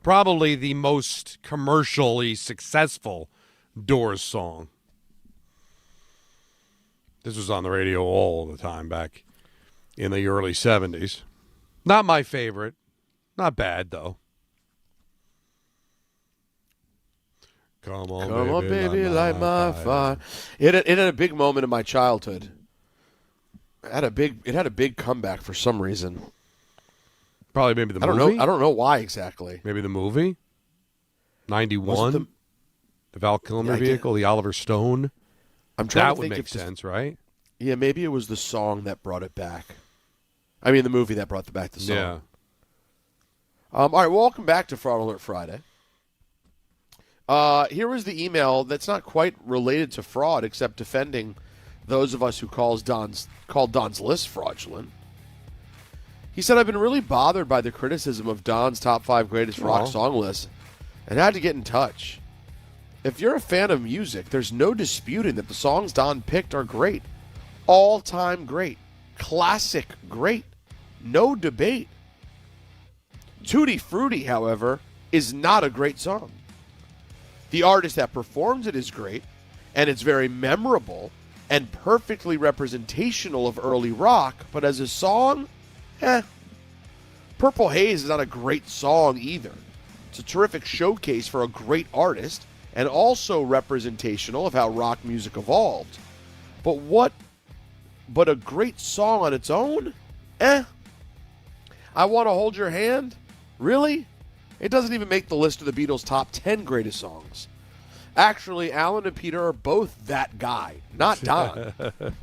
Probably the most commercially successful Doors song. This was on the radio all the time back in the early 70s. Not my favorite. Not bad, though. Come on, baby, light my fire. It had a big moment in my childhood. It had a big comeback for some reason. Probably maybe the movie? I don't know why exactly. Maybe the movie? 91? The Val Kilmer vehicle, the Oliver Stone? I'm trying that to would think make sense, right? Yeah, maybe it was the song that brought it back. I mean, the movie that brought back the song. Yeah. All right, welcome back to Fraud Alert Friday. Here was the email that's not quite related to fraud, except defending those of us who called Don's list fraudulent. He said, I've been really bothered by the criticism of Don's top 5 greatest rock song list and had to get in touch. If you're a fan of music, there's no disputing that the songs Don picked are great. All-time great. Classic great. No debate. Tutti Frutti, however, is not a great song. The artist that performs it is great, and it's very memorable and perfectly representational of early rock, but as a song, Purple Haze is not a great song either. It's a terrific showcase for a great artist and also representational of how rock music evolved. But a great song on its own? I Want to Hold Your Hand? Really? It doesn't even make the list of the Beatles' top 10 greatest songs. Actually, Alan and Peter are both that guy, not Don.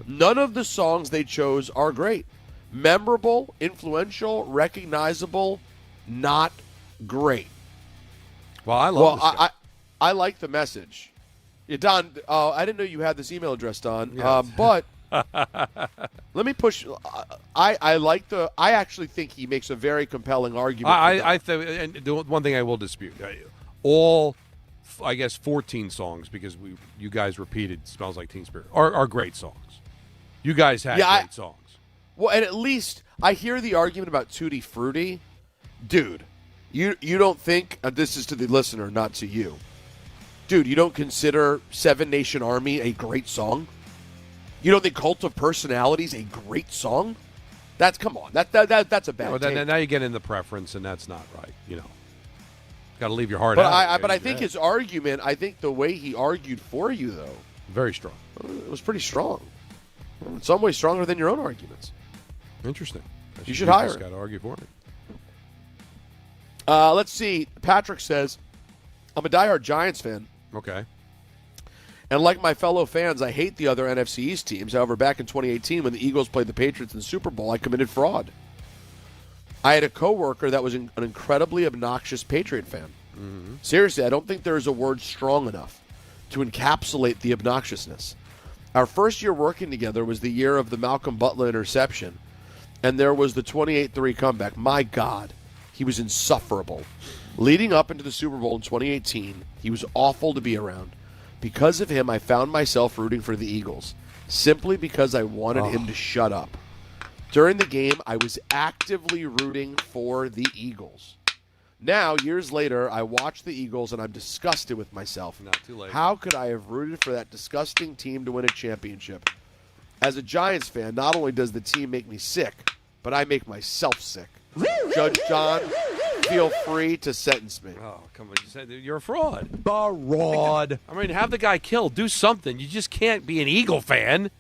None of the songs they chose are great. Memorable, influential, recognizable, not great. Well, I love this guy. I like the message. Yeah, Don, I didn't know you had this email address, Don. Yes. But let me push. I actually think he makes a very compelling argument. And the one thing I will dispute, all, I guess, 14 songs, because you guys repeated "Smells Like Teen Spirit" are great songs. You guys had great songs. Well, and at least I hear the argument about Tutti Frutti, dude. You don't think this is to the listener, not to you, dude. You don't consider Seven Nation Army a great song? You don't think Cult of Personalities a great song? Come on. That's a bad take. Now you get into preference, and that's not right. Got to leave your heart out. But I think his argument, the way he argued for you, though, very strong. It was pretty strong. In some ways, stronger than your own arguments. Interesting. You should hire him. Got to argue for me. Let's see. Patrick says, I'm a diehard Giants fan. Okay. And like my fellow fans, I hate the other NFC East teams. However, back in 2018, when the Eagles played the Patriots in the Super Bowl, I committed fraud. I had a coworker that was an incredibly obnoxious Patriot fan. Mm-hmm. Seriously, I don't think there is a word strong enough to encapsulate the obnoxiousness. Our first year working together was the year of the Malcolm Butler interception, and there was the 28-3 comeback. My God, he was insufferable. Leading up into the Super Bowl in 2018, he was awful to be around. Because of him, I found myself rooting for the Eagles, simply because I wanted him to shut up. During the game, I was actively rooting for the Eagles. Now, years later, I watch the Eagles, and I'm disgusted with myself. Not too late. How could I have rooted for that disgusting team to win a championship? As a Giants fan, not only does the team make me sick, but I make myself sick. Judge John, feel free to sentence me. Oh, come on. You said you're a fraud. Fraud. I mean, have the guy killed. Do something. You just can't be an Eagle fan.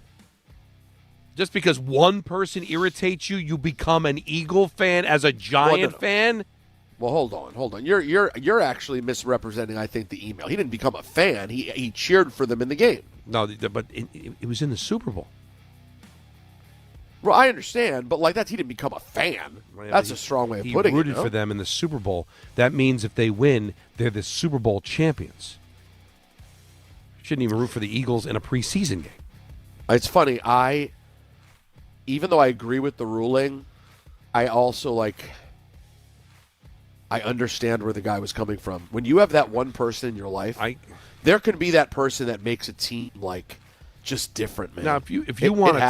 Just because one person irritates you, you become an Eagle fan as a Giant fan? Well, hold on. You're actually misrepresenting, I think, the email. He didn't become a fan. He cheered for them in the game. No, but it was in the Super Bowl. Well, I understand, but like that, he didn't become a fan. That's a strong way of putting it. He rooted for them in the Super Bowl. That means if they win, they're the Super Bowl champions. Shouldn't even root for the Eagles in a preseason game. It's funny. Even though I agree with the ruling, I also I understand where the guy was coming from. When you have that one person in your life, there can be that person that makes a team like just different, man. Now, if you want to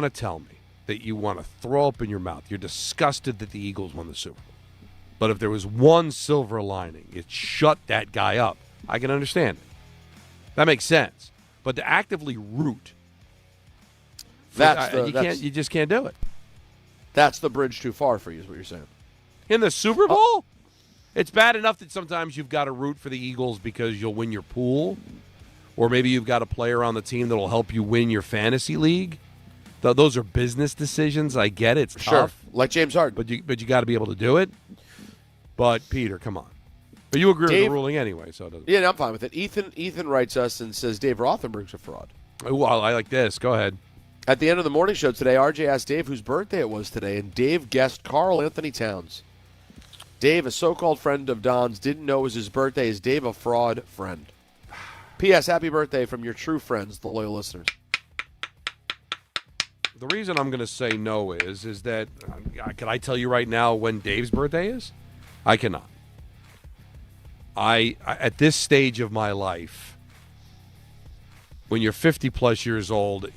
tell me that you want to throw up in your mouth, you're disgusted that the Eagles won the Super Bowl. But if there was one silver lining, it shut that guy up. I can understand it. That makes sense. But to actively root, you just can't do it. That's the bridge too far for you, is what you're saying. In the Super Bowl? It's bad enough that sometimes you've got to root for the Eagles because you'll win your pool, or maybe you've got a player on the team that will help you win your fantasy league. Those are business decisions. I get it. It's tough. Like James Harden. But you got to be able to do it. But, Peter, come on. But you agree with the ruling anyway, so it doesn't. Yeah, I'm fine with it. Ethan writes us and says Dave Rothenberg's a fraud. Well, I like this. Go ahead. At the end of the morning show today, RJ asked Dave whose birthday it was today, and Dave guessed Carl Anthony Towns. Dave, a so-called friend of Don's, didn't know it was his birthday. Is Dave a fraud friend? P.S. Happy birthday from your true friends, the loyal listeners. The reason I'm going to say no is that, can I tell you right now when Dave's birthday is? I cannot. I at this stage of my life, when you're 50-plus years old,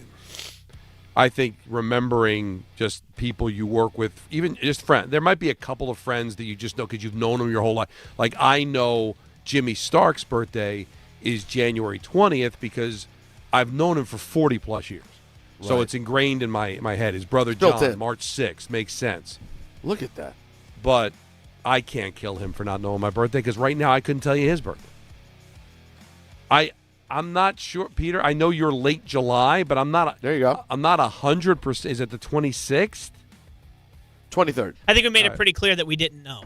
I think remembering just people you work with, even just friends. There might be a couple of friends that you just know because you've known them your whole life. Like I know Jimmy Stark's birthday is January 20th because I've known him for 40-plus years. Right. So it's ingrained in my head. His brother John, March 6th, makes sense. Look at that. But I can't kill him for not knowing my birthday because right now I couldn't tell you his birthday. I'm not sure, Peter. I know you're late July, but I'm not. There you go. I'm not 100%. Is it the 26th? 23rd. I think we made it pretty clear that we didn't know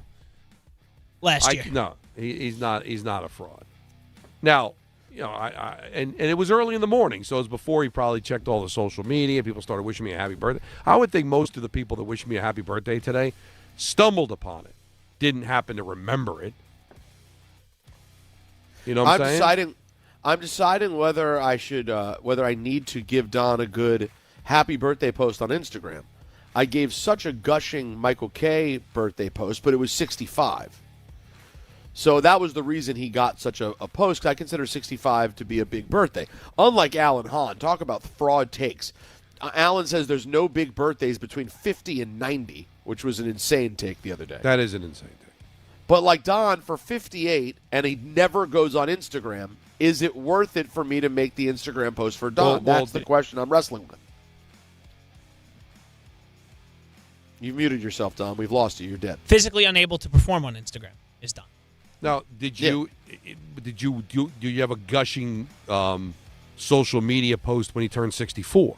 last year. No, he's not a fraud. Now, and it was early in the morning, so it was before he probably checked all the social media. People started wishing me a happy birthday. I would think most of the people that wished me a happy birthday today stumbled upon it, didn't happen to remember it. You know what I'm saying? I'm deciding whether I should, whether I need to give Don a good happy birthday post on Instagram. I gave such a gushing Michael K birthday post, but it was 65. So that was the reason he got such a post, because I consider 65 to be a big birthday. Unlike Alan Hahn, talk about fraud takes. Alan says there's no big birthdays between 50 and 90, which was an insane take the other day. That is an insane take. But like Don, for 58, and he never goes on Instagram, is it worth it for me to make the Instagram post for Don? That's the question I'm wrestling with. You've muted yourself, Don. We've lost you. You're dead. Physically unable to perform on Instagram is Don. Now, do you have a gushing social media post when he turned 64?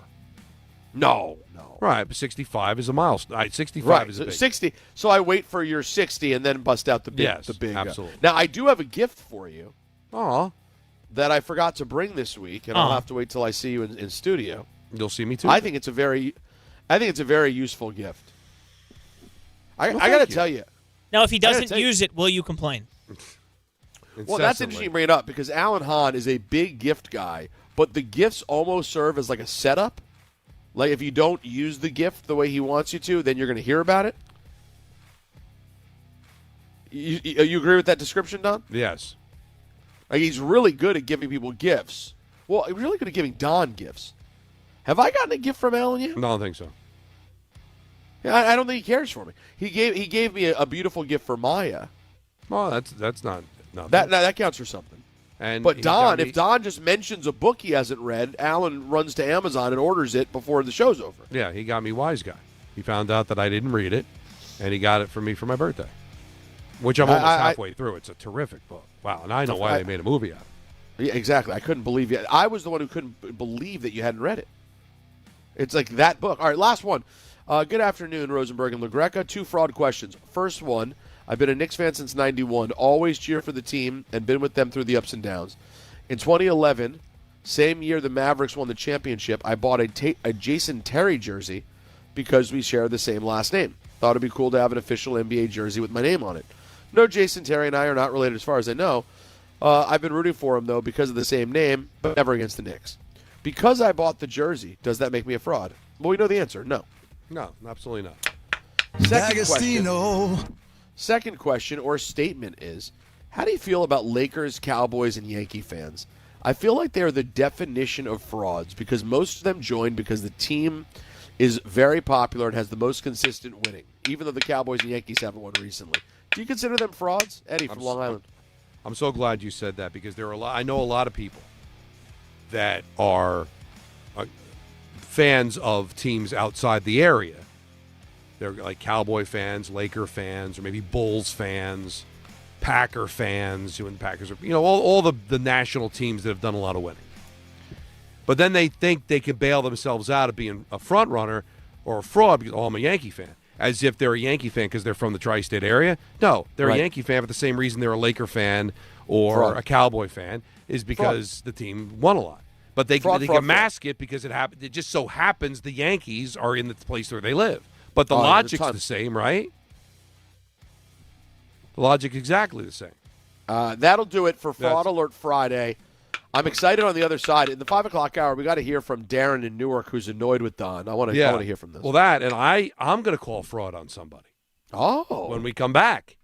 No. Right, but 65 is a milestone. 65 is a big. 60. So I wait for your 60 and then bust out the big. Yes, the big. Absolutely. Now I do have a gift for you. Aw. That I forgot to bring this week, and I'll have to wait till I see you in studio. You'll see me too. I think it's a very useful gift. I got to tell you. Now, if he doesn't use it, will you complain? Well, that's interesting you bring it up because Alan Hahn is a big gift guy, but the gifts almost serve as like a setup. Like if you don't use the gift the way he wants you to, then you're going to hear about it. You agree with that description, Don? Yes. Like he's really good at giving people gifts. Well, he's really good at giving Don gifts. Have I gotten a gift from Alan yet? No, I don't think so. Yeah, I don't think he cares for me. He gave me a beautiful gift for Maya. Well, that's not nothing. That counts for something. But Don, if Don just mentions a book he hasn't read, Alan runs to Amazon and orders it before the show's over. Yeah, he got me Wise Guy. He found out that I didn't read it, and he got it for me for my birthday, which I'm almost halfway through. It's a terrific book. Wow, and I know why they made a movie out of it. Yeah, exactly. I couldn't believe it. I was the one who couldn't believe that you hadn't read it. It's like that book. All right, last one. Good afternoon, Rosenberg and Greca. 2 fraud questions. First one, I've been a Knicks fan since 91, always cheer for the team and been with them through the ups and downs. In 2011, same year the Mavericks won the championship, I bought a Jason Terry jersey because we share the same last name. Thought it'd be cool to have an official NBA jersey with my name on it. No, Jason Terry and I are not related as far as I know. I've been rooting for him, though, because of the same name, but never against the Knicks. Because I bought the jersey, does that make me a fraud? Well, we know the answer. No. No, absolutely not. Second question. Second question or statement is, how do you feel about Lakers, Cowboys, and Yankee fans? I feel like they are the definition of frauds because most of them join because the team is very popular and has the most consistent winning, even though the Cowboys and Yankees haven't won recently. Do you consider them frauds? Eddie from Long Island. I'm so glad you said that because there are I know a lot of people that are fans of teams outside the area. They're like Cowboy fans, Laker fans, or maybe Bulls fans, Packer fans, when the Packers are, all the national teams that have done a lot of winning. But then they think they can bail themselves out of being a front runner or a fraud because, I'm a Yankee fan. As if they're a Yankee fan because they're from the tri-state area. No, they're a Yankee fan for the same reason they're a Laker fan or a Cowboy fan is because the team won a lot. But they can mask it because it just so happens the Yankees are in the place where they live. But the logic's the same, right? The logic exactly the same. That'll do it for Fraud Alert Friday. I'm excited on the other side. In the 5 o'clock hour, we got to hear from Darren in Newark, who's annoyed with Don. I want to hear from this. Well, I'm going to call fraud on somebody. Oh. When we come back.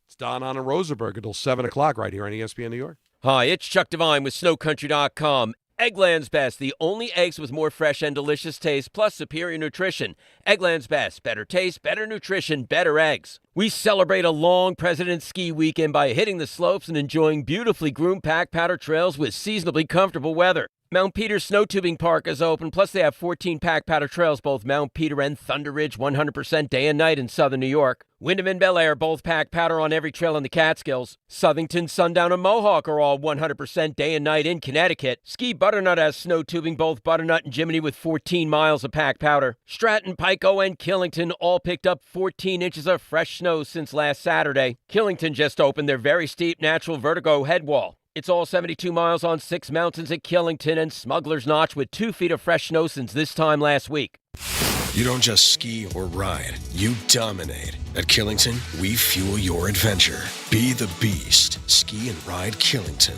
It's Don on Rosenberg until 7 o'clock right here on ESPN New York. Hi, it's Chuck Devine with SnowCountry.com. Eggland's Best, the only eggs with more fresh and delicious taste, plus superior nutrition. Eggland's Best, better taste, better nutrition, better eggs. We celebrate a long President's Ski weekend by hitting the slopes and enjoying beautifully groomed pack powder trails with seasonably comfortable weather. Mount Peter Snow Tubing Park is open, plus they have 14 pack powder trails, both Mount Peter and Thunder Ridge, 100% day and night in southern New York. Wyndham and Bel Air, both pack powder on every trail in the Catskills. Southington, Sundown, and Mohawk are all 100% day and night in Connecticut. Ski Butternut has snow tubing, both Butternut and Jiminy with 14 miles of pack powder. Stratton, Pico, and Killington all picked up 14 inches of fresh snow since last Saturday. Killington just opened their very steep natural vertigo headwall. It's all 72 miles on 6 mountains at Killington and Smuggler's Notch with 2 feet of fresh snow since this time last week. You don't just ski or ride, you dominate. At Killington, we fuel your adventure. Be the beast. Ski and ride Killington.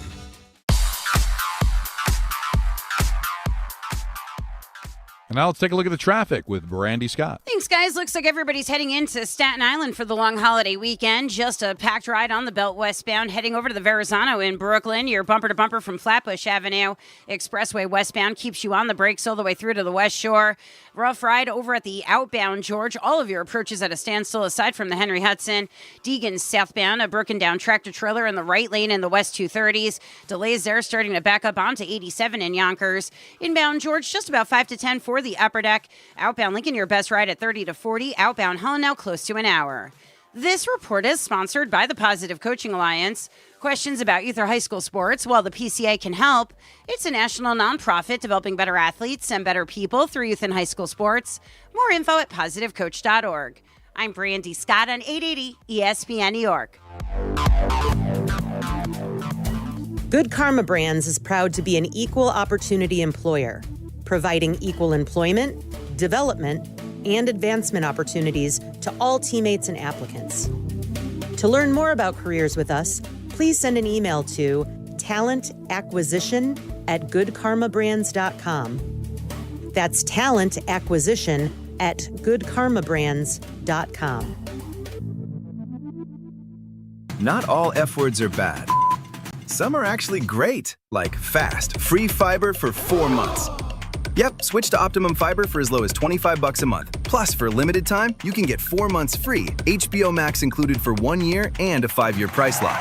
And now let's take a look at the traffic with Brandy Scott. Thanks, guys. Looks like everybody's heading into Staten Island for the long holiday weekend. Just a packed ride on the Belt westbound, heading over to the Verrazano in Brooklyn. Your bumper-to-bumper from Flatbush Avenue. Expressway westbound keeps you on the brakes all the way through to the West Shore. Rough ride over at the outbound George. All of your approaches at a standstill aside from the Henry Hudson. Deegan southbound, a broken down tractor-trailer in the right lane in the West 230s. Delays there starting to back up onto 87 in Yonkers. Inbound George, just about 5 to 10 for the upper deck. Outbound Lincoln, your best ride at 30 to 40. Outbound Holland now close to an hour. This report is sponsored by the Positive Coaching Alliance. Questions about youth or high school sports? Well, the PCA can help. It's a national nonprofit developing better athletes and better people through youth and high school sports. More info at positivecoach.org. I'm Brandy Scott on 880 ESPN New York. Good Karma Brands is proud to be an equal opportunity employer, providing equal employment, development, and advancement opportunities to all teammates and applicants. To learn more about careers with us, please send an email to talentacquisition@goodkarmabrands.com. That's talentacquisition@goodkarmabrands.com. Not all F words are bad. Some are actually great, like fast, free fiber for 4 months. Yep, switch to Optimum Fiber for as low as $25 a month. Plus, for a limited time, you can get 4 months free, HBO Max included for 1 year, and a 5-year price lock.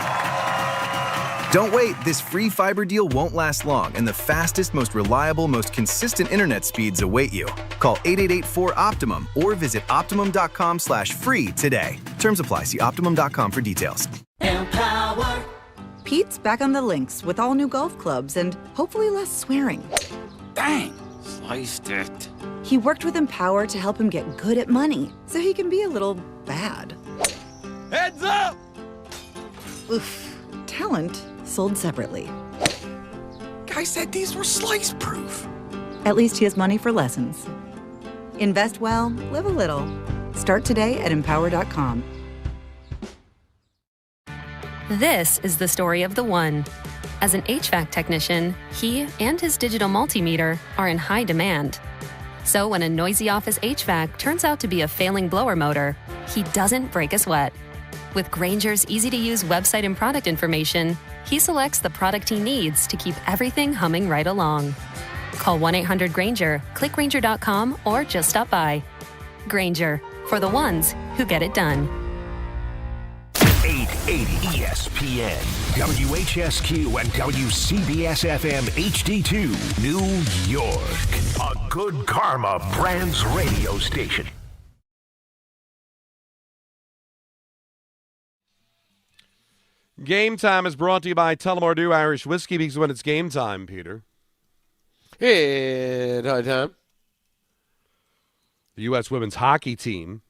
Don't wait, this free fiber deal won't last long, and the fastest, most reliable, most consistent internet speeds await you. Call 888-4-OPTIMUM or visit Optimum.com/free today. Terms apply. See Optimum.com for details. Empower. Pete's back on the links with all new golf clubs and hopefully less swearing. Dang! Sliced it. He worked with Empower to help him get good at money, so he can be a little bad. Heads up! Oof. Talent sold separately. Guy said these were slice-proof. At least he has money for lessons. Invest well, live a little. Start today at Empower.com. This is the story of the one. As an HVAC technician, he and his digital multimeter are in high demand. So when a noisy office HVAC turns out to be a failing blower motor, he doesn't break a sweat. With Grainger's easy-to-use website and product information, he selects the product he needs to keep everything humming right along. Call 1-800-GRAINGER, click Grainger.com, or just stop by. Grainger, for the ones who get it done. 880 ESPN, WHSQ, and WCBS-FM HD2, New York. A Good Karma Brands radio station. Game Time is brought to you by Tullamore Dew Irish Whiskey, because when it's game time, Peter. Hey, time. The U.S. women's hockey team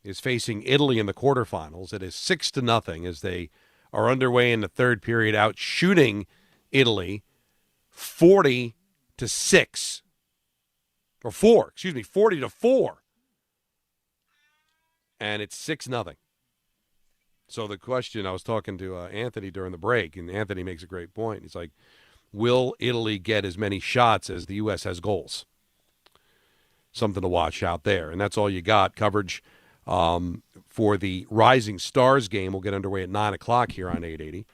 is facing Italy in the quarterfinals. It is 6-0 as they are underway in the third period, out shooting Italy 40-4. And it's 6-0. So the question, I was talking to Anthony during the break, and Anthony makes a great point. He's like, will Italy get as many shots as the U.S. has goals? Something to watch out there. And that's all you got. Coverage for the Rising Stars game will get underway at 9 o'clock here on 880.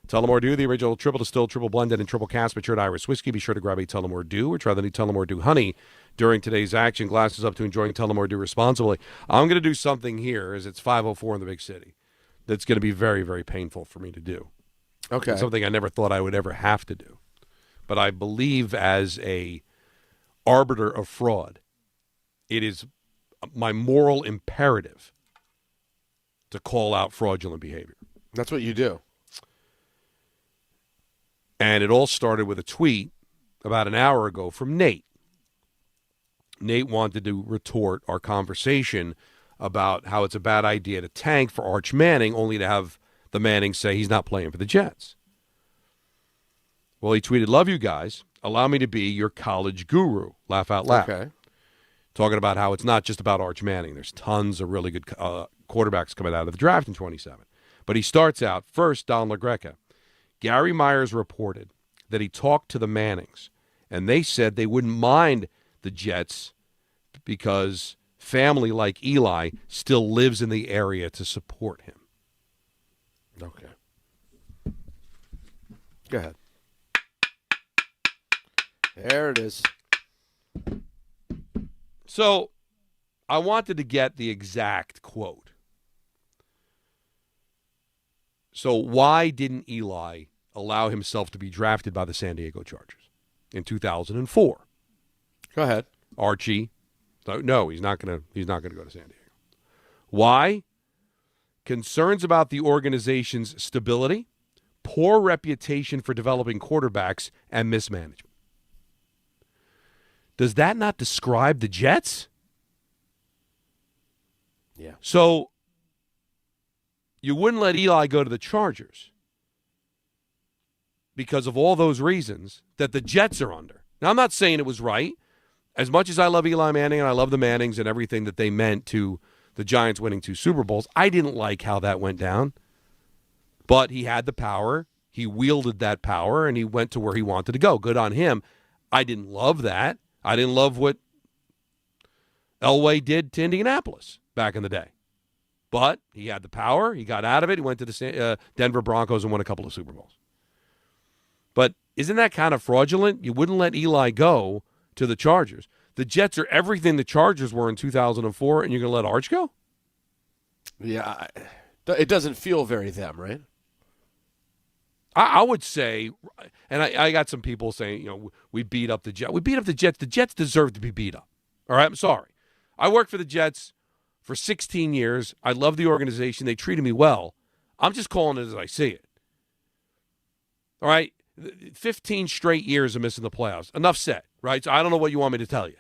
Tullamore Dew, the original triple distilled, triple blended, and triple cast matured Irish whiskey. Be sure to grab a Tullamore Dew or try the new Tullamore Dew Honey during today's action. Glasses up to enjoying Tullamore Dew responsibly. I'm going to do something here, as it's 5:04 in the big city, that's going to be very, very painful for me to do. Okay. It's something I never thought I would ever have to do. But I believe as a arbiter of fraud, it is my moral imperative to call out fraudulent behavior. That's what you do. And it all started with a tweet about an hour ago from Nate. Nate wanted to retort our conversation about how it's a bad idea to tank for Arch Manning, only to have the Mannings say he's not playing for the Jets. Well, he tweeted, "Love you guys. Allow me to be your college guru." Laugh out loud. Okay. Talking about how it's not just about Arch Manning. There's tons of really good quarterbacks coming out of the draft in 27. But he starts out, first, Don LaGreca. Gary Myers reported that he talked to the Mannings, and they said they wouldn't mind the Jets because family like Eli still lives in the area to support him. Okay. Go ahead. There it is. So I wanted to get the exact quote. So why didn't Eli allow himself to be drafted by the San Diego Chargers in 2004? Go ahead. Archie. No, he's not going to go to San Diego. Why? Concerns about the organization's stability, poor reputation for developing quarterbacks, and mismanagement. Does that not describe the Jets? Yeah. So you wouldn't let Eli go to the Chargers because of all those reasons that the Jets are under. Now, I'm not saying it was right. As much as I love Eli Manning and I love the Mannings and everything that they meant to the Giants winning 2 Super Bowls, I didn't like how that went down. But he had the power. He wielded that power, and he went to where he wanted to go. Good on him. I didn't love that. I didn't love what Elway did to Indianapolis back in the day. But he had the power. He got out of it. He went to the Denver Broncos and won a couple of Super Bowls. But isn't that kind of fraudulent? You wouldn't let Eli go to the Chargers. The Jets are everything the Chargers were in 2004, and you're going to let Arch go? Yeah, it doesn't feel very them, right? I would say, and I got some people saying, we beat up the Jets. We beat up the Jets. The Jets deserve to be beat up. All right, I'm sorry. I worked for the Jets for 16 years. I love the organization. They treated me well. I'm just calling it as I see it. All right, 15 straight years of missing the playoffs. Enough said, right? So I don't know what you want me to tell you.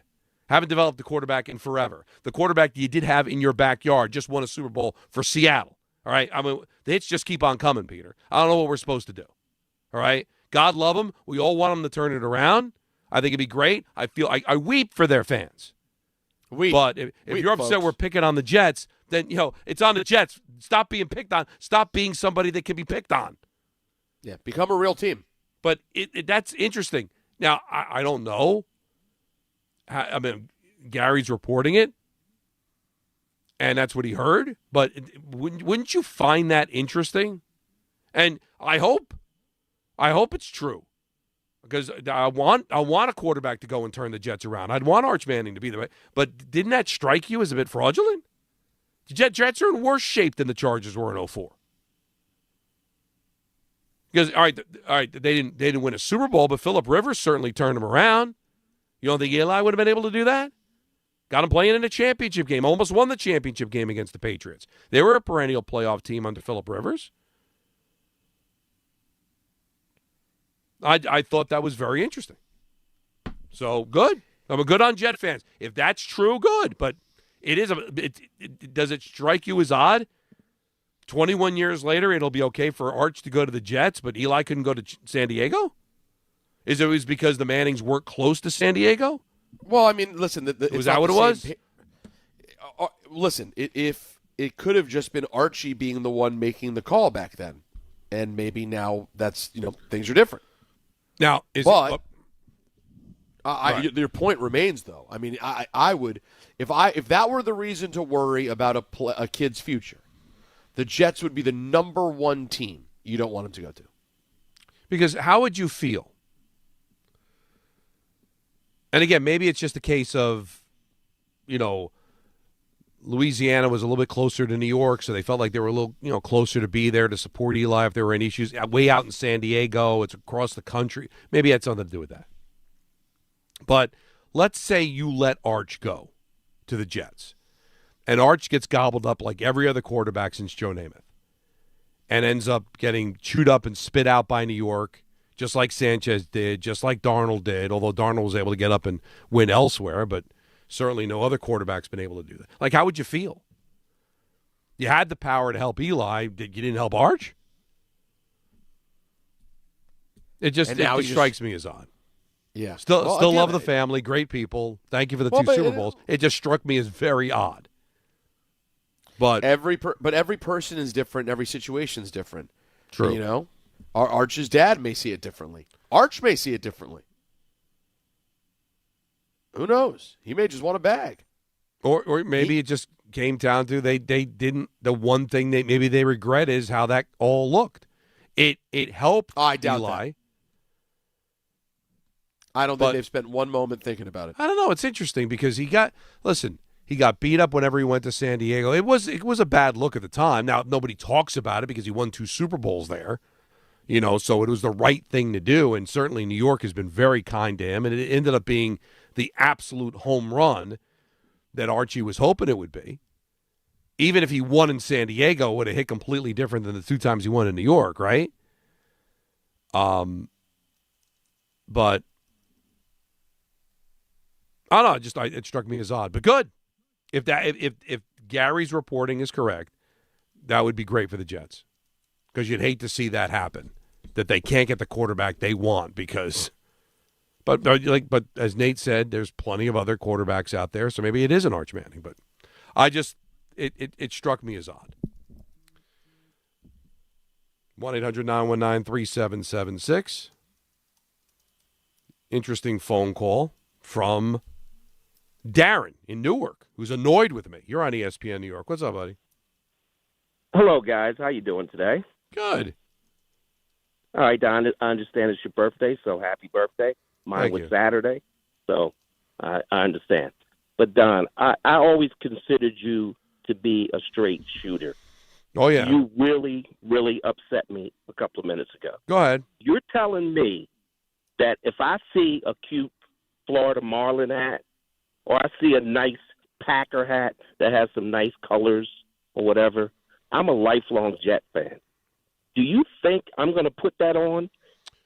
Haven't developed the quarterback in forever. The quarterback that you did have in your backyard just won a Super Bowl for Seattle. All right, I mean, the hits just keep on coming, Peter. I don't know what we're supposed to do. All right, God love them. We all want them to turn it around. I think it'd be great. I weep for their fans. But if you're upset folks. we're picking on the Jets, then it's on the Jets. Stop being picked on. Stop being somebody that can be picked on. Yeah, become a real team. But that's interesting. Now I don't know. I mean, Gary's reporting it. and that's what he heard. But wouldn't you find that interesting? And I hope it's true, because I want a quarterback to go and turn the Jets around. I'd want Arch Manning to be the. But didn't that strike you as a bit fraudulent? The Jets are in worse shape than the Chargers were in 2004. Because all right, they didn't win a Super Bowl, but Phillip Rivers certainly turned them around. You don't think Eli would have been able to do that? Got him playing in a championship game. Almost won the championship game against the Patriots. They were a perennial playoff team under Phillip Rivers. I thought that was very interesting. So, good. I'm good on Jet fans. If that's true, good. But does it strike you as odd? 21 years later, it'll be okay for Arch to go to the Jets, but Eli couldn't go to San Diego? Is it because the Mannings weren't close to San Diego? Well, I mean, listen. Was that what it was? Listen, if it could have just been Archie being the one making the call back then, and maybe now that's, things are different. Now, your point remains, though. I mean, I would, if that were the reason to worry about a kid's future, the Jets would be the number one team you don't want him to go to. Because how would you feel? And again, maybe it's just a case of, Louisiana was a little bit closer to New York, so they felt like they were a little, closer to be there to support Eli if there were any issues. Way out in San Diego, it's across the country. Maybe it had something to do with that. But let's say you let Arch go to the Jets, and Arch gets gobbled up like every other quarterback since Joe Namath, and ends up getting chewed up and spit out by New York, just like Sanchez did, just like Darnold did, although Darnold was able to get up and win elsewhere, but certainly no other quarterback's been able to do that. Like, how would you feel? You had the power to help Eli. You didn't help Arch? It strikes me as odd. Yeah. Still love the family. Great people. Thank you for the two Super Bowls. It just struck me as very odd. But every person is different. Every situation is different. True. Arch's dad may see it differently. Arch may see it differently. Who knows? He may just want a bag. Or maybe it just came down to they didn't. The one thing maybe they regret is how that all looked. It helped I doubt Eli. That. I don't think they've spent one moment thinking about it. I don't know. It's interesting because he got beat up whenever he went to San Diego. It was a bad look at the time. Now nobody talks about it because he won 2 Super Bowls there. So it was the right thing to do, and certainly New York has been very kind to him, and it ended up being the absolute home run that Archie was hoping it would be. Even if he won in San Diego, it would have hit completely different than the 2 times he won in New York, right? But I don't know. It struck me as odd, but good. If Gary's reporting is correct, that would be great for the Jets, because you'd hate to see that happen, that they can't get the quarterback they want because. But as Nate said, there's plenty of other quarterbacks out there, so maybe it is an Arch Manning. But it struck me as odd. 1-800-919-3776. Interesting phone call from Darren in Newark, who's annoyed with me. You're on ESPN New York. What's up, buddy? Hello, guys. How you doing today? Good. All right, Don, I understand it's your birthday, so happy birthday. Mine was Saturday, so I understand. But, Don, I always considered you to be a straight shooter. Oh, yeah. You really, really upset me a couple of minutes ago. Go ahead. You're telling me that if I see a cute Florida Marlin hat, or I see a nice Packer hat that has some nice colors or whatever, I'm a lifelong Jet fan. Do you think I'm going to put that on?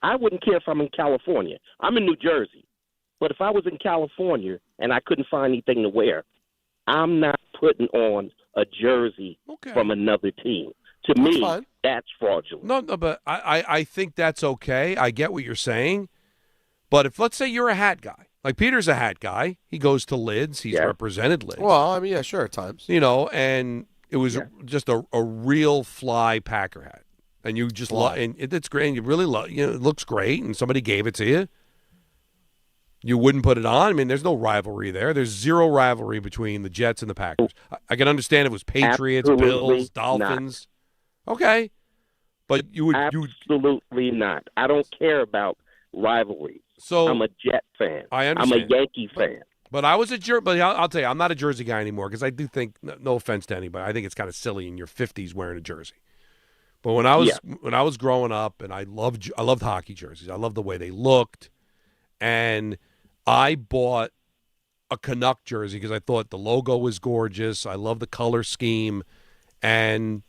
I wouldn't care if I'm in California. I'm in New Jersey. But if I was in California and I couldn't find anything to wear, I'm not putting on a jersey from another team. To me, that's fraudulent. No, but I think that's okay. I get what you're saying. But if, let's say you're a hat guy. Like Peter's a hat guy. He goes to Lids. He's represented Lids. Well, I mean, yeah, sure, at times. And it was just a real fly Packer hat. And you just love, and it's great. And you really love, it looks great, and somebody gave it to you. You wouldn't put it on? I mean, there's no rivalry there. There's zero rivalry between the Jets and the Packers. I can understand if it was Patriots, Absolutely Bills, Dolphins. Okay. But you would absolutely not. I don't care about rivalries. So I'm a Jet fan. I understand. I'm a Yankee fan. But I was but I'll tell you, I'm not a Jersey guy anymore because I do think, no offense to anybody, I think it's kind of silly in your 50s wearing a jersey. But when I was growing up, and I loved hockey jerseys. I loved the way they looked, and I bought a Canuck jersey because I thought the logo was gorgeous. I love the color scheme, and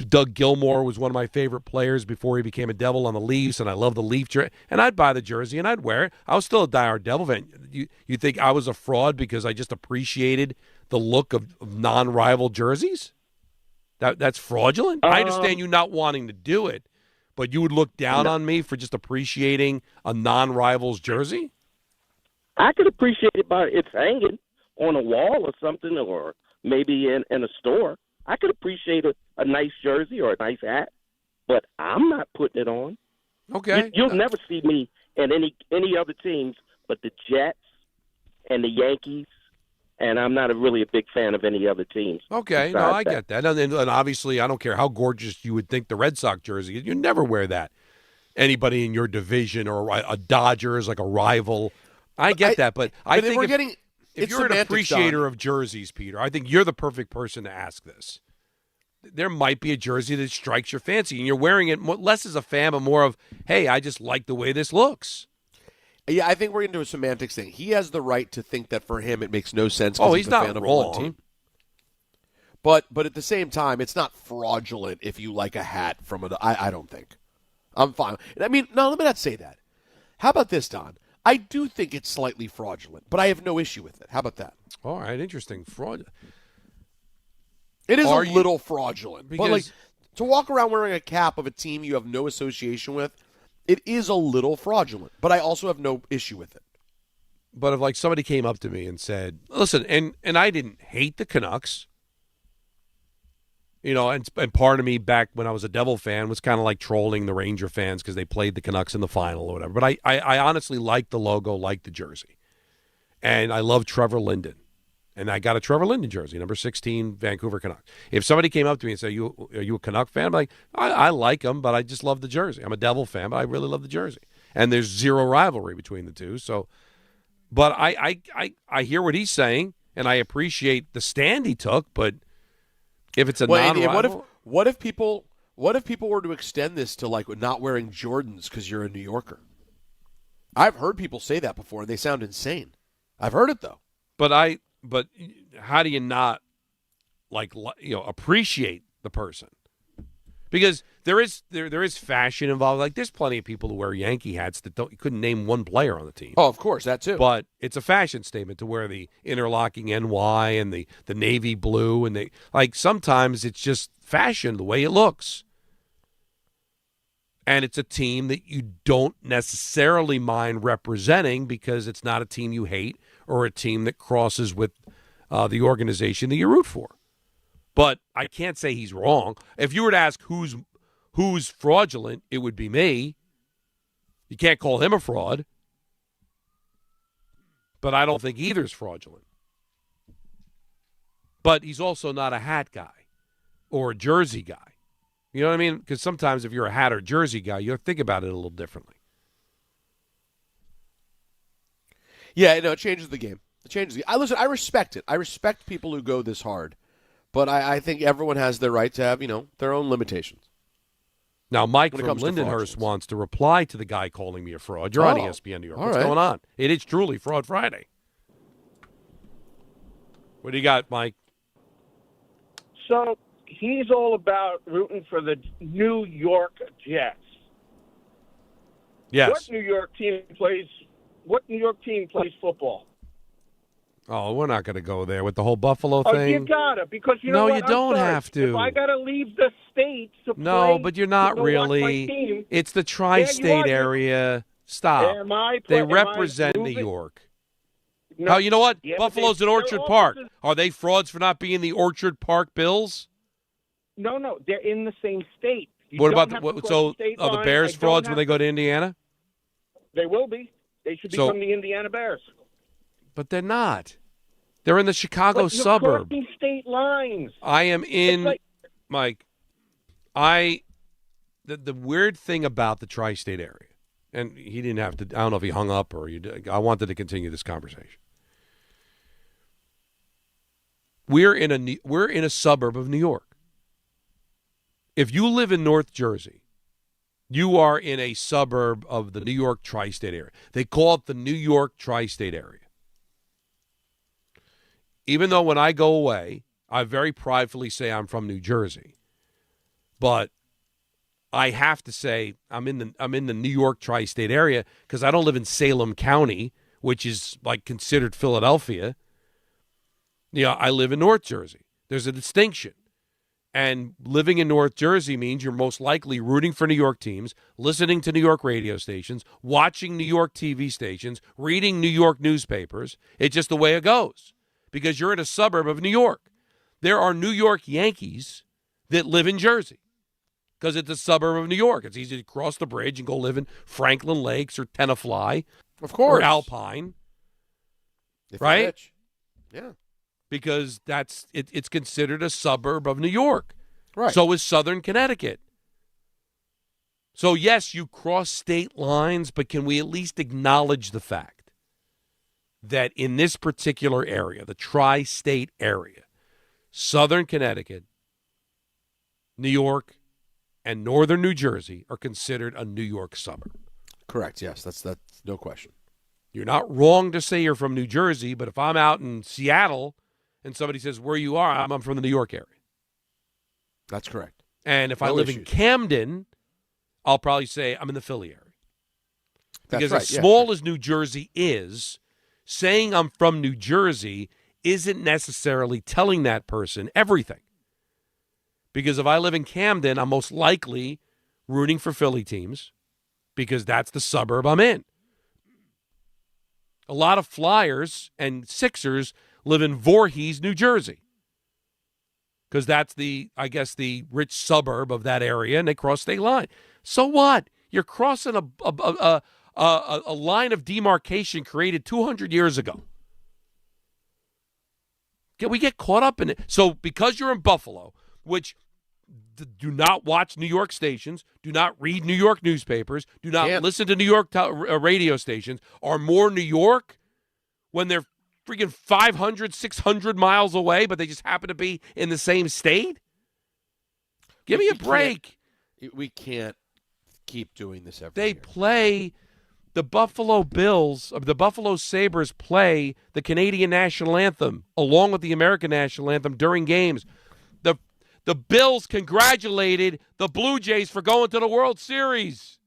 Doug Gilmour was one of my favorite players before he became a Devil on the Leafs, and I love the Leaf jersey. And I'd buy the jersey and I'd wear it. I was still a diehard Devil fan. You think I was a fraud because I just appreciated the look of non-rival jerseys? That's fraudulent? I understand you not wanting to do it, but you would look down on me for just appreciating a non-rival's jersey? I could appreciate it by it's hanging on a wall or something, or maybe in a store. I could appreciate a nice jersey or a nice hat, but I'm not putting it on. Okay. You'll never see me in any other teams but the Jets and the Yankees, and I'm not really a big fan of any other teams. Okay, no, I get that. And obviously, I don't care how gorgeous you would think the Red Sox jersey is. You never wear that. Anybody in your division or a Dodgers, like a rival. I get that, but I think if you're an appreciator of jerseys, Peter, I think you're the perfect person to ask this. There might be a jersey that strikes your fancy, and you're wearing it less as a fan, but more of, hey, I just like the way this looks. Yeah, I think we're into a semantics thing. He has the right to think that for him it makes no sense. He's not fan of wrong. One team. But at the same time, it's not fraudulent if you like a hat from I don't think. I'm fine. I mean, no, let me not say that. How about this, Don? I do think it's slightly fraudulent, but I have no issue with it. How about that? All right, interesting. It is a little fraudulent. But to walk around wearing a cap of a team you have no association with, it is a little fraudulent. But I also have no issue with it. But if somebody came up to me and said, listen, and I didn't hate the Canucks. And part of me back when I was a Devil fan was kind of like trolling the Ranger fans because they played the Canucks in the final or whatever. But I honestly liked the logo, liked the jersey. And I love Trevor Linden. And I got a Trevor Linden jersey, number 16, Vancouver Canucks. If somebody came up to me and said, are you a Canuck fan? I'm like, I like them, but I just love the jersey. I'm a Devil fan, but I really love the jersey. And there's zero rivalry between the two. So, but I hear what he's saying, and I appreciate the stand he took, but if it's a non-rival. What if people were to extend this to not wearing Jordans because you're a New Yorker? I've heard people say that before, and they sound insane. I've heard it though. But how do you not appreciate the person? Because there is fashion involved. There's plenty of people who wear Yankee hats that you couldn't name one player on the team. Oh, of course, that too. But it's a fashion statement to wear the interlocking NY and the navy blue, and sometimes it's just fashion the way it looks. And it's a team that you don't necessarily mind representing because it's not a team you hate or a team that crosses with the organization that you root for. But I can't say he's wrong. If you were to ask who's fraudulent, it would be me. You can't call him a fraud. But I don't think either's fraudulent. But he's also not a hat guy or a jersey guy. You know what I mean? Because sometimes if you're a hat or jersey guy, you think about it a little differently. Yeah, it changes the game. It changes the game. Listen, I respect it. I respect people who go this hard. But I think everyone has their right to have, their own limitations. Now, Mike from Lindenhurst wants to reply to the guy calling me a fraud. You're on ESPN New York. What's going on? It is truly Fraud Friday. What do you got, Mike? So he's all about rooting for the New York Jets. Yes. What New York team plays football? Oh, we're not going to go there with the whole Buffalo thing. Oh, you gotta, because you know what? No, you don't have to. If I gotta leave the state to play, no, but you're not really. Team, it's the tri-state area. Stop. They represent New York. No, oh, you know what? Yeah, Buffalo's at Orchard Park. Are they frauds for not being the Orchard Park Bills? No, they're in the same state. What about the Bears frauds when they go to Indiana? They will be. They should become the Indiana Bears. But they're not. They're in the Chicago But you're suburb. crossing state lines. I am in, Mike. The weird thing about the tri-state area, and he didn't have to. I don't know if he hung up or I wanted to continue this conversation. We're in a suburb of New York. If you live in North Jersey, you are in a suburb of the New York tri-state area. They call it the New York tri-state area. Even though when I go away, I very pridefully say I'm from New Jersey, but I have to say I'm in the New York tri-state area because I don't live in Salem County, which is like considered Philadelphia. I live in North Jersey. There's a distinction. And living in North Jersey means you're most likely rooting for New York teams, listening to New York radio stations, watching New York TV stations, reading New York newspapers. It's just the way it goes because you're in a suburb of New York. There are New York Yankees that live in Jersey because it's a suburb of New York. It's easy to cross the bridge and go live in Franklin Lakes or Tenafly, of course, or Alpine, if right? you're rich. Yeah. Because it's considered a suburb of New York. Right. So is Southern Connecticut. So, yes, you cross state lines, but can we at least acknowledge the fact that in this particular area, the tri-state area, Southern Connecticut, New York, and Northern New Jersey are considered a New York suburb? Correct, yes. That's no question. You're not wrong to say you're from New Jersey, but if I'm out in Seattle and somebody says where you are, I'm from the New York area. That's correct. And if I live in Camden, I'll probably say I'm in the Philly area. Because as small as New Jersey is, saying I'm from New Jersey isn't necessarily telling that person everything. Because if I live in Camden, I'm most likely rooting for Philly teams because that's the suburb I'm in. A lot of Flyers and Sixers live in Voorhees, New Jersey, because that's the rich suburb of that area, and they cross state line. So what? You're crossing a line of demarcation created 200 years ago. We get caught up in it. So because you're in Buffalo, which do not watch New York stations, do not read New York newspapers, do not listen to New York radio stations, are more New York when they're freaking 500, 600 miles away, but they just happen to be in the same state? Give me a break. We can't keep doing this every year. They play the Buffalo Bills, the Buffalo Sabres play the Canadian national anthem along with the American national anthem during games. The Bills congratulated the Blue Jays for going to the World Series.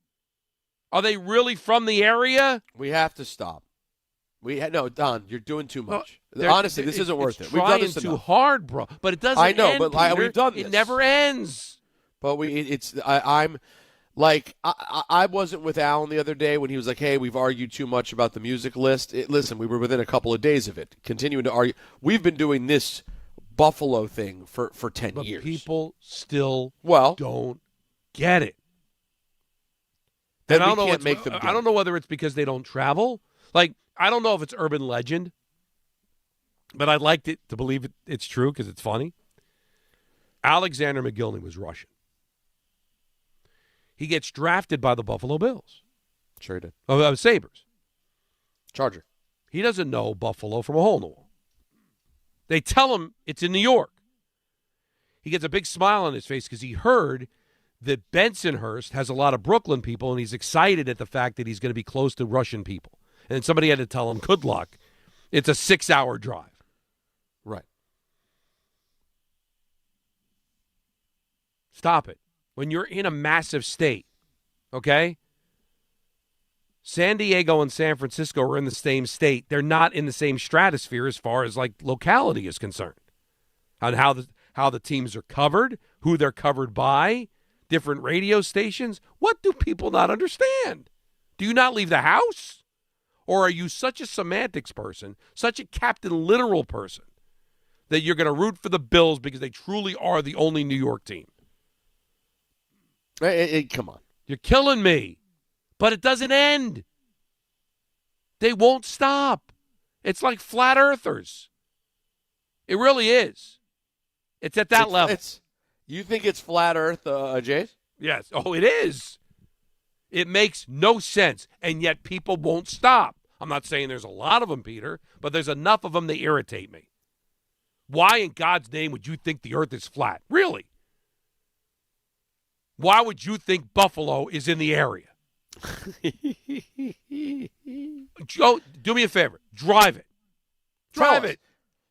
Are they really from the area? We have to stop. No, Don, you're doing too much. Honestly, this isn't worth it. We've done this too hard, bro. But it doesn't. I know, end, but Peter. we've done this. It never ends. But I'm like I wasn't with Alan the other day when he was like, "Hey, we've argued too much about the music list." Listen, we were within a couple of days of it, continuing to argue. We've been doing this Buffalo thing for 10 but years. People still don't get it. Then and we can't make them. I don't know whether it's because they don't travel. Like, I don't know if it's urban legend, but I'd like to believe it's true because it's funny. Alexander McGillney was Russian. He gets drafted by the Buffalo Bills. Sure he did. Of Sabres. Charger. He doesn't know Buffalo from a hole in the wall. They tell him it's in New York. He gets a big smile on his face because he heard that Bensonhurst has a lot of Brooklyn people, and he's excited at the fact that he's going to be close to Russian people. And somebody had to tell him, good luck. It's a 6-hour drive. Right. Stop it. When you're in a massive state, okay? San Diego and San Francisco are in the same state. They're not in the same stratosphere as far as like locality is concerned. On how the teams are covered, who they're covered by, different radio stations. What do people not understand? Do you not leave the house? Or are you such a semantics person, such a Captain Literal person, that you're going to root for the Bills because they truly are the only New York team? Come on. You're killing me. But it doesn't end. They won't stop. It's like flat earthers. It really is. It's at that level. You think it's flat earth, Jace? Yes. Oh, it is. It makes no sense, and yet people won't stop. I'm not saying there's a lot of them, Peter, but there's enough of them that irritate me. Why in God's name would you think the earth is flat? Really? Why would you think Buffalo is in the area? Joe, do me a favor. Drive it. Drive it.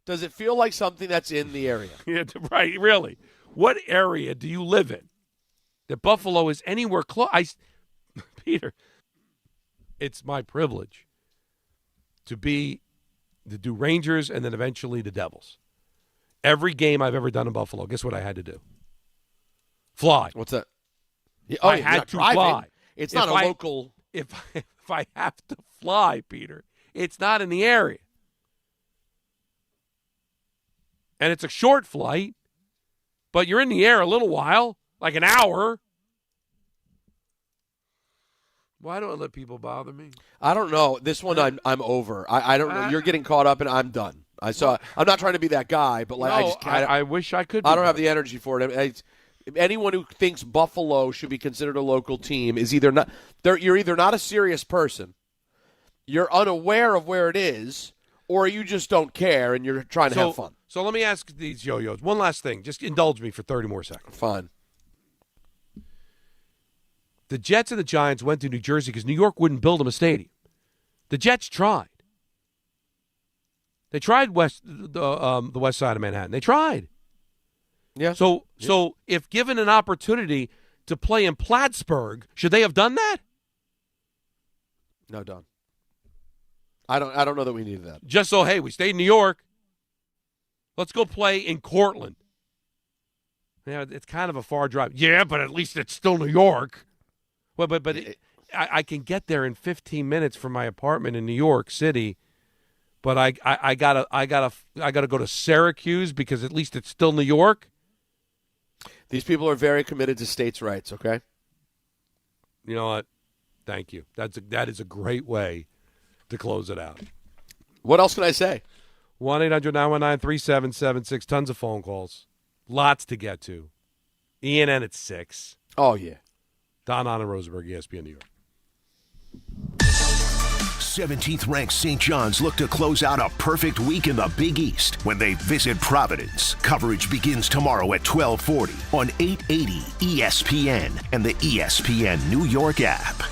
Does it feel like something that's in the area? Yeah, right, really. What area do you live in that Buffalo is anywhere close? Peter, it's my privilege to do Rangers and then eventually the Devils. Every game I've ever done in Buffalo, guess what I had to do? Fly. What's that? I had to fly. It's not a local. If I have to fly, Peter, it's not in the area. And it's a short flight, but you're in the air a little while, like an hour. Why don't I let people bother me? I don't know. This one I'm over. I don't know. You're getting caught up, and I'm done. I'm not trying to be that guy, but like I wish I could. I don't have the energy for it. Anyone who thinks Buffalo should be considered a local team is either not. You're either not a serious person, you're unaware of where it is, or you just don't care and you're trying to have fun. So let me ask these yo-yos one last thing. Just indulge me for 30 more seconds. Fine. The Jets and the Giants went to New Jersey because New York wouldn't build them a stadium. The Jets tried. They tried the west side of Manhattan. They tried. Yeah. So if given an opportunity to play in Plattsburgh, should they have done that? No, Don. I don't know that we needed that. Just so, hey, we stayed in New York. Let's go play in Cortland. Yeah, it's kind of a far drive. Yeah, but at least it's still New York. Well, but I can get there in 15 minutes from my apartment in New York City. But I gotta go to Syracuse because at least it's still New York. These people are very committed to states' rights. Okay. You know what? Thank you. That is a great way to close it out. What else can I say? 1-800-919-3776. Tons of phone calls. Lots to get to. ENN at 6. Oh yeah. Don Hahn and Rosenberg, ESPN New York. 17th ranked St. John's look to close out a perfect week in the Big East when they visit Providence. Coverage begins tomorrow at 12:40 on 880 ESPN and the ESPN New York app.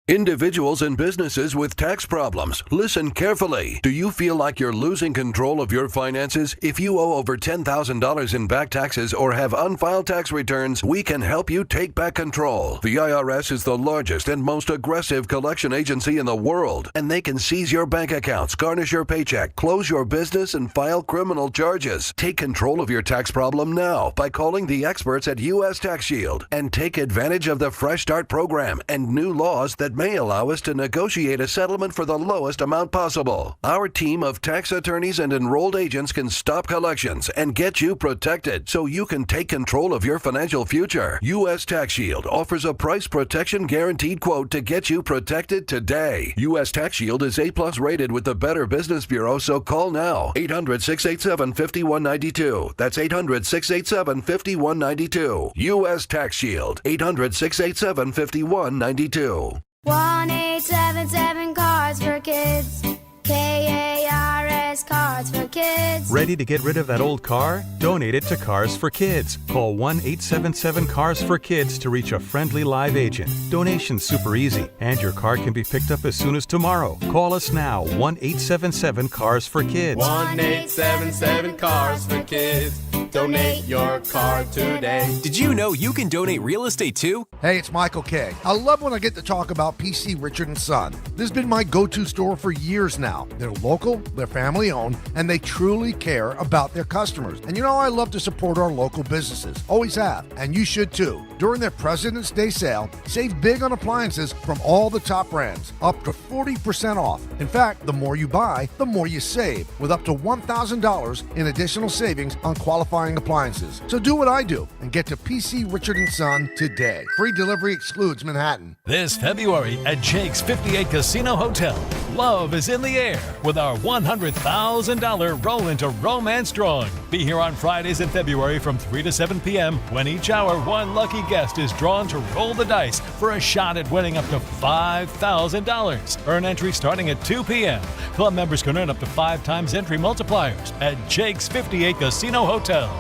Individuals and businesses with tax problems, listen carefully. Do you feel like you're losing control of your finances? If you owe over $10,000 in back taxes or have unfiled tax returns, we can help you take back control. The IRS is the largest and most aggressive collection agency in the world, and they can seize your bank accounts, garnish your paycheck, close your business, and file criminal charges. Take control of your tax problem now by calling the experts at U.S. Tax Shield and take advantage of the Fresh Start program and new laws that may allow us to negotiate a settlement for the lowest amount possible. Our team of tax attorneys and enrolled agents can stop collections and get you protected so you can take control of your financial future. U.S. Tax Shield offers a price protection guaranteed quote to get you protected today. U.S. Tax Shield is A+ rated with the Better Business Bureau, so call now. 800-687-5192. That's 800-687-5192. U.S. Tax Shield. 800-687-5192. 1-877 Cars for Kids. KARS Cars for Kids. Ready to get rid of that old car? Donate it to Cars for Kids. Call 1-877-CARS-FOR-KIDS to reach a friendly live agent. Donation's super easy, and your car can be picked up as soon as tomorrow. Call us now, 1-877-CARS-FOR-KIDS. 1-877 Cars for Kids. Donate your car today. Did you know you can donate real estate too? Hey, it's Michael K. I love when I get to talk about PC Richard & Son. This has been my go-to store for years now. They're local, they're family-owned, and they truly care about their customers. And you know, I love to support our local businesses. Always have, and you should too. During their President's Day sale, save big on appliances from all the top brands, up to 40% off. In fact, the more you buy, the more you save, with up to $1,000 in additional savings on qualifying buying appliances. So do what I do and get to PC Richard & Son today. Free delivery excludes Manhattan. This February at Jake's 58 Casino Hotel, love is in the air with our $100,000 Roll into Romance drawing. Be here on Fridays in February from 3 to 7 p.m. when each hour one lucky guest is drawn to roll the dice for a shot at winning up to $5,000. Earn entry starting at 2 p.m. Club members can earn up to 5 times entry multipliers at Jake's 58 Casino Hotel.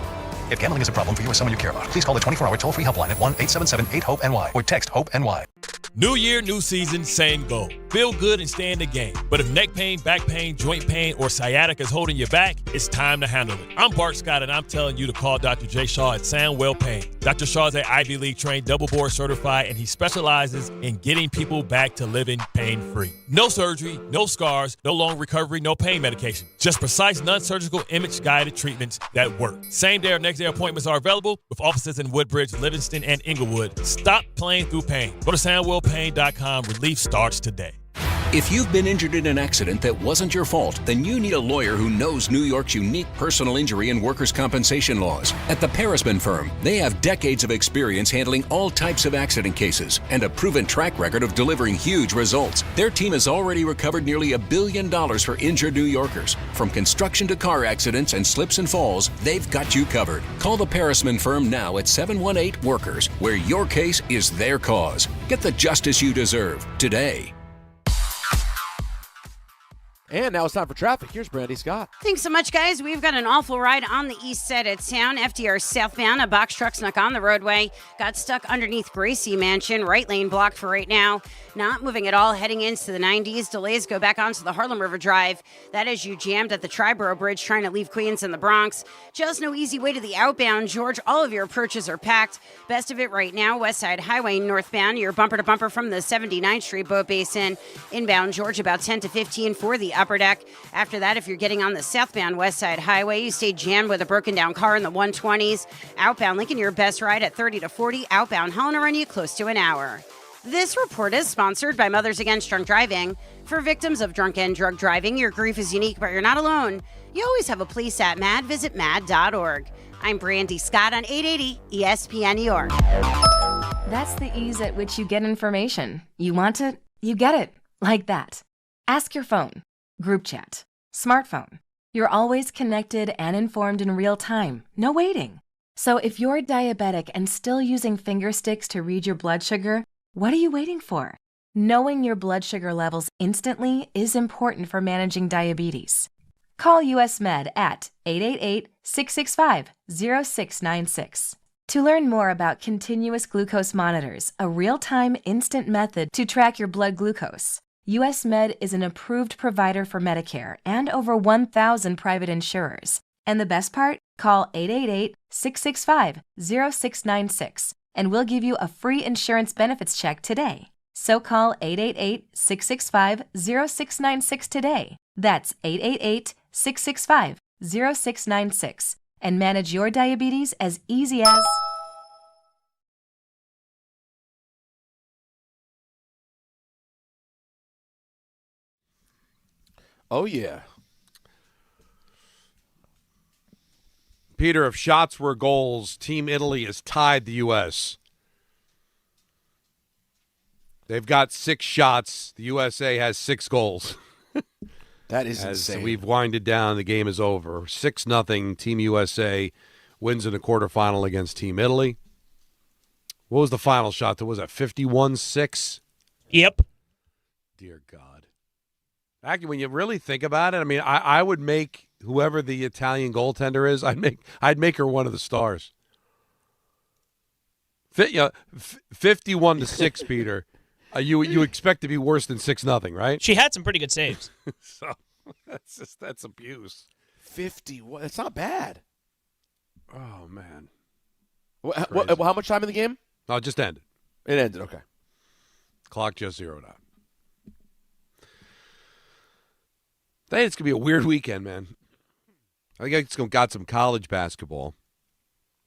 If gambling is a problem for you or someone you care about, please call the 24-hour toll-free helpline at 1-877-8-HOPE-NY or text HOPE-NY. New year, new season, same goal. Feel good and stay in the game. But if neck pain, back pain, joint pain, or sciatica is holding you back, it's time to handle it. I'm Bart Scott, and I'm telling you to call Dr. J. Shaw at Sandwell Pain. Dr. Shaw is an Ivy League trained, double board certified, and he specializes in getting people back to living pain-free. No surgery, no scars, no long recovery, no pain medication. Just precise, non-surgical, image-guided treatments that work. Same day or next day appointments are available with offices in Woodbridge, Livingston, and Inglewood. Stop playing through pain. Go to SandwellPain.com. Relief starts today. If you've been injured in an accident that wasn't your fault, then you need a lawyer who knows New York's unique personal injury and workers' compensation laws. At the Parisman Firm, they have decades of experience handling all types of accident cases and a proven track record of delivering huge results. Their team has already recovered nearly $1 billion for injured New Yorkers. From construction to car accidents and slips and falls, they've got you covered. Call the Parisman Firm now at 718-WORKERS, where your case is their cause. Get the justice you deserve today. And now it's time for traffic. Here's Brandy Scott. Thanks so much, guys. We've got an awful ride on the east side of town. FDR southbound, a box truck snuck on the roadway. Got stuck underneath Gracie Mansion. Right lane blocked for right now. Not moving at all heading into the 90s. Delays go back onto the Harlem River Drive. That is you jammed at the Triborough Bridge trying to leave Queens and the Bronx. Just no easy way to the outbound, George. All of your approaches are packed. Best of it right now, West Side Highway northbound. You're bumper to bumper from the 79th Street Boat Basin. Inbound, George, about 10 to 15 for the upper deck. After that, if you're getting on the southbound West Side Highway, you stay jammed with a broken down car in the 120s. Outbound Lincoln, your best ride at 30 to 40. Outbound Helena run you close to an hour. This report is sponsored by Mothers Against Drunk Driving. For victims of drunk and drug driving, your grief is unique, but you're not alone. You always have a place at MAD. Visit mad.org. I'm Brandy Scott on 880 ESPN New York. That's the ease at which you get information. You want it, you get it. Like that. Ask your phone. Group chat. Smartphone. You're always connected and informed in real time. No waiting. So if you're diabetic and still using finger sticks to read your blood sugar, what are you waiting for? Knowing your blood sugar levels instantly is important for managing diabetes. Call US Med at 888-665-0696. To learn more about continuous glucose monitors, a real-time instant method to track your blood glucose, US Med is an approved provider for Medicare and over 1,000 private insurers. And the best part? Call 888-665-0696 and we'll give you a free insurance benefits check today. So call 888-665-0696 today. That's 888-665-0696 and manage your diabetes as easy as... Oh, yeah. Peter, if shots were goals, Team Italy has tied the U.S. They've got 6 shots. The USA has 6 goals. That is insane. We've winded down. The game is over. 6-0. Team USA wins in the quarterfinal against Team Italy. What was the final shot? Was that 51-6? Yep. Dear God. Actually, when you really think about it, I mean, I would make whoever the Italian goaltender is, I'd make her one of the stars. 51-6, Peter. You expect to be worse than 6-0, right? She had some pretty good saves. So that's abuse. 51. That's not bad. Oh man. How much time in the game? Oh, it just ended. It ended. Okay. Clock just zeroed out. I think it's going to be a weird weekend, man. I think it's got some college basketball.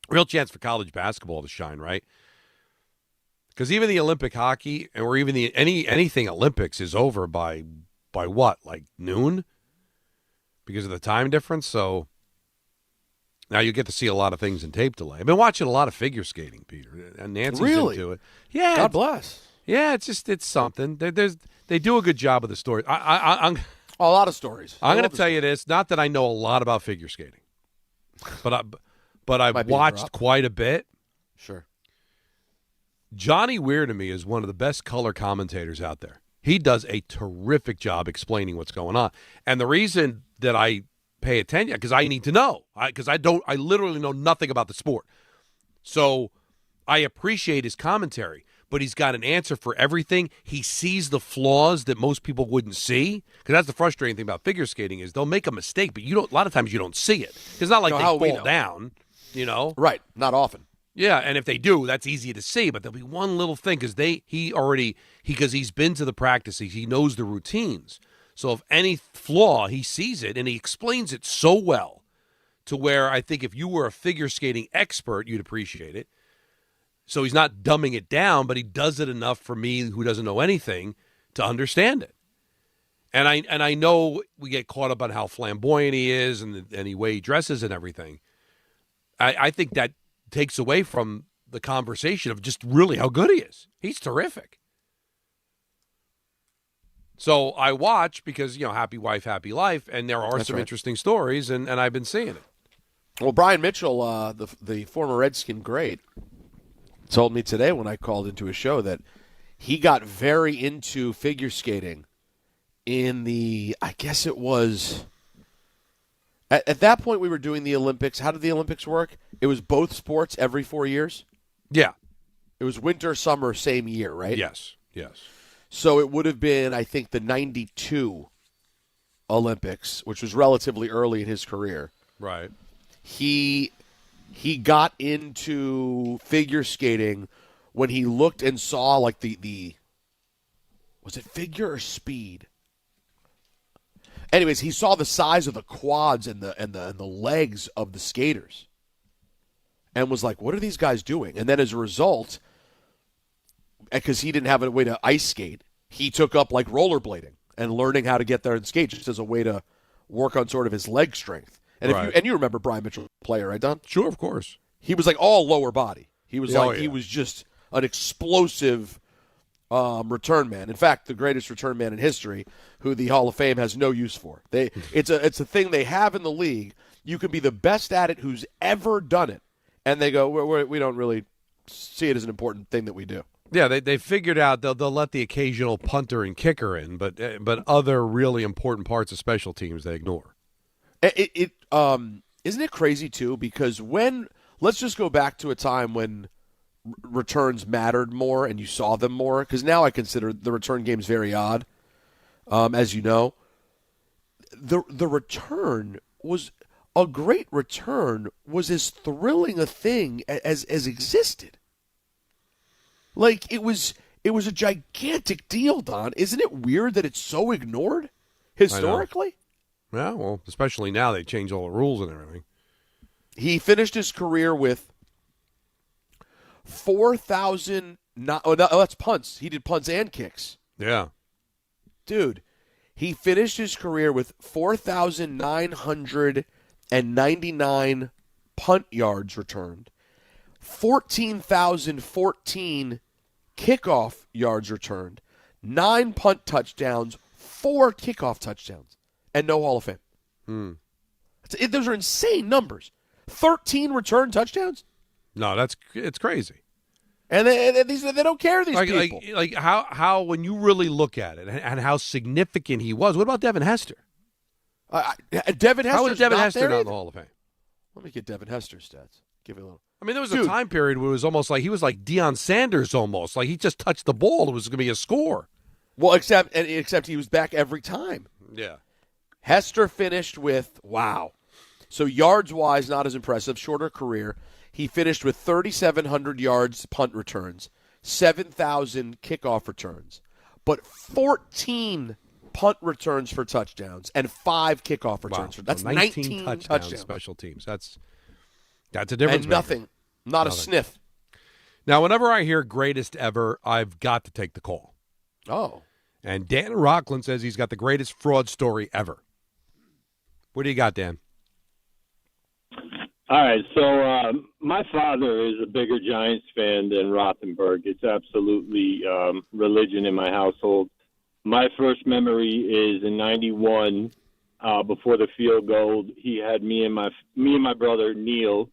Real chance for college basketball to shine, right? Because even the Olympic hockey, or even anything Olympics is over by what, like noon? Because of the time difference. So Now you get to see a lot of things in tape delay. I've been watching a lot of figure skating, Peter, and Nancy's Really? into it. Yeah, God bless. Yeah, it's something. They do a good job of the story. I'm a lot of stories. I'm going to tell you this. Not that I know a lot about figure skating, but I've watched quite a bit. Sure. Johnny Weir to me is one of the best color commentators out there. He does a terrific job explaining what's going on. And the reason that I pay attention, because I need to know, because I literally know nothing about the sport. So I appreciate his commentary, but he's got an answer for everything. He sees the flaws that most people wouldn't see, because that's the frustrating thing about figure skating is they'll make a mistake, but a lot of times you don't see it. It's not like they fall down, Right, not often. Yeah, and if they do, that's easy to see, but there'll be one little thing because because he's been to the practices, he knows the routines. So if any flaw, he sees it, and he explains it so well to where I think if you were a figure skating expert, you'd appreciate it. So he's not dumbing it down, but he does it enough for me who doesn't know anything to understand it. And I know we get caught up on how flamboyant he is and the way he dresses and everything. I think that takes away from the conversation of just really how good he is. He's terrific. So I watch because, happy wife, happy life, and there are some interesting stories, and I've been seeing it. Well, Brian Mitchell, the former Redskin great, told me today when I called into a show that he got very into figure skating in I guess it was, at that point we were doing the Olympics. How did the Olympics work? It was both sports every 4 years? Yeah. It was winter, summer, same year, right? Yes. So it would have been, I think, the 92 Olympics, which was relatively early in his career. Right. He got into figure skating when he looked and saw like the was it figure or speed? Anyways, he saw the size of the quads and the legs of the skaters and was like, what are these guys doing? And then as a result, because he didn't have a way to ice skate, he took up like rollerblading and learning how to get there and skate just as a way to work on sort of his leg strength. And you remember Brian Mitchell, player, right, Don? Sure, of course. He was like all lower body. He was he was just an explosive return man. In fact, the greatest return man in history, who the Hall of Fame has no use for. It's a thing they have in the league. You can be the best at it who's ever done it, and they go, we don't really see it as an important thing that we do. Yeah, they figured out they'll let the occasional punter and kicker in, but other really important parts of special teams they ignore. Isn't it crazy too? Because let's just go back to a time when returns mattered more and you saw them more. Because now I consider the return games very odd, as you know. The return was a great return was as thrilling a thing as existed. Like it was a gigantic deal, Don. Isn't it weird that it's so ignored historically? Yeah, well, especially now they change all the rules and everything. He finished his career with 4,000. That's punts. He did punts and kicks. Yeah, dude. He finished his career with 4,999 punt yards returned, 14,014 kickoff yards returned, 9 punt touchdowns, 4 kickoff touchdowns, and no Hall of Fame. Those are insane numbers. 13 return touchdowns? No, it's crazy. And they don't care, these people. Like how when you really look at it and how significant he was. What about Devin Hester? Devin Hester's how is Devin not Hester there not in either? the Hall of Fame? Let me get Devin Hester's stats. Give it a little. I mean, there was a time period where it was almost like he was like Deion Sanders almost. Like he just touched the ball. It was going to be a score. Well, except he was back every time. Yeah. Hester finished with, wow. So yards-wise, not as impressive. Shorter career. He finished with 3,700 yards punt returns, 7,000 kickoff returns, but 14 punt returns for touchdowns and 5 kickoff returns. Wow. That's so 19 touchdowns. Special teams. That's a difference. And nothing. Not a sniff. Now, whenever I hear greatest ever, I've got to take the call. Oh. And Dan Rockland says he's got the greatest fraud story ever. What do you got, Dan? All right, so my father is a bigger Giants fan than Rosenberg. It's absolutely religion in my household. My first memory is in '91, before the field goal. He had me and my brother kneel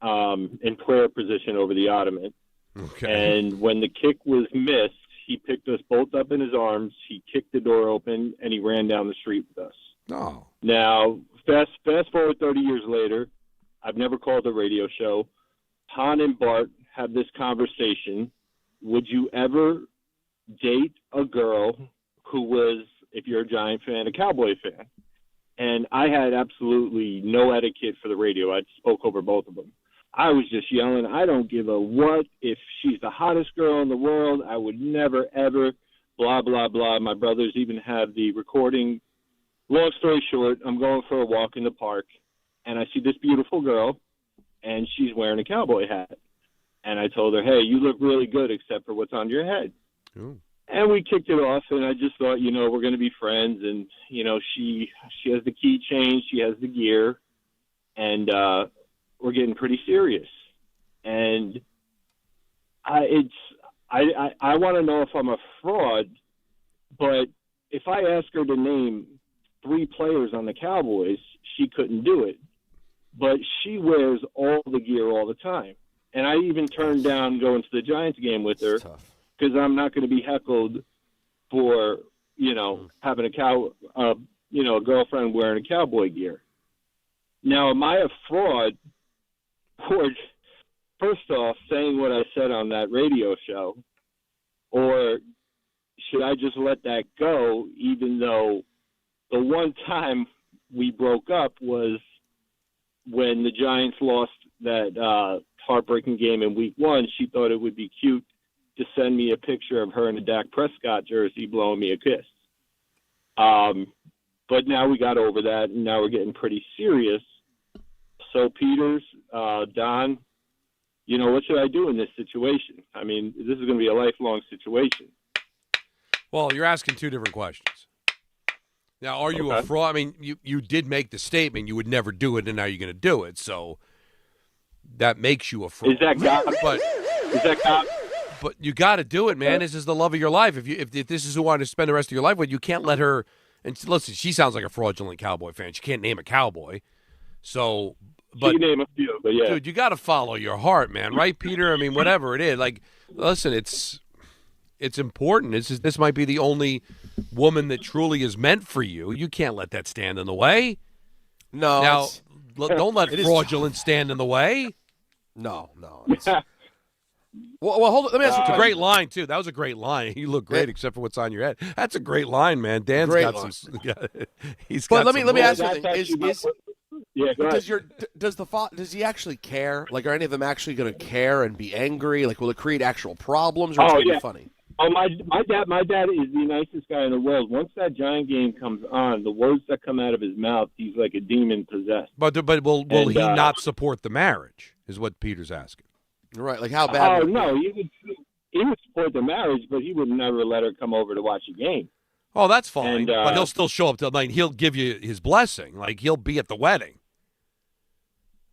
in prayer position over the ottoman. Okay. And when the kick was missed, he picked us both up in his arms. He kicked the door open and he ran down the street with us. Oh. Now, fast forward 30 years later. I've never called a radio show. Hahn and Bart have this conversation. Would you ever date a girl who was, if you're a Giant fan, a Cowboy fan? And I had absolutely no etiquette for the radio. I spoke over both of them. I was just yelling, I don't give a what. If she's the hottest girl in the world, I would never, ever, blah, blah, blah. My brothers even have the recording. Long story short, I'm going for a walk in the park. And I see this beautiful girl, and she's wearing a cowboy hat. And I told her, hey, you look really good except for what's on your head. Ooh. And we kicked it off, and I just thought, we're going to be friends. And, she has the keychain, she has the gear, and we're getting pretty serious. And I want to know if I'm a fraud, but if I ask her to name 3 players on the Cowboys, she couldn't do it. But she wears all the gear all the time. And I even turned down going to the Giants game with her because I'm not going to be heckled for, having a girlfriend wearing a Cowboy gear. Now, am I a fraud for, first off, saying what I said on that radio show? Or should I just let that go, even though the one time we broke up was when the Giants lost that heartbreaking game in week 1. She thought it would be cute to send me a picture of her in a Dak Prescott jersey blowing me a kiss. But now we got over that, and now we're getting pretty serious. So, Peters, Don, what should I do in this situation? I mean, this is going to be a lifelong situation. Well, you're asking 2 different questions. Now, are you a fraud? I mean, you did make the statement you would never do it, and now you're going to do it. So that makes you a fraud. Is that God? But you got to do it, man. This is the love of your life. If this is who you want to spend the rest of your life with, you can't let her. And listen, she sounds like a fraudulent Cowboy fan. She can't name a Cowboy. So, but she can name a few, but yeah, dude, you got to follow your heart, man. Right, Peter? I mean, whatever it is. Like, listen, it's important. This might be the only woman that truly is meant for you. You can't let that stand in the way. No. Now, don't let fraudulent stand in the way. No. Well, hold on. Let me ask you. It's a great line, too. That was a great line. You look great except for what's on your head. That's a great line, man. Dan's great got line. some. He's but got let me ask you something. Yeah, does he actually care? Like, are any of them actually going to care and be angry? Like, will it create actual problems, or is it going to be funny? Oh, my dad is the nicest guy in the world. Once that Giant game comes on, the words that come out of his mouth, he's like a demon possessed. But will he not support the marriage? Is what Peter's asking. Right, like how bad? Oh no, he would support the marriage, but he would never let her come over to watch a game. Oh, that's fine. But he'll still show up to he'll give you his blessing. Like he'll be at the wedding.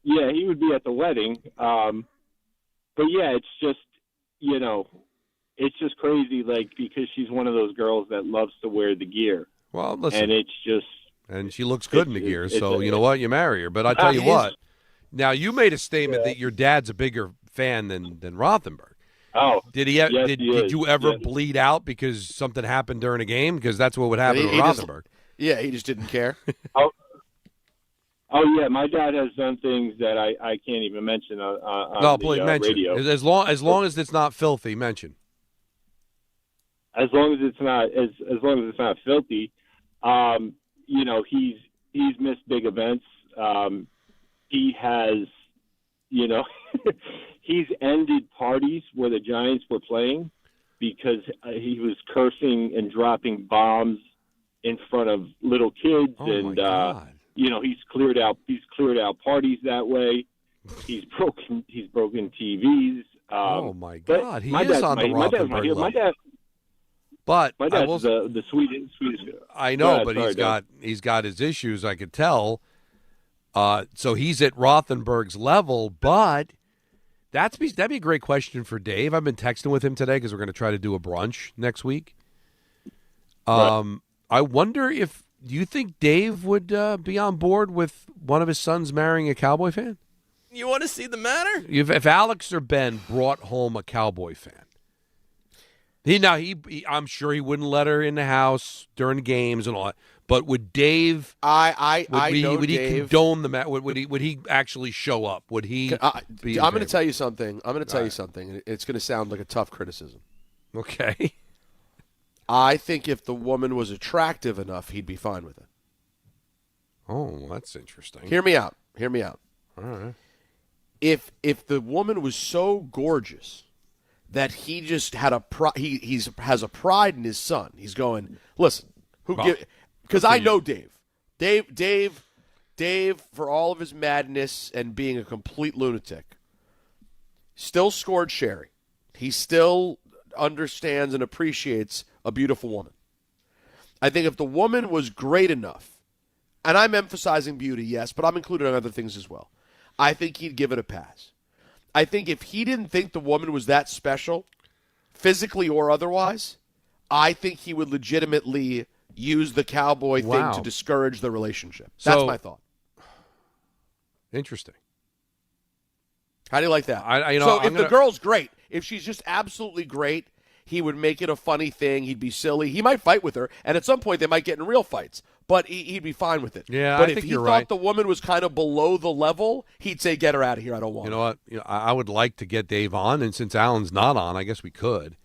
Yeah, he would be at the wedding. But yeah, it's just it's just crazy. Like because she's one of those girls that loves to wear the gear. Well, listen, and it's just and she looks good in the gear. So you know what, you marry her. But I tell you what. Now you made a statement that your dad's a bigger fan than Rosenberg. Oh, did he? Yes, did you ever bleed out because something happened during a game? Because that's what would happen to Rosenberg. Yeah, he just didn't care. Oh yeah, my dad has done things that I can't even mention on please the mention. radio. As long as it's not filthy, mention. As long as it's not filthy, he's missed big events. He has, he's ended parties where the Giants were playing because he was cursing and dropping bombs in front of little kids, and he's cleared out parties that way. He's broken TVs. Oh my God, he is on the Rosenberg level. But my dad's the sweetest. I know, but he's got his issues. I could tell. So he's at Rothenberg's level, but that'd be a great question for Dave. I've been texting with him today because we're going to try to do a brunch next week. Right. I wonder do you think Dave would be on board with one of his sons marrying a Cowboy fan? You want to see the matter? If Alex or Ben brought home a Cowboy fan, I'm sure he wouldn't let her in the house during games and all that. But would Dave? Would he condone the match? Would he actually show up? Would he? I'm going to tell you something. It's going to sound like a tough criticism. Okay. I think if the woman was attractive enough, he'd be fine with it. Oh, that's interesting. Hear me out. All right. If the woman was so gorgeous that he just had he has a pride in his son. He's going, listen, because I know Dave. Dave, for all of his madness and being a complete lunatic, still scored Sherry. He still understands and appreciates a beautiful woman. I think if the woman was great enough, and I'm emphasizing beauty, yes, but I'm including other things as well, I think he'd give it a pass. I think if he didn't think the woman was that special, physically or otherwise, I think he would legitimately use the cowboy thing to discourage the relationship. That's my thought. Interesting. How do you like that? The girl's great, if she's just absolutely great, he would make it a funny thing. He'd be silly. He might fight with her, and at some point they might get in real fights. But he'd be fine with it. Yeah, but I think if you're he thought right. the woman was kind of below the level, he'd say, "Get her out of here. I don't want." You know what? I would like to get Dave on, and since Alan's not on, I guess we could.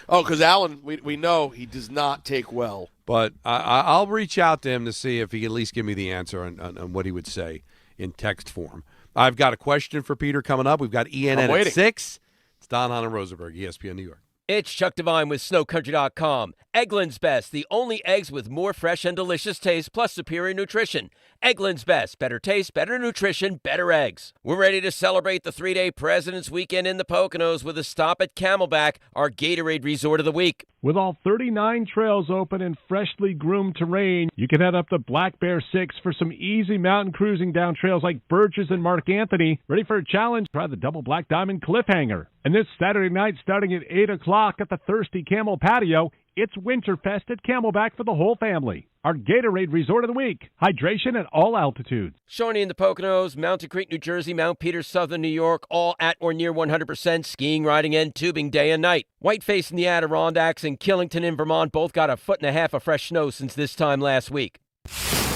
Oh, because Alan, we know he does not take well. But I'll reach out to him to see if he can at least give me the answer on what he would say in text form. I've got a question for Peter coming up. We've got ENN at 6. It's Don, Hahn, and Rosenberg, ESPN New York. It's Chuck Devine with SnowCountry.com. Eggland's Best, the only eggs with more fresh and delicious taste plus superior nutrition. Eggland's Best, better taste, better nutrition, better eggs. We're ready to celebrate the 3-day President's Weekend in the Poconos with a stop at Camelback, our Gatorade Resort of the Week. With all 39 trails open and freshly groomed terrain, you can head up to Black Bear 6 for some easy mountain cruising down trails like Birches and Mark Anthony. Ready for a challenge? Try the Double Black Diamond Cliffhanger. And this Saturday night, starting at 8 o'clock at the Thirsty Camel Patio, it's Winterfest at Camelback for the whole family. Our Gatorade Resort of the Week. Hydration at all altitudes. Shawnee in the Poconos, Mountain Creek, New Jersey, Mount Peters, Southern New York, all at or near 100% skiing, riding, and tubing day and night. Whiteface in the Adirondacks and Killington in Vermont both got 1.5 feet of fresh snow since this time last week.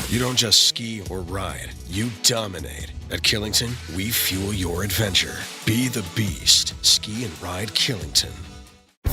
You don't just ski or ride, you dominate. At Killington, we fuel your adventure. Be the beast. Ski and ride Killington.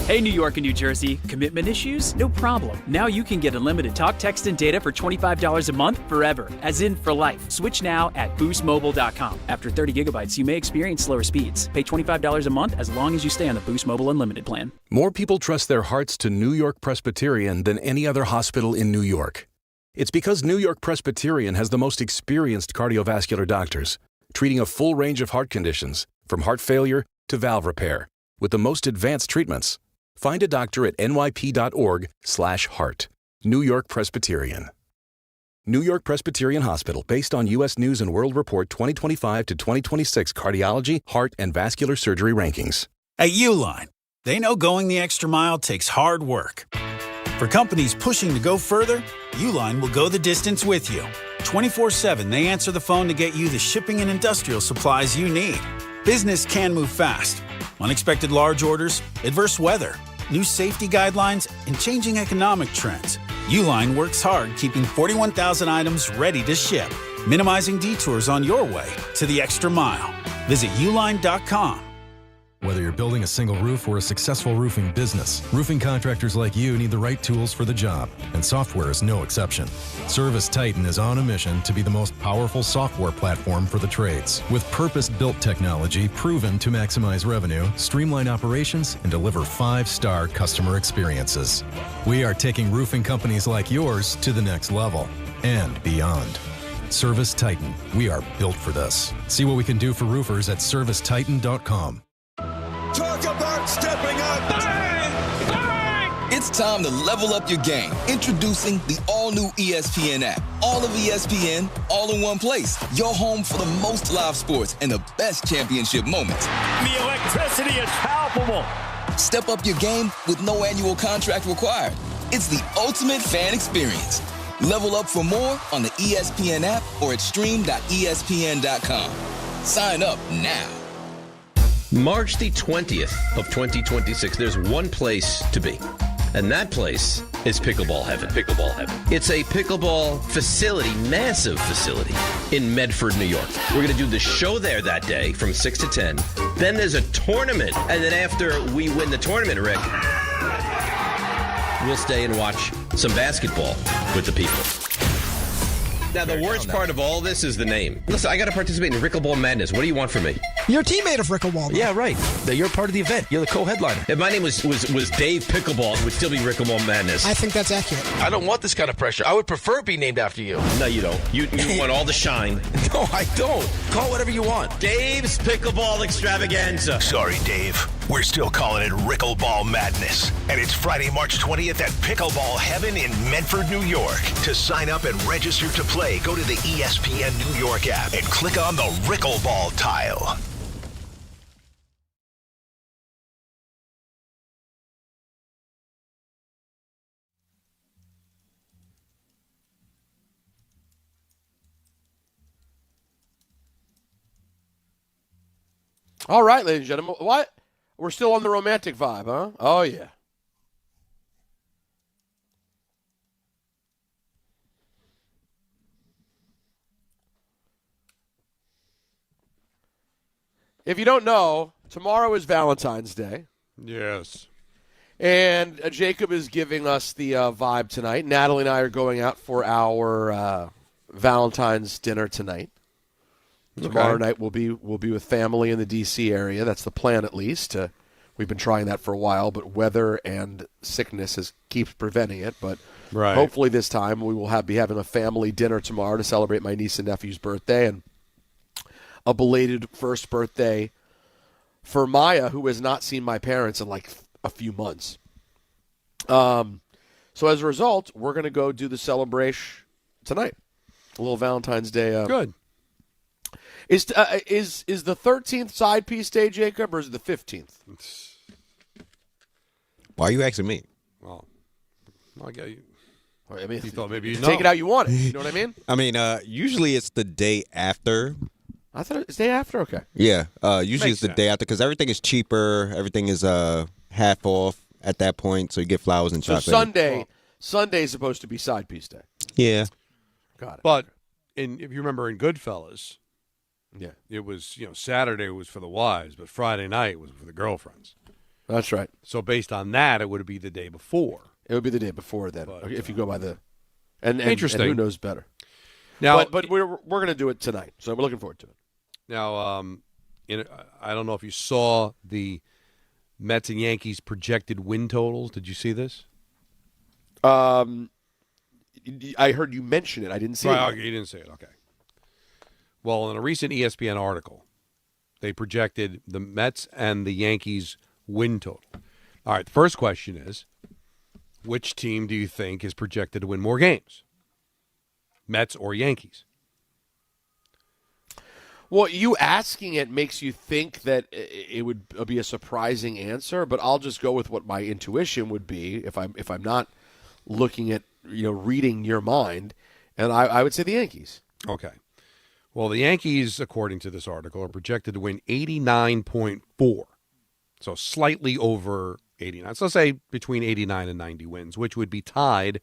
Hey, New York and New Jersey, commitment issues? No problem. Now you can get unlimited talk, text, and data for $25 a month forever, as in for life. Switch now at boostmobile.com. After 30 gigabytes, you may experience slower speeds. Pay $25 a month as long as you stay on the Boost Mobile Unlimited plan. More people trust their hearts to New York Presbyterian than any other hospital in New York. It's because New York Presbyterian has the most experienced cardiovascular doctors, treating a full range of heart conditions, from heart failure to valve repair, with the most advanced treatments. Find a doctor at nyp.org/heart. New York Presbyterian. New York Presbyterian Hospital, based on U.S. News & World Report 2025 to 2026 cardiology, heart, and vascular surgery rankings. At Uline, they know going the extra mile takes hard work. For companies pushing to go further, Uline will go the distance with you. 24/7, they answer the phone to get you the shipping and industrial supplies you need. Business can move fast. Unexpected large orders, adverse weather, new safety guidelines, and changing economic trends. Uline works hard keeping 41,000 items ready to ship, minimizing detours on your way to the extra mile. Visit uline.com. Whether you're building a single roof or a successful roofing business, roofing contractors like you need the right tools for the job, and software is no exception. Service Titan is on a mission to be the most powerful software platform for the trades, with purpose-built technology proven to maximize revenue, streamline operations, and deliver 5-star customer experiences. We are taking roofing companies like yours to the next level and beyond. Service Titan, we are built for this. See what we can do for roofers at servicetitan.com. Talk about stepping up! Bang! Bang! It's It's time to level up your game. Introducing the all-new ESPN app. All of ESPN, all in one place. Your home for the most live sports and the best championship moments. The electricity is palpable. Step up your game with no annual contract required. It's the ultimate fan experience. Level up for more on the ESPN app or at stream.espn.com. Sign up now. March the 20th of 2026, there's one place to be. And that place is Pickleball Heaven. Pickleball Heaven. It's a pickleball facility, massive facility, in Medford, New York. We're going to do the show there that day from 6 to 10. Then there's a tournament. And then after we win the tournament, Rick, we'll stay and watch some basketball with the people. Now, the worst part of all this is the name. Listen, I got to participate in Rickleball Madness. What do you want from me? You're a teammate of Rickleball. Yeah, right. You're part of the event. You're the co-headliner. If my name was Dave Pickleball, it would still be Rickleball Madness. I think that's accurate. I don't want this kind of pressure. I would prefer it be named after you. No, you don't. You want all the shine. No, I don't. Call whatever you want. Dave's Pickleball Extravaganza. Sorry, Dave. We're still calling it Rickleball Madness. And it's Friday, March 20th at Pickleball Heaven in Medford, New York. To sign up and register to play, go to the ESPN New York app and click on the Rickleball tile. All right, ladies and gentlemen. What? We're still on the romantic vibe, huh? Oh, yeah. If you don't know, tomorrow is Valentine's Day. Yes. And Jacob is giving us the vibe tonight. Natalie and I are going out for our Valentine's dinner tonight. Tomorrow night we'll be with family in the D.C. area. That's the plan, at least. We've been trying that for a while, but weather and sickness keeps preventing it. But hopefully this time we will be having a family dinner tomorrow to celebrate my niece and nephew's birthday and a belated first birthday for Maya, who has not seen my parents in like a few months. So as a result, we're going to go do the celebration tonight. A little Valentine's Day. Good. Is the 13th side piece day, Jacob, or is it the 15th? Why are you asking me? Well, I get you. I mean, you thought maybe you take it how you want it. You know what I mean? I mean, usually it's the day after. I thought it's day after. Okay. Yeah. Usually it's the day after because everything is cheaper. Everything is half off at that point, so you get flowers and chocolate. So Sunday is supposed to be side piece day. Yeah. Got it. But if you remember in Goodfellas. Yeah. It was, Saturday was for the wives, but Friday night was for the girlfriends. That's right. So based on that, it would be the day before. It would be the day before then, if you go by the and interesting. And who knows better. Now, but we're going to do it tonight, so we're looking forward to it. Now, I don't know if you saw the Mets and Yankees projected win totals. Did you see this? I heard you mention it. I didn't see it. Okay, you didn't see it. Okay. Well, in a recent ESPN article, they projected the Mets and the Yankees win total. All right, the first question is, which team do you think is projected to win more games? Mets or Yankees? Well, you asking it makes you think that it would be a surprising answer, but I'll just go with what my intuition would be if I'm not looking at, reading your mind, and I would say the Yankees. Okay. Well, the Yankees, according to this article, are projected to win 89.4, so slightly over 89. So let's say between 89 and 90 wins, which would be tied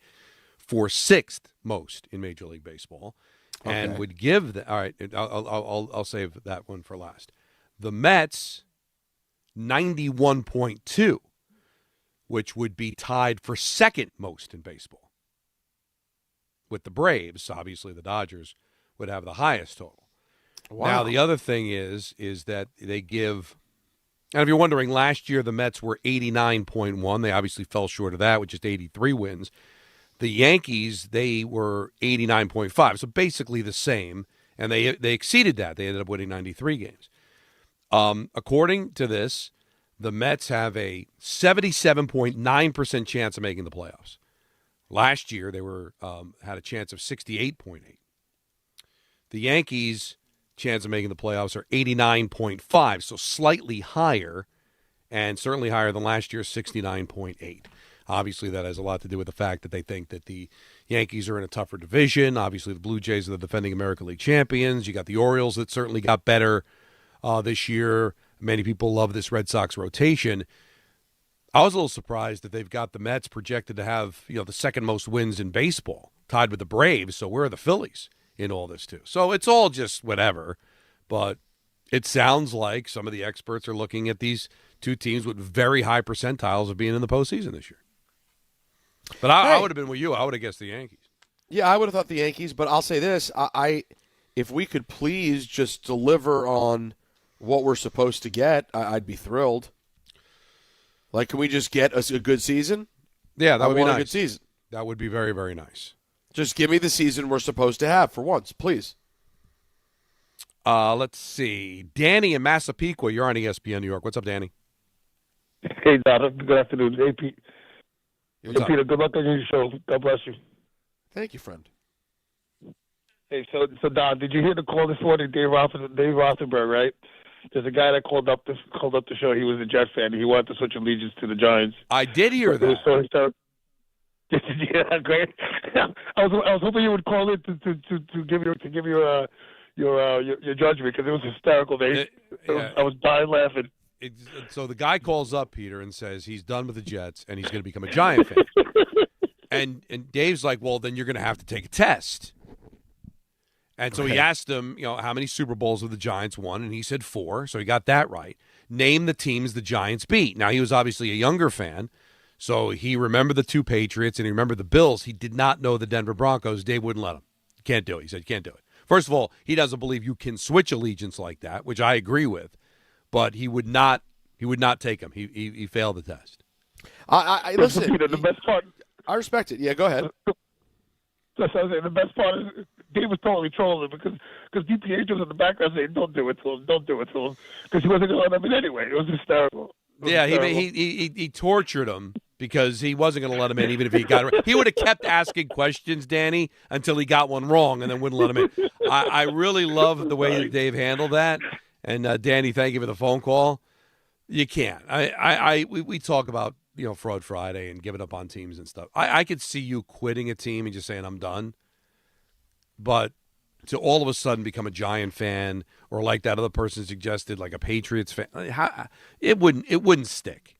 for sixth most in Major League Baseball, and would give all right. I'll save that one for last. The Mets 91.2, which would be tied for second most in baseball. With the Braves, obviously the Dodgers would have the highest total. Wow. Now, the other thing is that they give, and if you're wondering, last year the Mets were 89.1. They obviously fell short of that with just 83 wins. The Yankees, they were 89.5, so basically the same, and they exceeded that. They ended up winning 93 games. According to this, the Mets have a 77.9% chance of making the playoffs. Last year, they had a chance of 68.8. The Yankees' chance of making the playoffs are 89.5, so slightly higher, and certainly higher than last year's 69.8. Obviously, that has a lot to do with the fact that they think that the Yankees are in a tougher division. Obviously, the Blue Jays are the defending American League champions. You got the Orioles that certainly got better this year. Many people love this Red Sox rotation. I was a little surprised that they've got the Mets projected to have, the second most wins in baseball, tied with the Braves. So where are the Phillies in all this too? So it's all just whatever. But it sounds like some of the experts are looking at these two teams with very high percentiles of being in the postseason this year. But I would have been with you. I would have guessed the Yankees. Yeah, I would have thought the Yankees. But I'll say this: if we could please just deliver on what we're supposed to get, I'd be thrilled. Like, can we just get a good season? Yeah, that would be nice. A good season. That would be very, very nice. Just give me the season we're supposed to have for once, please. Let's see. Danny in Massapequa, you're on ESPN New York. What's up, Danny? Hey, Don. Good afternoon. Hey, Pete. Hey, Peter, good luck on your show. God bless you. Thank you, friend. Hey, so Don, did you hear the call this morning? Dave Rosenberg, right? There's a guy that called up the show. He was a Jet fan. He wanted to switch allegiance to the Giants. I did hear that. Yeah, great. I was hoping you would call in to give your judgment, because it was hysterical. I was dying laughing. So the guy calls up, Peter, and says he's done with the Jets and he's going to become a Giant fan. and Dave's like, well, then you're going to have to take a test. And so he asked him, how many Super Bowls have the Giants won? And he said 4, so he got that right. Name the teams the Giants beat. Now, he was obviously a younger fan, so he remembered the 2 Patriots and he remembered the Bills. He did not know the Denver Broncos. Dave wouldn't let him. Can't do it. He said, you can't do it. First of all, he doesn't believe you can switch allegiance like that, which I agree with, but he would not take him. He failed the test. I listen, Peter, the best part. I respect it. Yeah, go ahead. That's what I was saying. The best part is Dave was totally trolling because DPH was in the background saying, "Don't do it to him, don't do it to him," because he wasn't going to let him in anyway. It was hysterical. He tortured him because he wasn't going to let him in, even if he got it right. He would have kept asking questions, Danny, until he got one wrong, and then wouldn't let him in. I really love the way that Dave handled that. And Danny, thank you for the phone call. You can't. We talk about Fraud Friday and giving up on teams and stuff. I could see you quitting a team and just saying I'm done. But to all of a sudden become a Giant fan, or like that other person suggested, like a Patriots fan, it wouldn't stick.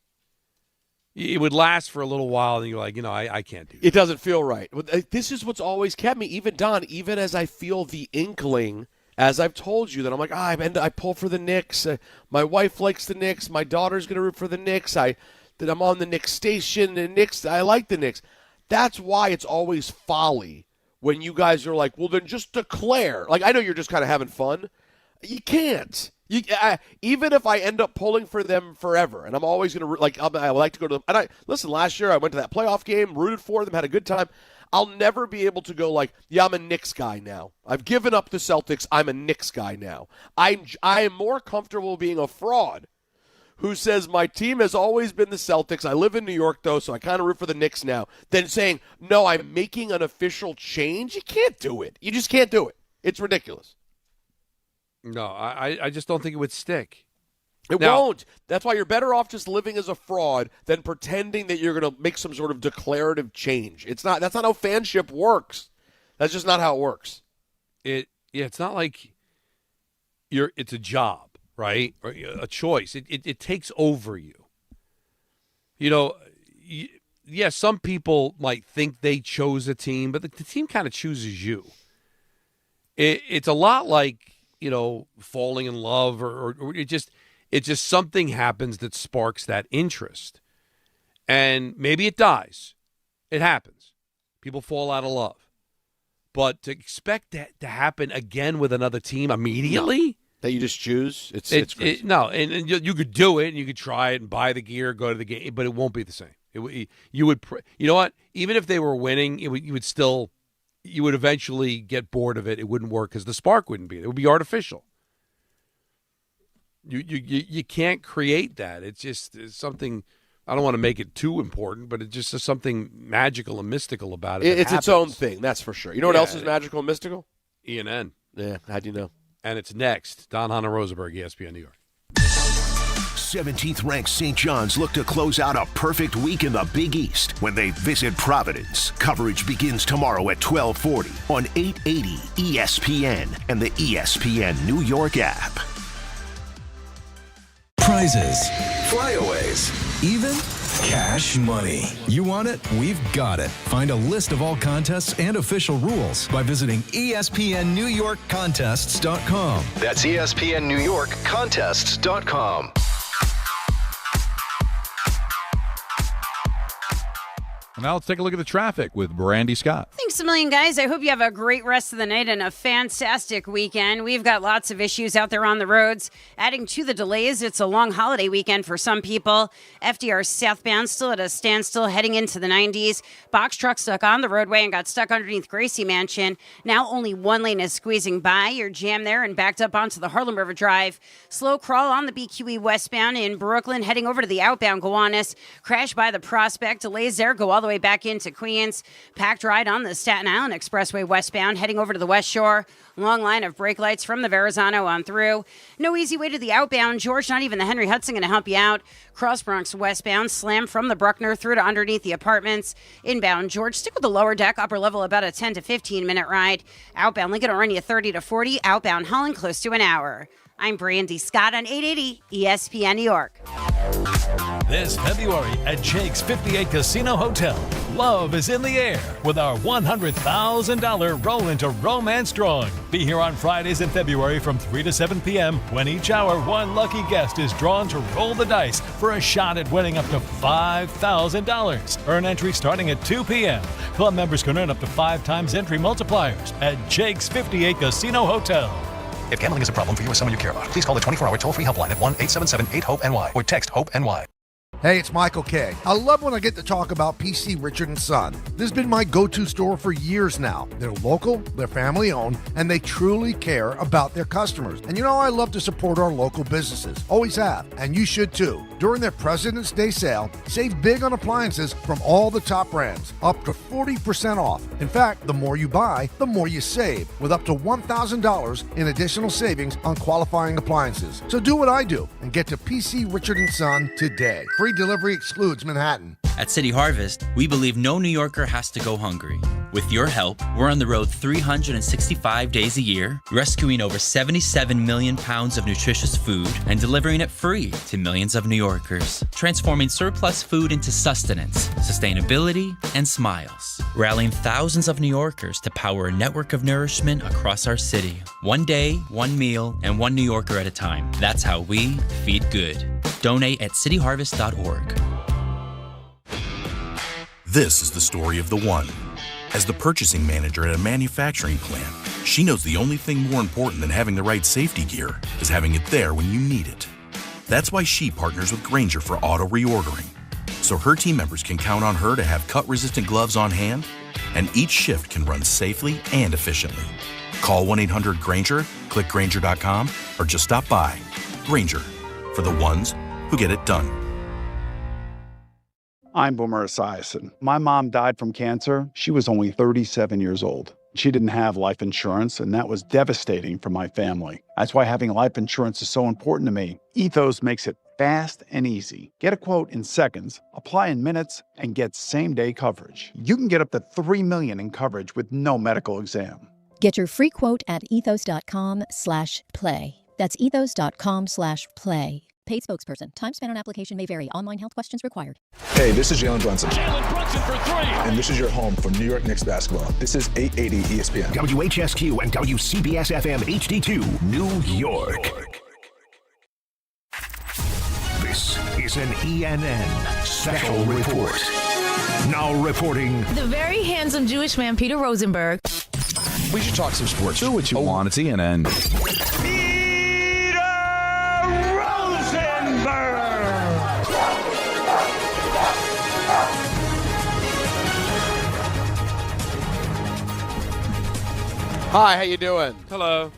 It would last for a little while, and you're like, I can't do that. It doesn't feel right. This is what's always kept me, even Don, even as I feel the inkling, as I've told you, that I'm like, I pull for the Knicks. My wife likes the Knicks. My daughter's going to root for the Knicks. That I'm on the Knicks station. The Knicks, I like the Knicks. That's why it's always folly when you guys are like, well, then just declare. Like, I know you're just kind of having fun. You can't. Even if I end up pulling for them forever, and I'm always going to, I like to go to them. And listen, last year I went to that playoff game, rooted for them, had a good time. I'll never be able to go like, yeah, I'm a Knicks guy now. I've given up the Celtics. I'm a Knicks guy now. I am more comfortable being a fraud who says my team has always been the Celtics. I live in New York, though, so I kind of root for the Knicks now. Then saying, no, I'm making an official change. You can't do it. You just can't do it. It's ridiculous. No, I just don't think it would stick. It won't. That's why you're better off just living as a fraud than pretending that you're going to make some sort of declarative change. That's not how fanship works. That's just not how it works. It's not like it's a job, right? Or a choice. It takes over you. Some people might think they chose a team, but the team kind of chooses you. It's a lot like, falling in love or it just something happens that sparks that interest. And maybe it dies. It happens. People fall out of love. But to expect that to happen again with another team immediately? That you just choose? It's crazy. No, and you could do it, and you could try it and buy the gear, go to the game, but it won't be the same. You would, you know what? Even if they were winning, you would eventually get bored of it. It wouldn't work because the spark wouldn't be there. It would be artificial. You can't create that. It's something. I don't want to make it too important, but it's just something magical and mystical about it. It's its own thing, that's for sure. You know what else is magical and mystical? ENN. Yeah, how'd you know? And it's next. Don, Hahn, and Rosenberg, ESPN New York. 17th-ranked St. John's look to close out a perfect week in the Big East when they visit Providence. Coverage begins tomorrow at 12:40 on 880 ESPN and the ESPN New York app. Prizes, flyaways, even cash money. You want it? We've got it. Find a list of all contests and official rules by visiting ESPNNewYorkContests.com. That's ESPNNewYorkContests.com. Now let's take a look at the traffic with Brandy Scott. Thanks a million, guys. I hope you have a great rest of the night and a fantastic weekend. We've got lots of issues out there on the roads. Adding to the delays, it's a long holiday weekend for some people. FDR southbound still at a standstill heading into the 90s. Box truck stuck on the roadway and got stuck underneath Gracie Mansion. Now only one lane is squeezing by. You're jammed there and backed up onto the Harlem River Drive. Slow crawl on the BQE westbound in Brooklyn, heading over to the outbound Gowanus. Crash by the Prospect. Delays there go all the way back into Queens. Packed ride on the Staten Island Expressway westbound, heading over to the West Shore. Long line of brake lights from the Verrazano on through. No easy way to the outbound George, not even the Henry Hudson going to help you out. Cross Bronx westbound, slam from the Bruckner through to underneath the apartments. Inbound George, stick with the lower deck, upper level about a 10 to 15 minute ride. Outbound Lincoln will run you 30 to 40. Outbound Holland close to an hour. I'm Brandy Scott on 880 ESPN New York. This February at Jake's 58 Casino Hotel, love is in the air with our $100,000 Roll into Romance drawing. Be here on Fridays in February from 3 to 7 p.m. when each hour one lucky guest is drawn to roll the dice for a shot at winning up to $5,000. Earn entry starting at 2 p.m. Club members can earn up to 5 times entry multipliers at Jake's 58 Casino Hotel. If gambling is a problem for you or someone you care about, please call the 24-hour toll-free helpline at 1-877-8-HOPE-NY or text HOPE-NY. Hey, it's Michael K. I love when I get to talk about PC Richard & Son. This has been my go-to store for years now. They're local, they're family-owned, and they truly care about their customers. And you know, I love to support our local businesses. Always have, and you should too. During their President's Day sale, save big on appliances from all the top brands, up to 40% off. In fact, the more you buy, the more you save, with up to $1,000 in additional savings on qualifying appliances. So do what I do and get to PC Richard & Son today. Free delivery excludes Manhattan. At City Harvest, we believe no New Yorker has to go hungry. With your help, we're on the road 365 days a year, rescuing over 77 million pounds of nutritious food and delivering it free to millions of New Yorkers, transforming surplus food into sustenance, sustainability, and smiles, rallying thousands of New Yorkers to power a network of nourishment across our city. One day, one meal, and one New Yorker at a time. That's how we feed good. Donate at cityharvest.org. This is the story of the one. As the purchasing manager at a manufacturing plant, she knows the only thing more important than having the right safety gear is having it there when you need it. That's why she partners with Grainger for auto reordering, so her team members can count on her to have cut-resistant gloves on hand, and each shift can run safely and efficiently. Call 1-800-GRAINGER, click Grainger.com, or just stop by. Grainger, for the ones who get it done. I'm Boomer Esiason. My mom died from cancer. She was only 37 years old. She didn't have life insurance, and that was devastating for my family. That's why having life insurance is so important to me. Ethos makes it fast and easy. Get a quote in seconds, apply in minutes, and get same-day coverage. You can get up to $3 million in coverage with no medical exam. Get your free quote at ethos.com/play. That's ethos.com/play. Paid spokesperson. Time spent on application may vary. Online health questions required. Hey, this is Jalen Brunson. Jalen Brunson for 3. And this is your home for New York Knicks basketball. This is 880 ESPN. WHSQ and WCBS-FM HD2, New York. This is an ENN Special Report. Now reporting. The very handsome Jewish man, Peter Rosenberg. We should talk some sports. Do what you want. It's ENN. Hi, how you doing? Hello.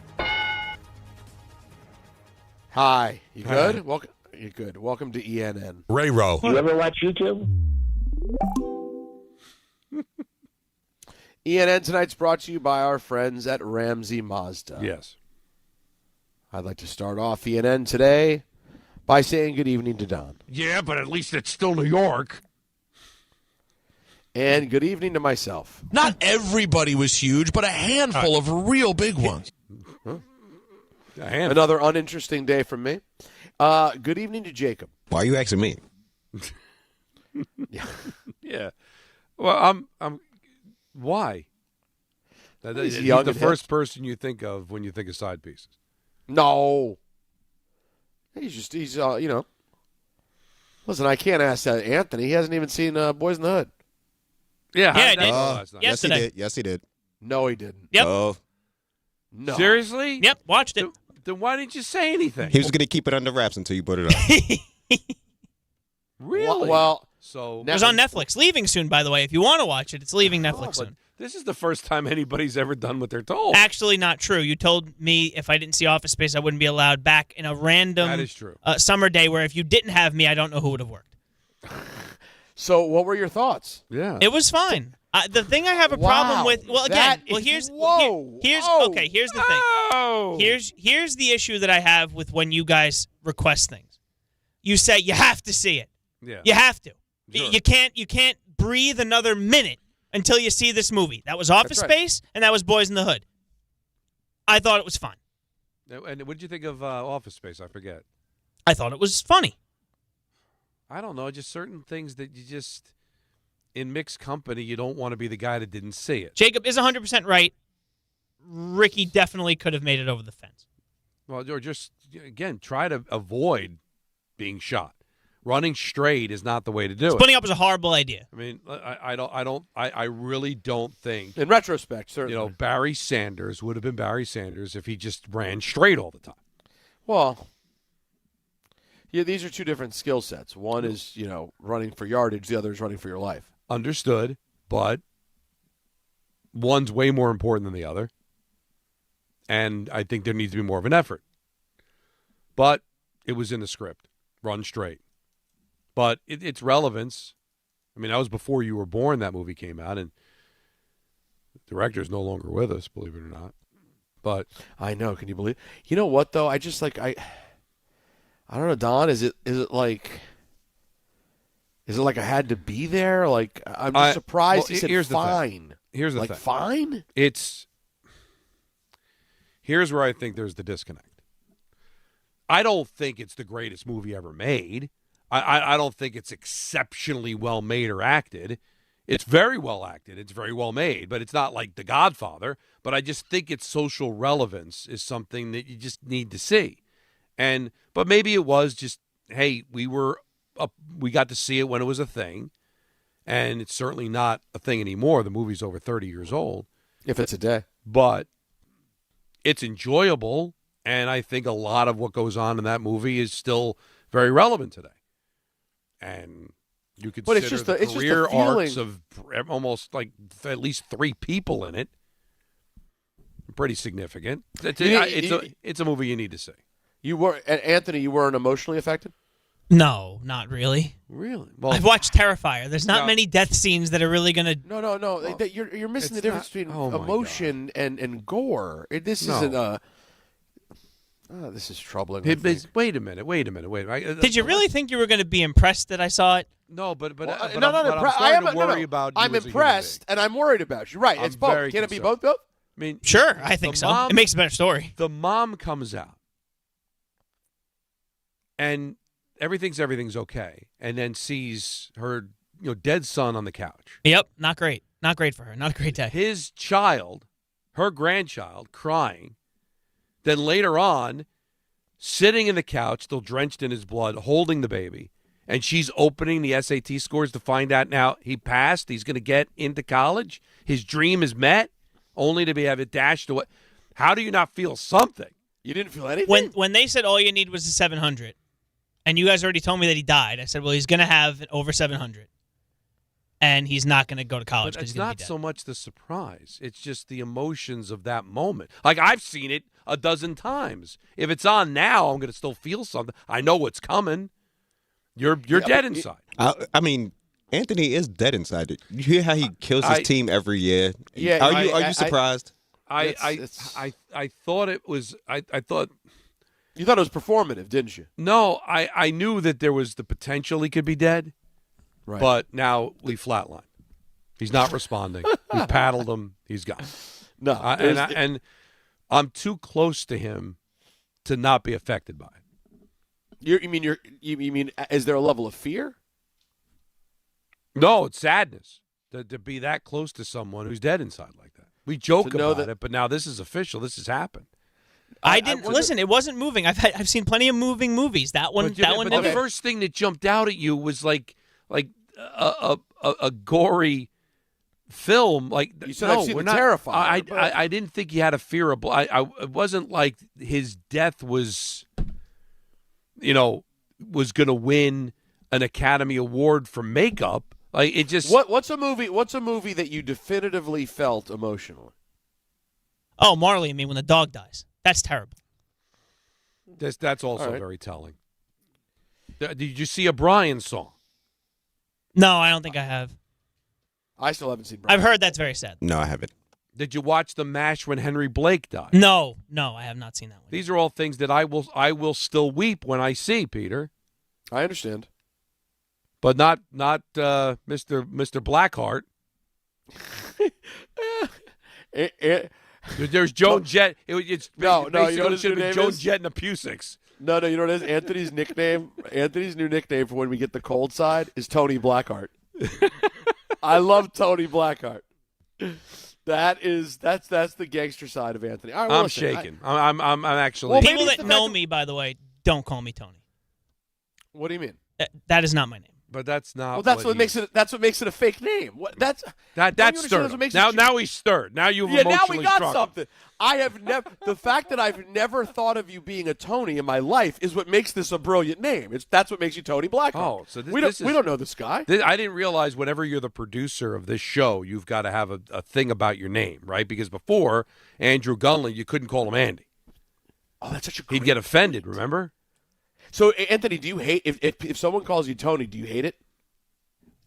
Hi. You good? Welcome. You good? Welcome to ENN. Ray Rowe. You ever watch YouTube? ENN tonight's brought to you by our friends at Ramsey Mazda. Yes. I'd like to start off ENN today by saying good evening to Don. Yeah, but at least it's still New York. And good evening to myself. Not everybody was huge, but a handful of real big ones. Another uninteresting day from me. Good evening to Jacob. Why are you asking me? Yeah. Well, I'm. Why? He's He's young the and first hip. person you think of when you think of side pieces. No. He's you know. Listen, I can't ask that Anthony. He hasn't even seen Boyz in the Hood. Yeah, I did. Yes, he Yesterday. did. Yes, he did. No, he didn't. Yep. Oh, No. Seriously? Yep, watched it. Then why didn't you say anything? he was going to keep it under wraps until you put it up. Really? Well, so It was on Netflix. Leaving soon, by the way. If you want to watch it, it's leaving Netflix but soon. this is the first time anybody's ever done what they're told. Actually, not true. You told me if I didn't see Office Space, I wouldn't be allowed back in a random That is true. Summer day where if you didn't have me, I don't know who would have worked. So, what were your thoughts? Yeah. It was fine. The thing I have a problem with, well, again, here's the thing. Here's the issue that I have with when you guys request things. You say you have to see it. Yeah. You have to. Sure. You can't breathe another minute until you see this movie. That was Office That's right. Space, and that was Boyz in the Hood. I thought it was fun. And what did you think of Office Space? I forget. I thought it was funny. I don't know. Just certain things that you just, in mixed company, you don't want to be the guy that didn't see it. Jacob is 100% right. Ricky definitely could have made it over the fence. Well, or just, again, try to avoid being shot. Running straight is not the way to do it. Splitting up is a horrible idea. I mean, I really don't think. In retrospect, certainly. Barry Sanders would have been Barry Sanders if he just ran straight all the time. Well, yeah, these are two different skill sets. One is, running for yardage. The other is running for your life. Understood, but one's way more important than the other. And I think there needs to be more of an effort. But it was in the script. Run straight. But its relevance, I mean, that was before you were born that movie came out, and the director's no longer with us, believe it or not. But I know, can you believe? You know what, though? I just, I don't know, Don, is it like I had to be there? Like, I'm just surprised he said fine. Here's the thing. Like, fine? Here's where I think there's the disconnect. I don't think it's the greatest movie ever made. I don't think it's exceptionally well made or acted. It's very well acted. It's very well made, but it's not like The Godfather. But I just think its social relevance is something that you just need to see. But maybe it was just, hey, we got to see it when it was a thing, and it's certainly not a thing anymore. The movie's over 30 years old. If it's a day. But it's enjoyable, and I think a lot of what goes on in that movie is still very relevant today. And you could consider the career arcs of almost like at least 3 people in it. Pretty significant. It's a movie you need to see. Anthony, you weren't emotionally affected? No, not really. Really? Well, I've watched Terrifier. There's not many death scenes that are really going to... No. Well, you're missing the difference between emotion and gore. This isn't this is troubling. Wait a minute. Did you really think you were going to be impressed that I saw it? No, but I'm starting to worry about you. I'm impressed, and I'm worried about you. Right, it's both. Can it be both? I mean, sure, I think so. It makes a better story. The mom comes out, and everything's okay, and then sees her dead son on the couch. Yep, not great. Not great for her. Not a great day. His child, her grandchild, crying. Then later on, sitting in the couch, still drenched in his blood, holding the baby, and she's opening the SAT scores to find out now he passed, he's going to get into college, his dream is met, only to have it dashed away. How do you not feel something? You didn't feel anything? When they said all you need was a 700, and you guys already told me that he died, I said, well, he's going to have over 700. and he's not going to go to college But because it's he's going to not be dead. so much the surprise. It's just the emotions of that moment. Like, I've seen it a dozen times. If it's on now, I'm going to still feel something. I know what's coming. You're dead inside. I mean, Anthony is dead inside. You hear how he kills his team every year? Yeah. Are you surprised? I thought it was. I thought. You thought it was performative, didn't you? No, I knew that there was the potential he could be dead. Right. But now we flatline. He's not responding. We paddled him. He's gone. No, and I'm too close to him to not be affected by it. You mean? Is there a level of fear? No, it's sadness to be that close to someone who's dead inside like that. We joke about it, but now this is official. This has happened. I didn't listen. It wasn't moving. I've seen plenty of moving movies. That one. But the first thing that jumped out at you was like a gory film. Like you said, I've seen Terrifier. I didn't think he had a fear of. It wasn't like his death was, was going to win an Academy Award for makeup. Like it just. What's a movie that you definitively felt emotionally? Oh, Marley and Me when the dog dies. That's terrible. That's also very telling. Did you see a Brian song? No, I don't think I have. I still haven't seen Brian. I've heard that's very sad. No, I haven't. Did you watch The MASH when Henry Blake died? No, I have not seen that one. These are all things that I will still weep when I see, Peter. I understand. But not Mr. Blackheart. There's Joan Jett. It's no. You know what his should new have been name Joan is? Jett and the Pusics. No. You know what it is? Anthony's nickname. Anthony's new nickname for when we get the cold side is Tony Blackheart. I love Tony Blackheart. That's the gangster side of Anthony. All right, well, I'm listen, shaking. I'm actually. People that know me, by the way, don't call me Tony. What do you mean? That is not my name. But that's not. Well, that's what makes it. That's what makes it a fake name. That's stirred him. Now he's stirred. Now you've now emotionally we got struck. something. I have never. The fact that I've never thought of you being a Tony in my life is what makes this a brilliant name. That's what makes you Tony Blackheart. Oh, so we don't know this guy. I didn't realize whenever you're the producer of this show, you've got to have a thing about your name, right? Because before Andrew Gunling, you couldn't call him Andy. Oh, that's such a. He'd get offended. Remember? So, Anthony, do you hate if someone calls you Tony? Do you hate it?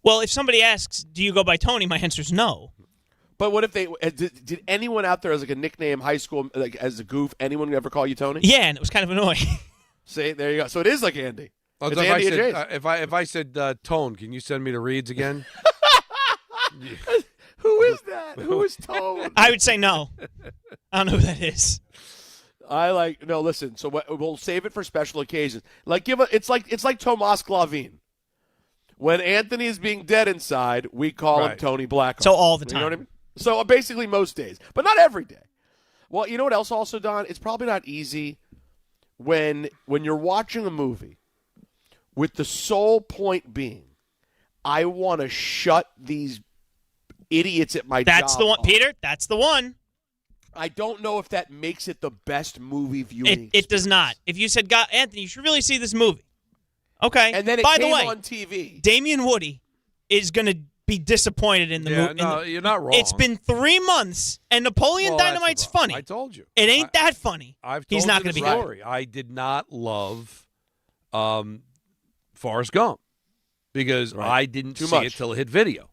Well, if somebody asks, "Do you go by Tony?" my answer is no. But what if they did anyone out there as like a nickname, high school, like as a goof? Anyone ever call you Tony? Yeah, and it was kind of annoying. See, there you go. So it is like Andy. Well, It's so Andy if I said Tone, can you send me to Reed's again? Who is that? Who is Tone? I would say no. I don't know who that is. No. Listen. So we'll save it for special occasions. It's like Tomas Glavine. When Anthony is being dead inside, we call him Tony Blackheart. So all the time. You know what I mean? So basically most days, but not every day. Well, you know what else also, Don? It's probably not easy when you're watching a movie with the sole point being, I want to shut these idiots at my job. That's the one, Peter. That's the one. I don't know if that makes it the best movie viewing. It does not. If you said, God, Anthony, you should really see this movie. Okay. And then it By came the way, on TV. Damian Woody is going to be disappointed in the movie. No, you're not wrong. It's been 3 months, and Napoleon Dynamite's funny. I told you. It ain't that funny. He's not going to be good. I did not love Forrest Gump because I didn't see it till it hit video.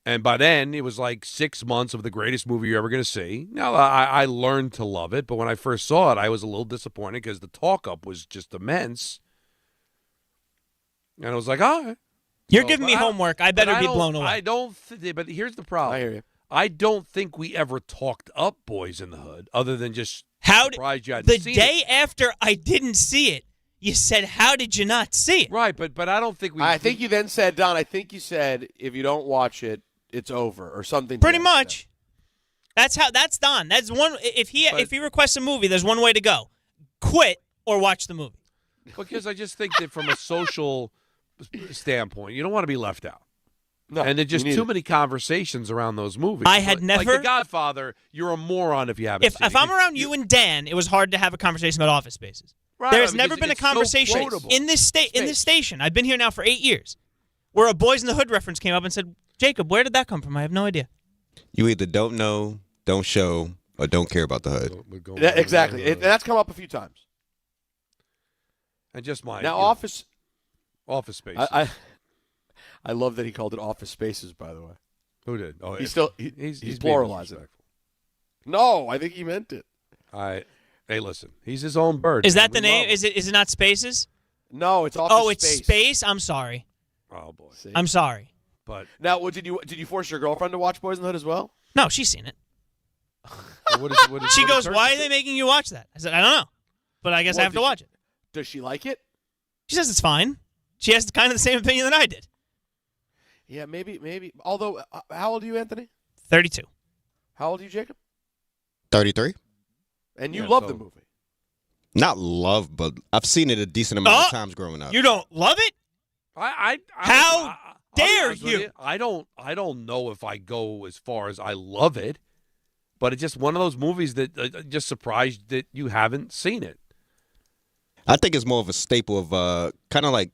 And by then, it was like 6 months of the greatest movie you're ever going to see. Now, I learned to love it, but when I first saw it, I was a little disappointed because the talk-up was just immense. And I was like, all right. You're giving me homework. I better be blown away. But here's the problem. I hear you. I don't think we ever talked up Boyz in the Hood other than just surprised you hadn't the seen day it. after I didn't see it, you said, how did you not see it? Right, but I don't think we... I think you then said, Don, I think you said, if you don't watch it, it's over or something. Pretty much. That's Don. That's one. If he requests a movie, there's one way to go: quit or watch the movie. Because I just think that from a social standpoint, you don't want to be left out. No, and there's just too many conversations around those movies. I had never. Like The Godfather, you're a moron if you haven't seen it. If I'm around you and Dan, it was hard to have a conversation about Office Spaces. Right, There's because never been a it's so conversation quotable. in this station. I've been here now for 8 years. where a Boys in the Hood reference came up and said, Jacob, where did that come from? I have no idea. You either don't know, don't show, or don't care about the hood. Yeah, exactly. And that's come up a few times. And just my Office Spaces. I love that he called it Office Spaces. By the way, who did? Oh, he's being pluralizing. No, I think he meant it. Hey, listen, he's his own bird. Is that the name? Is it not Spaces? No, it's Office It's Space. Space. I'm sorry. Oh boy, I'm sorry. But now, did you force your girlfriend to watch Boys in the Hood as well? No, she's seen it. She goes, "Why are they making you watch that?" I said, "I don't know, but I guess I have to watch it." Does she like it? She says it's fine. She has kind of the same opinion that I did. Yeah, maybe. Although, how old are you, Anthony? 32. How old are you, Jacob? 33. And you love the movie. Not love, but I've seen it a decent amount of times growing up. You don't love it? How dare you? I don't know if I go as far as I love it, but it's just one of those movies that just surprised that you haven't seen it. I think it's more of a staple of kind of like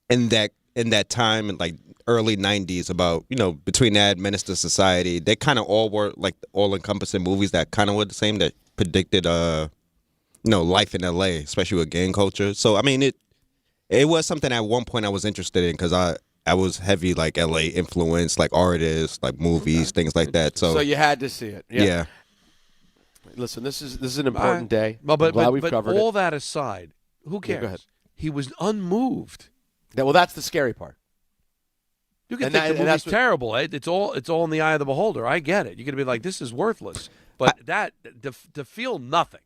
in that time in like early 90s about, between that Menace Society, they kind of all were like all-encompassing movies that kind of were the same that predicted life in LA, especially with gang culture. So I mean it was something at one point I was interested in because I was heavy like LA influence, like artists, like movies, things like that. So you had to see it. Yeah. Listen, this is an important day. Well, but we've covered all it. that aside, who cares? Go ahead. He was unmoved. Well, that's the scary part. You can think the movie's terrible. It's all in the eye of the beholder. I get it. You're going to be like, this is worthless. But to feel nothing.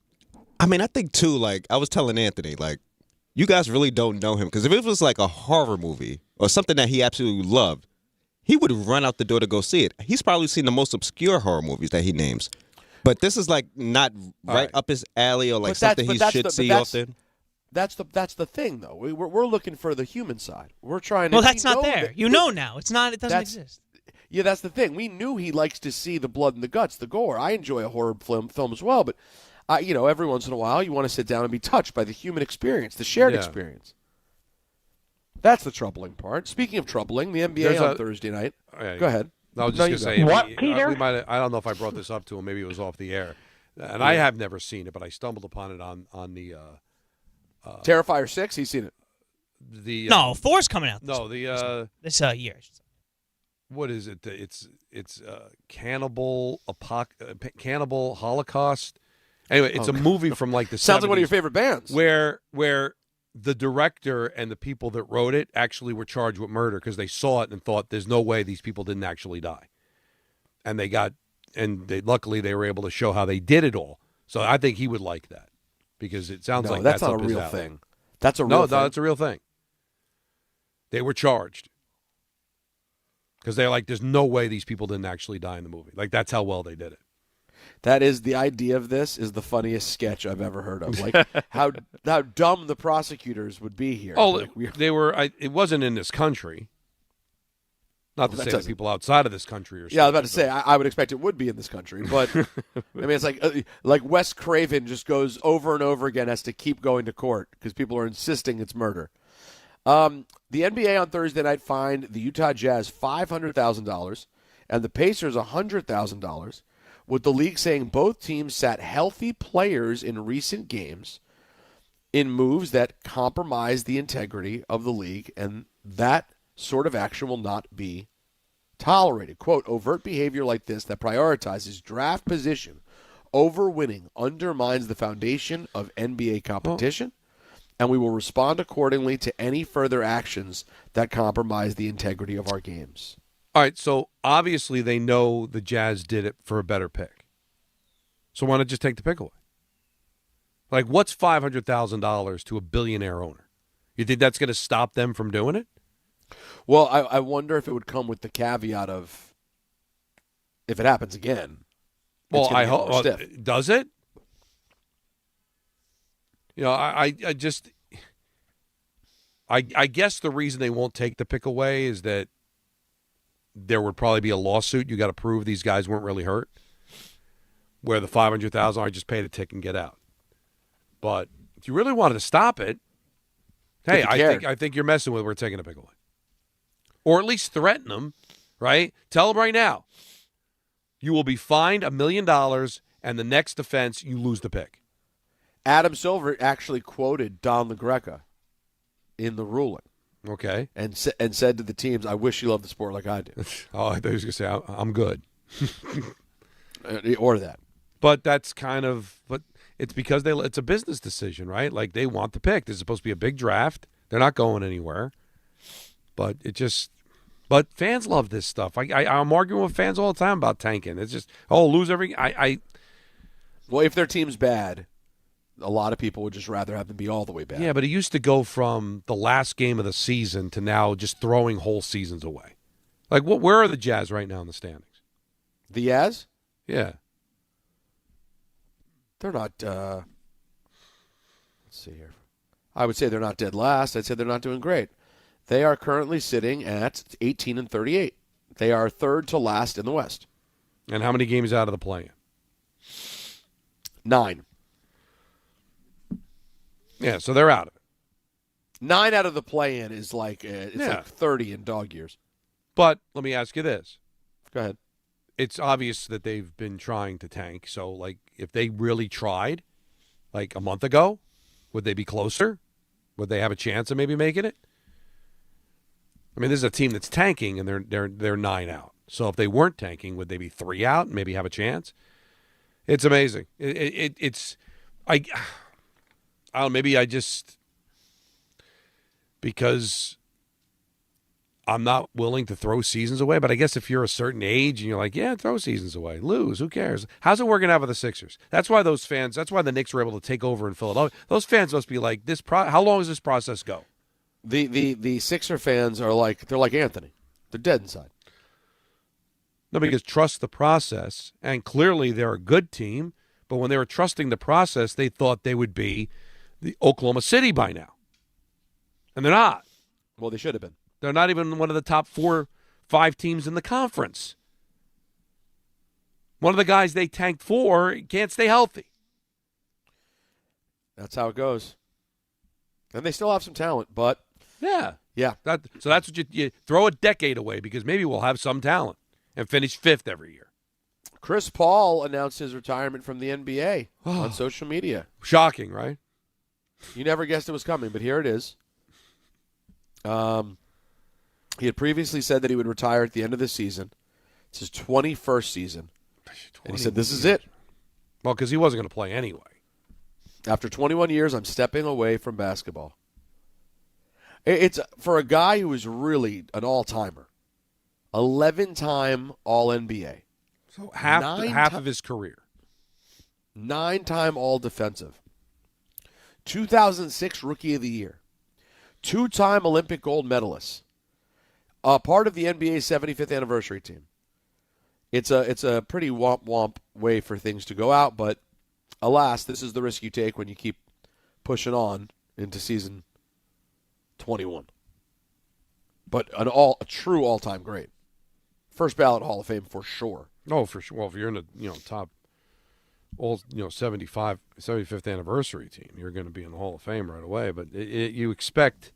I mean, I think, too, like, I was telling Anthony, like, you guys really don't know him. Because if it was like a horror movie or something that he absolutely loved, he would run out the door to go see it. He's probably seen the most obscure horror movies that he names. But this is, like, not right up his alley or, like, something he should see often. That's the thing, though. We're looking for the human side. We're trying to. Well, that's not there. You know now. It's not. It doesn't exist. Yeah, that's the thing. We knew he likes to see the blood and the guts, the gore. I enjoy a horror film as well, but every once in a while, you want to sit down and be touched by the human experience, the shared experience. That's the troubling part. Speaking of troubling, the NBA on Thursday night. Go ahead. I was just going to say. What, Peter? I don't know if I brought this up to him. Maybe it was off the air. And I have never seen it, but I stumbled upon it on the Terrifier 6. He's seen it. No, 4's coming out. No, this year. What is it? It's Cannibal Holocaust. Anyway, it's a movie from like the sounds 70s like one of your favorite bands. Where the director and the people that wrote it actually were charged with murder because they saw it and thought there's no way these people didn't actually die, and luckily they were able to show how they did it all. So I think he would like that. Because it sounds like that's not a real alley. thing. That's a real thing. No, that's a real thing. They were charged. Because they're like, there's no way these people didn't actually die in the movie. Like, that's how well they did it. That is, the idea of this is the funniest sketch I've ever heard of. Like, how dumb the prosecutors would be here. Oh, like, they were, it wasn't in this country. Not to say that people outside of this country are. Yeah, I was about to say, I would expect it would be in this country. But, I mean, it's like Wes Craven just goes over and over again, has to keep going to court because people are insisting it's murder. The NBA on Thursday night fined the Utah Jazz $500,000 and the Pacers $100,000, with the league saying both teams sat healthy players in recent games in moves that compromise the integrity of the league, and that sort of action will not be tolerated. Quote, overt behavior like this that prioritizes draft position over winning undermines the foundation of NBA competition, and we will respond accordingly to any further actions that compromise the integrity of our games. All right, so obviously they know the Jazz did it for a better pick. So why not just take the pick away? Like, what's $500,000 to a billionaire owner? You think that's going to stop them from doing it? Well, I wonder if it would come with the caveat of if it happens again. Well, I hope. Does it? You know, I guess the reason they won't take the pick away is that there would probably be a lawsuit. You got to prove these guys weren't really hurt. Where the $500,000, I just paid a tick and get out. But if you really wanted to stop it, hey, I think you're messing with. We're taking a pick away. or at least threaten them, right? Tell them right now, you will be fined $1 million, and the next offense, you lose the pick. Adam Silver actually quoted Don LaGreca in the ruling. Okay. And said to the teams, I wish you loved the sport like I do. Oh, I thought he was going to say, I'm good. Or that. But that's kind of, but it's because it's a business decision, right? Like they want the pick. This is supposed to be a big draft. They're not going anywhere. But but fans love this stuff. I'm arguing with fans all the time about tanking. It's just, lose every, Well, if their team's bad, a lot of people would just rather have them be all the way bad. Yeah, but it used to go from the last game of the season to now just throwing whole seasons away. Like, where are the Jazz right now in the standings? The Jazz? Yeah. They're not, let's see here. I would say they're not dead last. I'd say they're not doing great. They are currently sitting at 18-38. They are third to last in the West. And how many games out of the play-in? 9. Yeah, so they're out of it. 9 out of the play-in is like, like 30 in dog years. But let me ask you this. Go ahead. It's obvious that they've been trying to tank. So, like, if they really tried, like a month ago, would they be closer? Would they have a chance of maybe making it? I mean, this is a team that's tanking, and they're 9 out. So if they weren't tanking, would they be 3 out and maybe have a chance? It's amazing. I don't know, maybe I just, because I'm not willing to throw seasons away, but I guess if you're a certain age and you're like, yeah, throw seasons away, lose, who cares? How's it working out with the Sixers? That's why the Knicks were able to take over in Philadelphia. Those fans must be like, how long does this process go? The Sixer fans are they're like Anthony. They're dead inside. No, because trust the process, and clearly they're a good team, but when they were trusting the process, they thought they would be the Oklahoma City by now. And they're not. Well, they should have been. They're not even one of the top 4-5 teams in the conference. One of the guys they tanked for can't stay healthy. That's how it goes. And they still have some talent, but yeah. So that's what you throw a decade away, because maybe we'll have some talent and finish 5th every year. Chris Paul announced his retirement from the NBA on social media. Shocking, right? You never guessed it was coming, but here it is. He had previously said that he would retire at the end of the season. It's his 21st season. And he said, this is it. Well, because he wasn't going to play anyway. After 21 years, I'm stepping away from basketball. It's for a guy who is really an all-timer. 11-time All-NBA. So half of his career. 9-time All-Defensive. 2006 Rookie of the Year. 2-time Olympic gold medalist. Part of the NBA's 75th anniversary team. It's a pretty womp-womp way for things to go out, but alas, this is the risk you take when you keep pushing on into season 21. But a true all-time great. First ballot Hall of Fame for sure. Oh, for sure. Well, if you're in the top 75th anniversary team, you're going to be in the Hall of Fame right away. But you expect,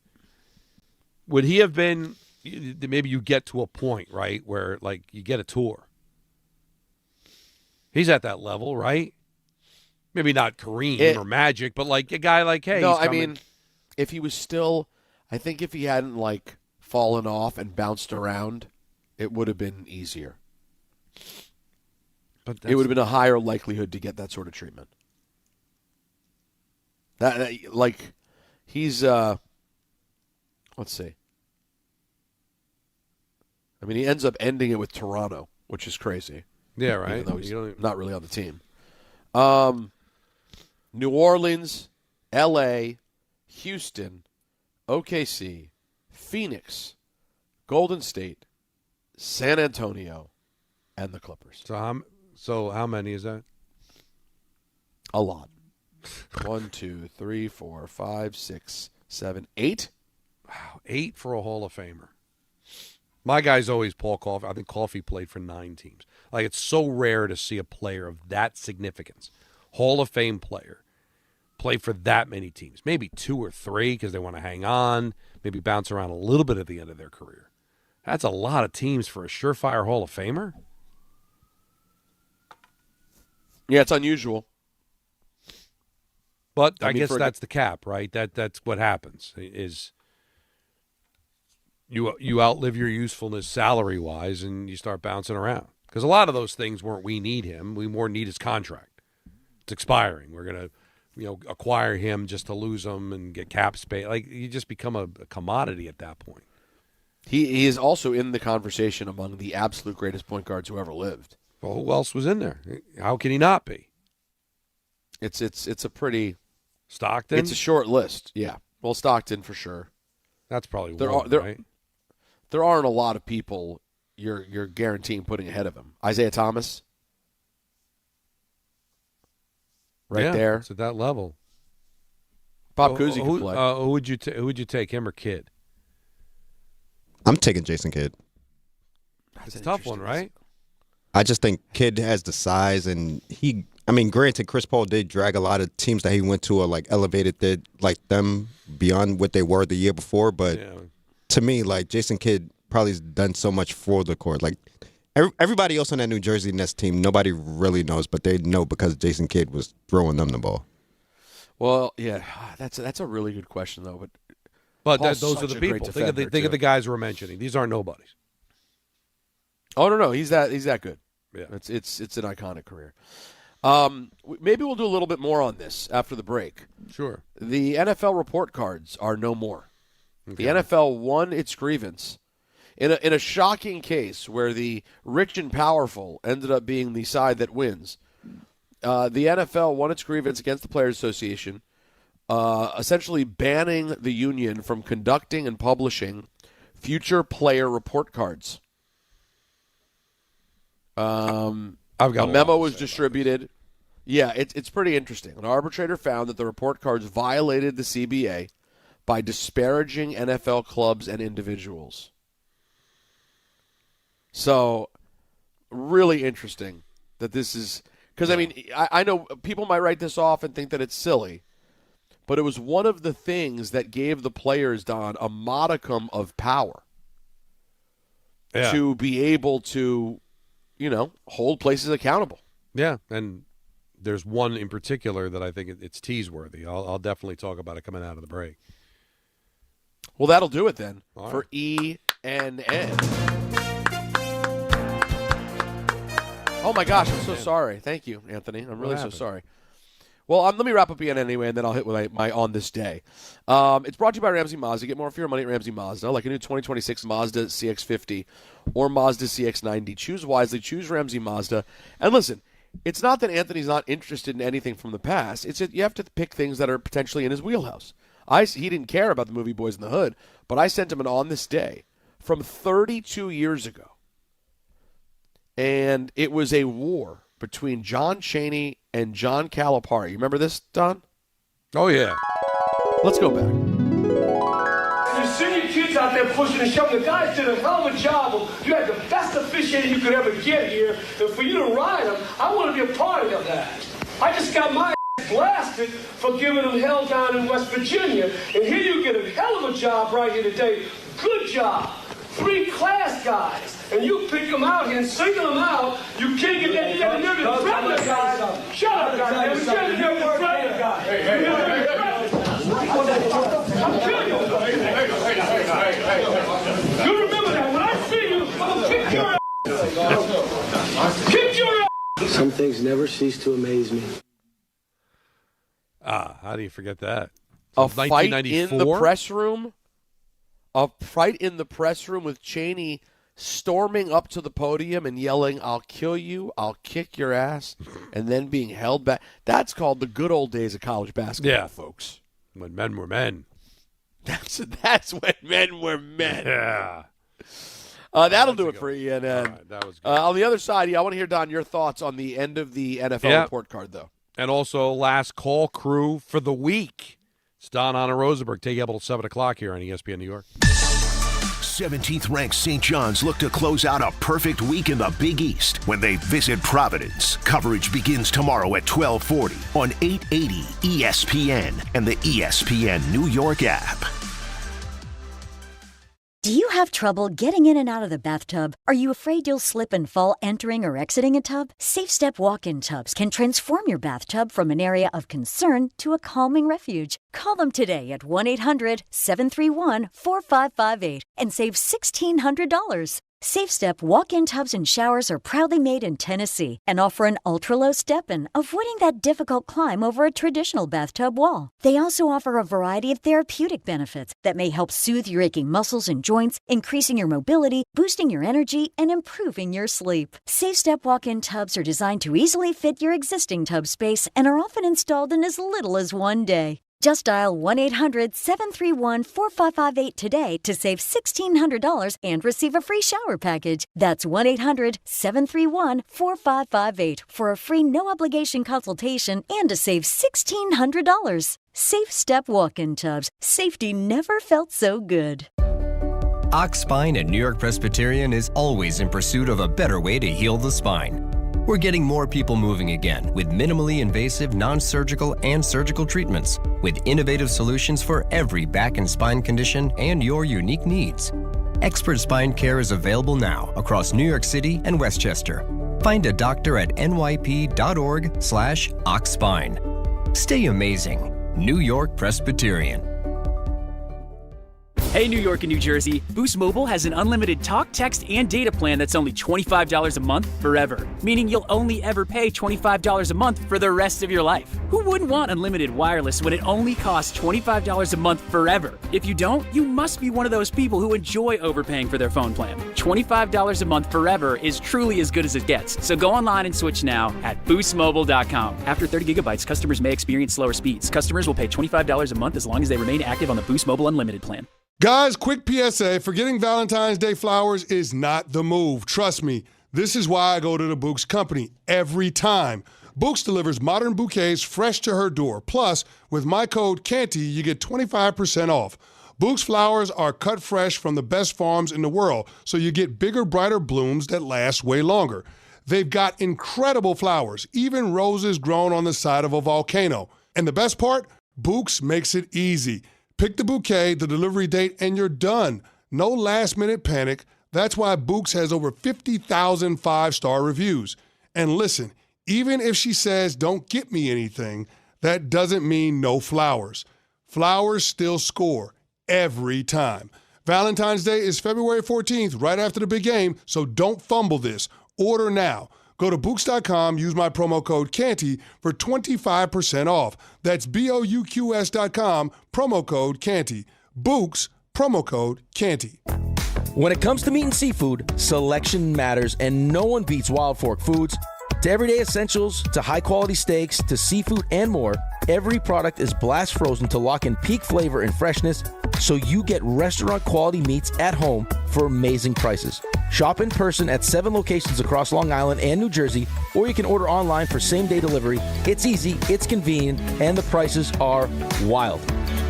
would he have been? Maybe you get to a point, right, where like you get a tour. He's at that level, right? Maybe not Kareem or Magic, but like a guy like, hey. No, I mean, if he was still, I think if he hadn't like fallen off and bounced around, it would have been easier. But it would have been a higher likelihood to get that sort of treatment. That like he's let's see. I mean, he ends up ending it with Toronto, which is crazy. Yeah, right. Even though he's not really on the team. New Orleans, L.A., Houston, OKC, Phoenix, Golden State, San Antonio, and the Clippers. So how many is that? A lot. 1, 2, 3, 4, 5, 6, 7, 8. Wow, 8 for a Hall of Famer. My guy's always Paul Coffey. I think Coffey played for 9 teams. Like, it's so rare to see a player of that significance, Hall of Fame player, play for that many teams. Maybe 2 or 3 because they want to hang on, maybe bounce around a little bit at the end of their career. That's a lot of teams for a surefire Hall of Famer. Yeah, it's unusual. But I guess that's the cap, right? That's what happens is you outlive your usefulness salary-wise and you start bouncing around. Because a lot of those things weren't we need him. We more need his contract. It's expiring. We're going to acquire him just to lose him and get cap space. Like, you just become a commodity at that point. He is also in the conversation among the absolute greatest point guards who ever lived. Well, who else was in there? How can he not be? It's a pretty Stockton. It's a short list. Yeah. Well, Stockton for sure. That's probably right? There aren't a lot of people you're guaranteeing putting ahead of him. Isaiah Thomas. Right there. It's at that level. Bob Cousy could play. Who would you take, him or Kidd? I'm taking Jason Kidd. It's a tough one, right? I just think Kidd has the size, and granted, Chris Paul did drag a lot of teams that he went to or elevated them beyond what they were the year before. But to me, Jason Kidd probably has done so much for the court. Everybody else on that New Jersey Nets team, nobody really knows, but they know because Jason Kidd was throwing them the ball. Well, yeah, that's a really good question though. But those are the people. Think of the guys we're mentioning. These aren't nobodies. Oh no, he's that good. Yeah, it's an iconic career. Maybe we'll do a little bit more on this after the break. Sure. The NFL report cards are no more. Okay. The NFL won its grievance in a shocking case where the rich and powerful ended up being the side that wins. The NFL won its grievance against the Players Association, essentially banning the union from conducting and publishing future player report cards. I've got a memo was distributed. Yeah, it's pretty interesting. An arbitrator found that the report cards violated the CBA by disparaging NFL clubs and individuals. So, really interesting that this is because I know people might write this off and think that it's silly, but it was one of the things that gave the players, Don, a modicum of power to be able to, hold places accountable. Yeah, and there's one in particular that I think it's tease-worthy. I'll definitely talk about it coming out of the break. Well, that'll do it then for right. ENN. Oh, my gosh, I'm so sorry. Thank you, Anthony. I'm really so sorry. Well, let me wrap up ENN anyway, and then I'll hit with my on this day. It's brought to you by Ramsey Mazda. Get more for your money at Ramsey Mazda, like a new 2026 Mazda CX-50 or Mazda CX-90. Choose wisely. Choose Ramsey Mazda. And listen, it's not that Anthony's not interested in anything from the past. It's that you have to pick things that are potentially in his wheelhouse. He didn't care about the movie Boyz n the Hood, but I sent him an On This Day from 32 years ago. And it was a war between John Chaney and John Calipari. You remember this, Don? Oh, yeah. Let's go back. You see your kids out there pushing and shoving. The guys did a hell of a job. You had the best officiating you could ever get here. And for you to ride them, I want to be a part of that. I just got my ass blasted for giving them hell down in West Virginia. And here you get a hell of a job right here today. Good job. 3 class guys. And you pick them out here and single them out. You can't get that. You got to nerve to threaten the guys. Shut up, guys. You got to nerve to threaten the guys. I'm killing you. You remember that. When I see you, I'm going to kick your ass. Kick your ass. Some things never cease to amaze me. How do you forget that? A fight in the press room? A fight in the press room with Chaney storming up to the podium and yelling, "I'll kill you, I'll kick your ass," and then being held back. That's called the good old days of college basketball, folks. When men were men. That's when men were men. Yeah. That'll do it for ENN. Right, that was good. On the other side, I want to hear, Don, your thoughts on the end of the NFL report card, though. And also, last call crew for the week. It's Don, Hahn, and Rosenberg. Take you up until 7 o'clock here on ESPN New York. 17th ranked St. John's look to close out a perfect week in the Big East when they visit Providence. Coverage begins tomorrow at 12:40 on 880 ESPN and the ESPN New York app. Do you have trouble getting in and out of the bathtub? Are you afraid you'll slip and fall entering or exiting a tub? Safe Step walk-in tubs can transform your bathtub from an area of concern to a calming refuge. Call them today at 1-800-731-4558 and save $1,600. Safe Step walk-in tubs and showers are proudly made in Tennessee and offer an ultra-low step-in, avoiding that difficult climb over a traditional bathtub wall. They also offer a variety of therapeutic benefits that may help soothe your aching muscles and joints, increasing your mobility, boosting your energy, and improving your sleep. Safe Step walk-in tubs are designed to easily fit your existing tub space and are often installed in as little as 1 day. Just dial 1-800-731-4558 today to save $1,600 and receive a free shower package. That's 1-800-731-4558 for a free no-obligation consultation and to save $1,600. Safe Step walk-in tubs. Safety never felt so good. Ox Spine at New York Presbyterian is always in pursuit of a better way to heal the spine. We're getting more people moving again with minimally invasive, non-surgical, and surgical treatments with innovative solutions for every back and spine condition and your unique needs. Expert spine care is available now across New York City and Westchester. Find a doctor at nyp.org/oxspine. Stay amazing. New York Presbyterian. Hey, New York and New Jersey, Boost Mobile has an unlimited talk, text, and data plan that's only $25 a month forever, meaning you'll only ever pay $25 a month for the rest of your life. Who wouldn't want unlimited wireless when it only costs $25 a month forever? If you don't, you must be one of those people who enjoy overpaying for their phone plan. $25 a month forever is truly as good as it gets, so go online and switch now at boostmobile.com. After 30 gigabytes, customers may experience slower speeds. Customers will pay $25 a month as long as they remain active on the Boost Mobile Unlimited plan. Guys, quick PSA, forgetting Valentine's Day flowers is not the move. Trust me, this is why I go to the Bouqs company every time. Bouqs delivers modern bouquets fresh to her door. Plus, with my code Canty, you get 25% off. Bouqs flowers are cut fresh from the best farms in the world, so you get bigger, brighter blooms that last way longer. They've got incredible flowers, even roses grown on the side of a volcano. And the best part? Bouqs makes it easy. Pick the bouquet, the delivery date, and you're done. No last-minute panic. That's why Bouqs has over 50,000 five-star reviews. And listen, even if she says, don't get me anything, that doesn't mean no flowers. Flowers still score every time. Valentine's Day is February 14th, right after the big game, so don't fumble this. Order now. Go to Bouqs.com, use my promo code Canty for 25% off. That's BOUQS.com, promo code Canty. Bouqs, promo code Canty. When it comes to meat and seafood, selection matters, and no one beats Wild Fork Foods. To everyday essentials, to high-quality steaks, to seafood and more, every product is blast frozen to lock in peak flavor and freshness, so you get restaurant-quality meats at home for amazing prices. Shop in person at 7 locations across Long Island and New Jersey, or you can order online for same-day delivery. It's easy, it's convenient, and the prices are wild.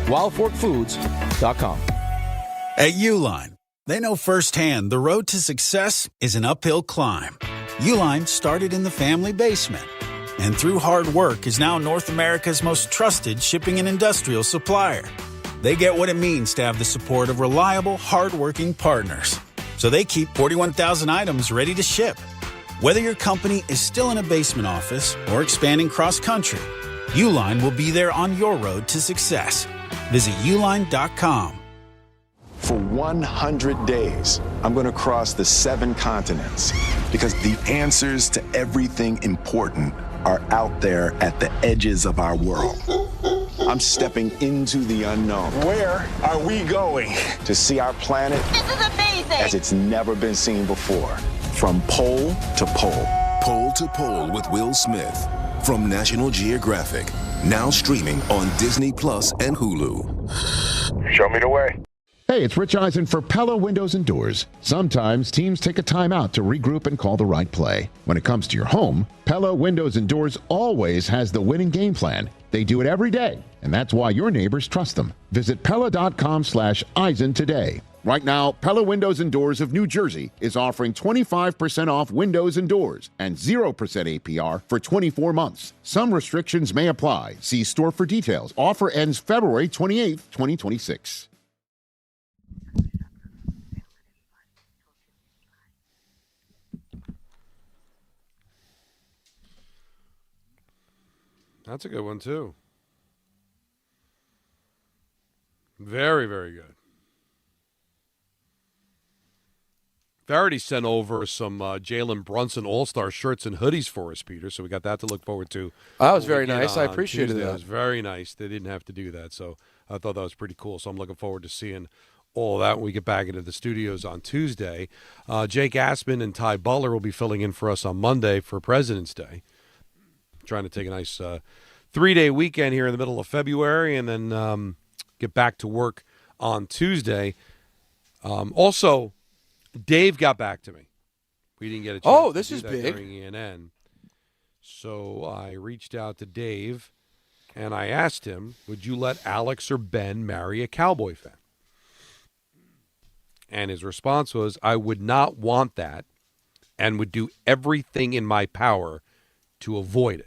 WildForkFoods.com. At Uline, they know firsthand the road to success is an uphill climb. Uline started in the family basement, and through hard work is now North America's most trusted shipping and industrial supplier. They get what it means to have the support of reliable, hardworking partners. So they keep 41,000 items ready to ship. Whether your company is still in a basement office or expanding cross-country, Uline will be there on your road to success. Visit uline.com. For 100 days, I'm going to cross the 7 continents because the answers to everything important are out there at the edges of our world. I'm stepping into the unknown. Where are we going? To see our planet This is amazing. as it's never been seen before. From pole to pole. Pole to Pole with Will Smith from National Geographic. Now streaming on Disney Plus and Hulu. Show me the way. Hey, it's Rich Eisen for Pella Windows and Doors. Sometimes teams take a time out to regroup and call the right play. When it comes to your home, Pella Windows and Doors always has the winning game plan. They do it every day, and that's why your neighbors trust them. Visit Pella.com/Eisen today. Right now, Pella Windows and Doors of New Jersey is offering 25% off windows and doors and 0% APR for 24 months. Some restrictions may apply. See store for details. Offer ends February 28th, 2026. That's a good one, too. Very, very good. Verity sent over some Jalen Brunson All-Star shirts and hoodies for us, Peter, so we got that to look forward to. That was very nice. I appreciated that. It was very nice. They didn't have to do that, so I thought that was pretty cool. So I'm looking forward to seeing all that when we get back into the studios on Tuesday. Jake Aspin and Ty Butler will be filling in for us on Monday for President's Day. Trying to take a nice 3-day weekend here in the middle of February and then get back to work on Tuesday. Also, Dave got back to me. We didn't get a chance this to do is that big. during ENN. So I reached out to Dave, and I asked him, would you let Alex or Ben marry a Cowboy fan? And his response was, I would not want that and would do everything in my power to avoid it.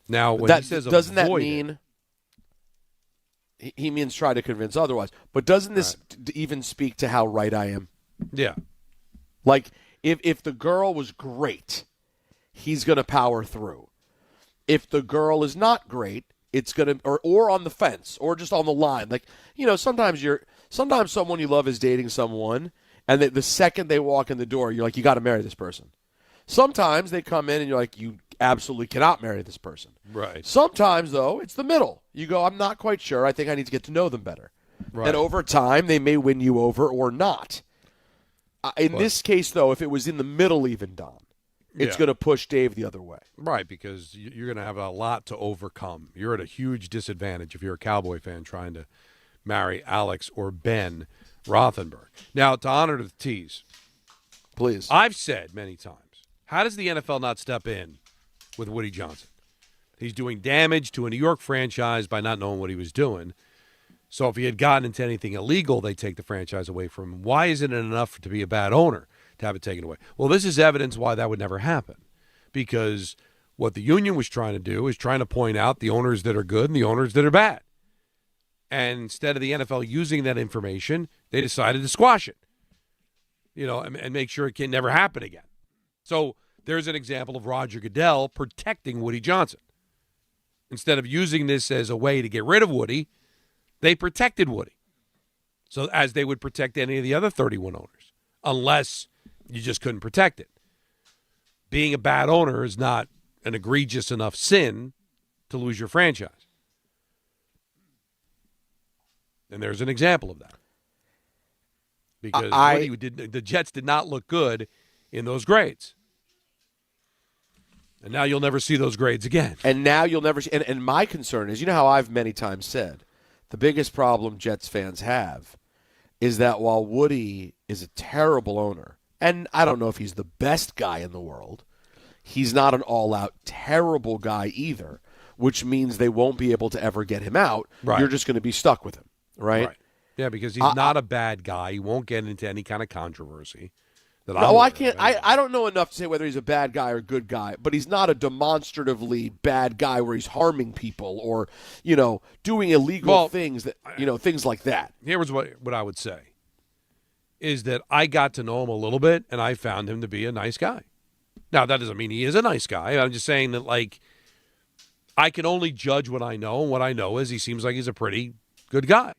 Now, when he says doesn't that avoid mean he means try to convince otherwise? But doesn't this even speak to how right I am? Yeah. Like, if the girl was great, he's going to power through. If the girl is not great, it's going to, or on the fence, or just on the line. Like, sometimes someone you love is dating someone, and the second they walk in the door, you're like, you got to marry this person. Sometimes they come in and you're like, you absolutely cannot marry this person. Right. Sometimes, though, it's the middle. You go, I'm not quite sure. I think I need to get to know them better. Right. And over time, they may win you over or not. In this case, though, if it was in the middle even, Don, it's going to push Dave the other way. Right, because you're going to have a lot to overcome. You're at a huge disadvantage if you're a Cowboy fan trying to marry Alex or Ben Rosenberg. Now, to honor the T's, please. I've said many times, how does the NFL not step in with Woody Johnson? He's doing damage to a New York franchise by not knowing what he was doing. So if he had gotten into anything illegal, they take the franchise away from him. Why isn't it enough to be a bad owner to have it taken away? Well, this is evidence why that would never happen. Because what the union was trying to do is trying to point out the owners that are good and the owners that are bad. And instead of the NFL using that information, they decided to squash it, and make sure it can never happen again. So there's an example of Roger Goodell protecting Woody Johnson. Instead of using this as a way to get rid of Woody, they protected Woody. So as they would protect any of the other 31 owners, unless you just couldn't protect it. Being a bad owner is not an egregious enough sin to lose your franchise. And there's an example of that. Because the Jets did not look good in those grades. And now you'll never see those grades again. And now you'll never see. And my concern is, how I've many times said, the biggest problem Jets fans have is that while Woody is a terrible owner, and I don't know if he's the best guy in the world, he's not an all-out terrible guy either, which means they won't be able to ever get him out. Right. You're just going to be stuck with him, right? Yeah, because he's not a bad guy. He won't get into any kind of controversy. I don't know enough to say whether he's a bad guy or a good guy, but he's not a demonstratively bad guy where he's harming people or, doing illegal things things like that. Here's what I would say is that I got to know him a little bit and I found him to be a nice guy. Now, that doesn't mean he is a nice guy. I'm just saying that, I can only judge what I know, and what I know is he seems like he's a pretty good guy.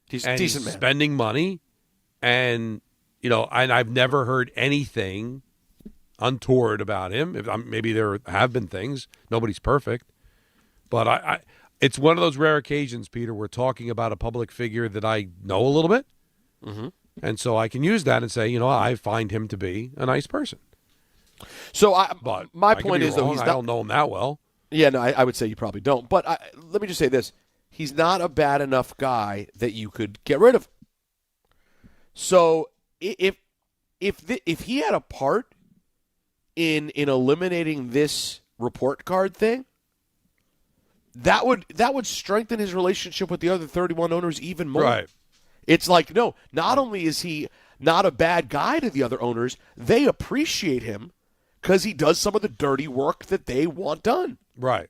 He's a decent man. Spending money and and I've never heard anything untoward about him. Maybe there have been things. Nobody's perfect. But it's one of those rare occasions, Peter, we're talking about a public figure that I know a little bit. Mm-hmm. And so I can use that and say, I find him to be a nice person. So my point point is, though, I don't know him that well. Yeah, no, I would say you probably don't. But let me just say this. He's not a bad enough guy that you could get rid of. So if he had a part in eliminating this report card thing, that would strengthen his relationship with the other 31 owners even more. Right. It's like, no, not only is he not a bad guy to the other owners, they appreciate him because he does some of the dirty work that they want done. Right.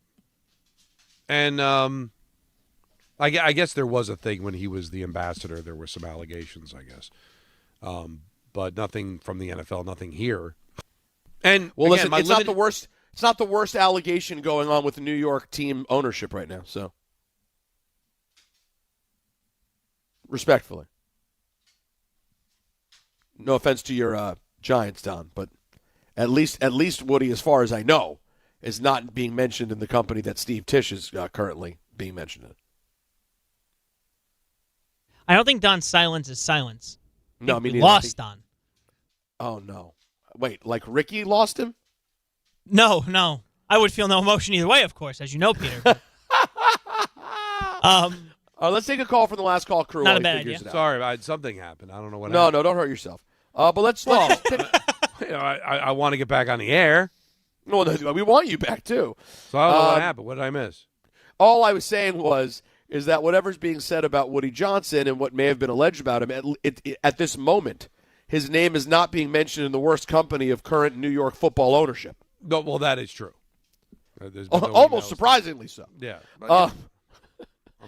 And I guess there was a thing when he was the ambassador. There were some allegations, I guess. But nothing from the NFL, nothing here. And listen, it's not the worst. It's not the worst allegation going on with the New York team ownership right now. So, respectfully, no offense to your Giants, Don, but at least Woody, as far as I know, is not being mentioned in the company that Steve Tisch is currently being mentioned in. I don't think Don's silence is silence. No, I mean, he lost Don. Oh, no. Wait, like Ricky lost him? No. I would feel no emotion either way, of course, as you know, Peter. Let's take a call from the last call crew. Not a bad idea. Sorry, something happened. I don't know what happened. No, don't hurt yourself. But let's I want to get back on the air. Well, we want you back, too. So I don't know what happened. What did I miss? All I was saying is that whatever's being said about Woody Johnson and what may have been alleged about him, at this moment, his name is not being mentioned in the worst company of current New York football ownership. No, well, that is true. Almost surprisingly so. Yeah. I'm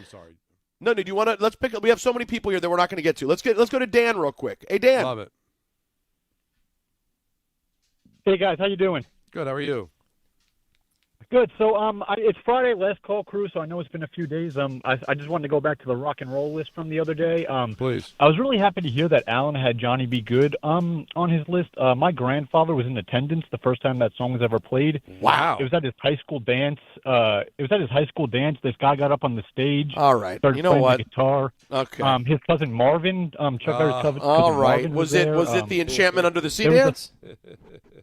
sorry. No, do you want to? Let's pick. We have so many people here that we're not going to get to. Let's go to Dan real quick. Hey, Dan. Love it. Hey guys, how you doing? Good. How are you? Good. So it's Friday, last call crew. So I know it's been a few days. I just wanted to go back to the rock and roll list from the other day. Please. I was really happy to hear that Alan had Johnny Be Good on his list. My grandfather was in attendance the first time that song was ever played. Wow. It was at his high school dance. This guy got up on the stage. All right. Started You know playing what? the guitar. Okay. His cousin Marvin, Chuck Berry's cousin. All right. Marvin Was it the Enchantment Under the Sea dance?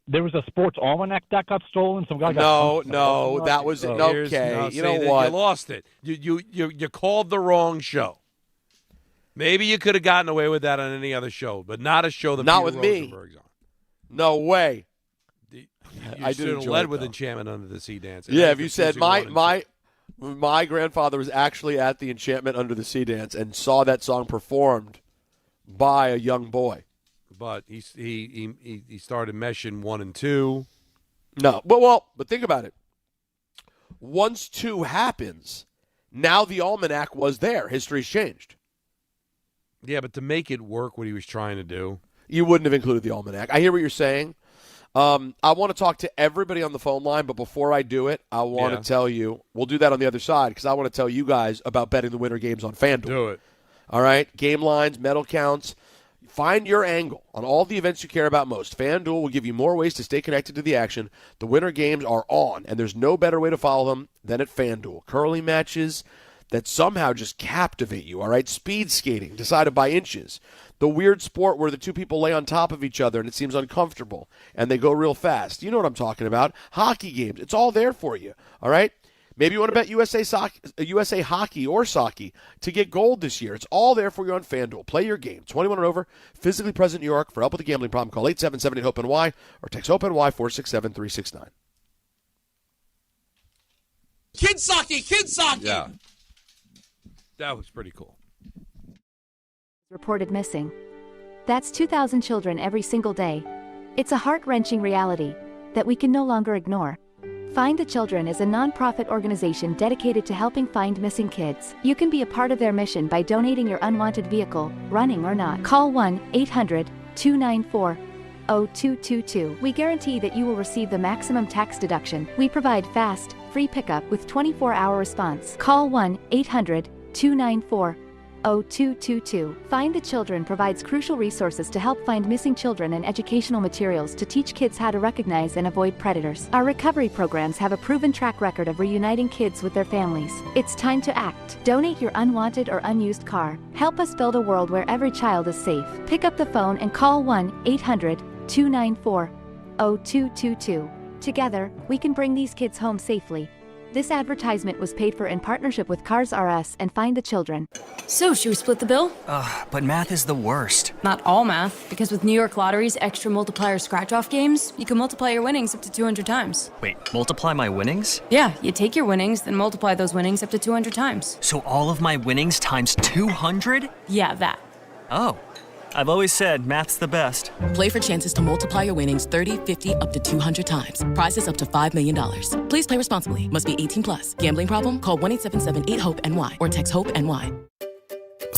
There was a sports almanac that got stolen. Some guy No, got that was it. Okay, you know that what? You lost it. You called the wrong show. Maybe you could have gotten away with that on any other show, but not a show that not Peter with me. Rosenberg's on. No way. I should have led with Enchantment Under the Sea dance. Yeah, if you said my grandfather was actually at the Enchantment Under the Sea dance and saw that song performed by a young boy. But he started meshing 1 and 2. No, but think about it. Once 2 happens, now the almanac was there. History's changed. Yeah, but to make it work, what he was trying to do, you wouldn't have included the almanac. I hear what you're saying. I want to talk to everybody on the phone line, but before I do it, I want to tell you, we'll do that on the other side because I want to tell you guys about betting the winter games on FanDuel. Do it. All right? Game lines, medal counts. Find your angle on all the events you care about most. FanDuel will give you more ways to stay connected to the action. The winter games are on, and there's no better way to follow them than at FanDuel. Curling matches that somehow just captivate you, all right? Speed skating decided by inches. The weird sport where the two people lay on top of each other and it seems uncomfortable, and they go real fast. You know what I'm talking about. Hockey games. It's all there for you, all right? Maybe you want to bet USA Hockey or Soccer to get gold this year. It's all there for you on FanDuel. Play your game. 21 and over, physically present in New York. For help with a gambling problem, call 877-HOPE-NY or text HOPE-NY 467-369. Kid Soccer! Yeah. That was pretty cool. Reported missing. That's 2,000 children every single day. It's a heart-wrenching reality that we can no longer ignore. Find the Children is a non-profit organization dedicated to helping find missing kids. You can be a part of their mission by donating your unwanted vehicle, running or not. Call 1-800-294-0222. We guarantee that you will receive the maximum tax deduction. We provide fast, free pickup with 24-hour response. Call 1-800-294-0222. Find the Children provides crucial resources to help find missing children and educational materials to teach kids how to recognize and avoid predators. Our recovery programs have a proven track record of reuniting kids with their families. It's time to act. Donate your unwanted or unused car. Help us build a world where every child is safe. Pick up the phone and call 1-800-294-0222. Together, we can bring these kids home safely. This advertisement was paid for in partnership with Cars R Us and Find the Children. So, should we split the bill? But math is the worst. Not all math, because with New York Lottery's extra multiplier scratch-off games, you can multiply your winnings up to 200 times. Wait, multiply my winnings? Yeah, you take your winnings, then multiply those winnings up to 200 times. So all of my winnings times 200? Yeah, that. Oh. I've always said math's the best. Play for chances to multiply your winnings 30, 50, up to 200 times. Prizes up to $5 million. Please play responsibly. Must be 18 plus. Gambling problem? Call 1-877-8-HOPE-NY or text HOPE-NY.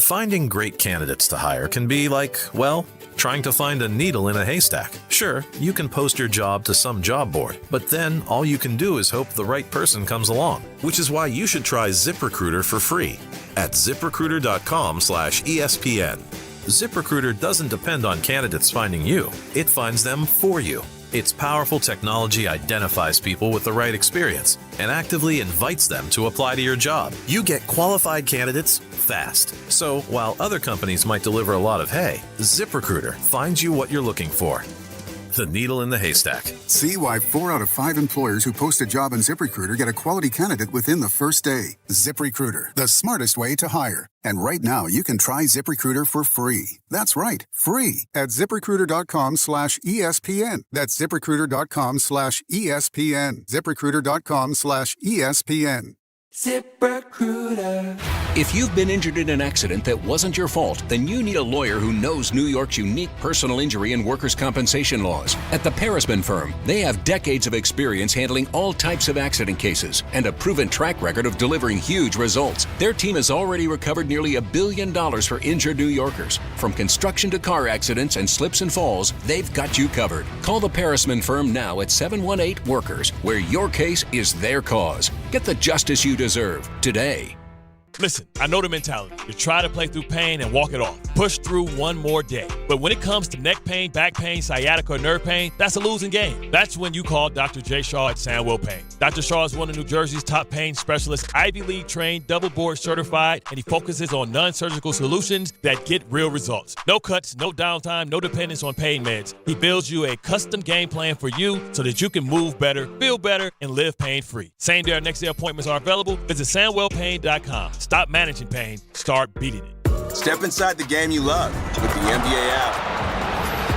Finding great candidates to hire can be like, well, trying to find a needle in a haystack. Sure, you can post your job to some job board, but then all you can do is hope the right person comes along, which is why you should try ZipRecruiter for free at ZipRecruiter.com/ESPN. ZipRecruiter doesn't depend on candidates finding you. It finds them for you. Its powerful technology identifies people with the right experience and actively invites them to apply to your job. You get qualified candidates fast. So while other companies might deliver a lot of hay, ZipRecruiter finds you what you're looking for. The needle in the haystack. See why 4 out of 5 employers who post a job on ZipRecruiter get a quality candidate within the first day. ZipRecruiter, the smartest way to hire. And right now, you can try ZipRecruiter for free. That's right, free at ZipRecruiter.com/ESPN. That's ZipRecruiter.com/ESPN. ZipRecruiter.com/ESPN. ZipRecruiter. If you've been injured in an accident that wasn't your fault, then you need a lawyer who knows New York's unique personal injury and workers' compensation laws. At the Parisman Firm, they have decades of experience handling all types of accident cases and a proven track record of delivering huge results. Their team has already recovered nearly $1 billion for injured New Yorkers. From construction to car accidents and slips and falls, they've got you covered. Call the Parisman Firm now at 718-WORKERS, where your case is their cause. Get the justice you deserve today. Listen, I know the mentality. You try to play through pain and walk it off. Push through one more day. But when it comes to neck pain, back pain, sciatica, or nerve pain, that's a losing game. That's when you call Dr. J. Shaw at Sandwell Pain. Dr. Shaw is one of New Jersey's top pain specialists, Ivy League trained, double board certified, and he focuses on non-surgical solutions that get real results. No cuts, no downtime, no dependence on pain meds. He builds you a custom game plan for you so that you can move better, feel better, and live pain-free. Same day or next day appointments are available. Visit SandwellPain.com. Stop managing pain. Start beating it. Step inside the game you love with the NBA app.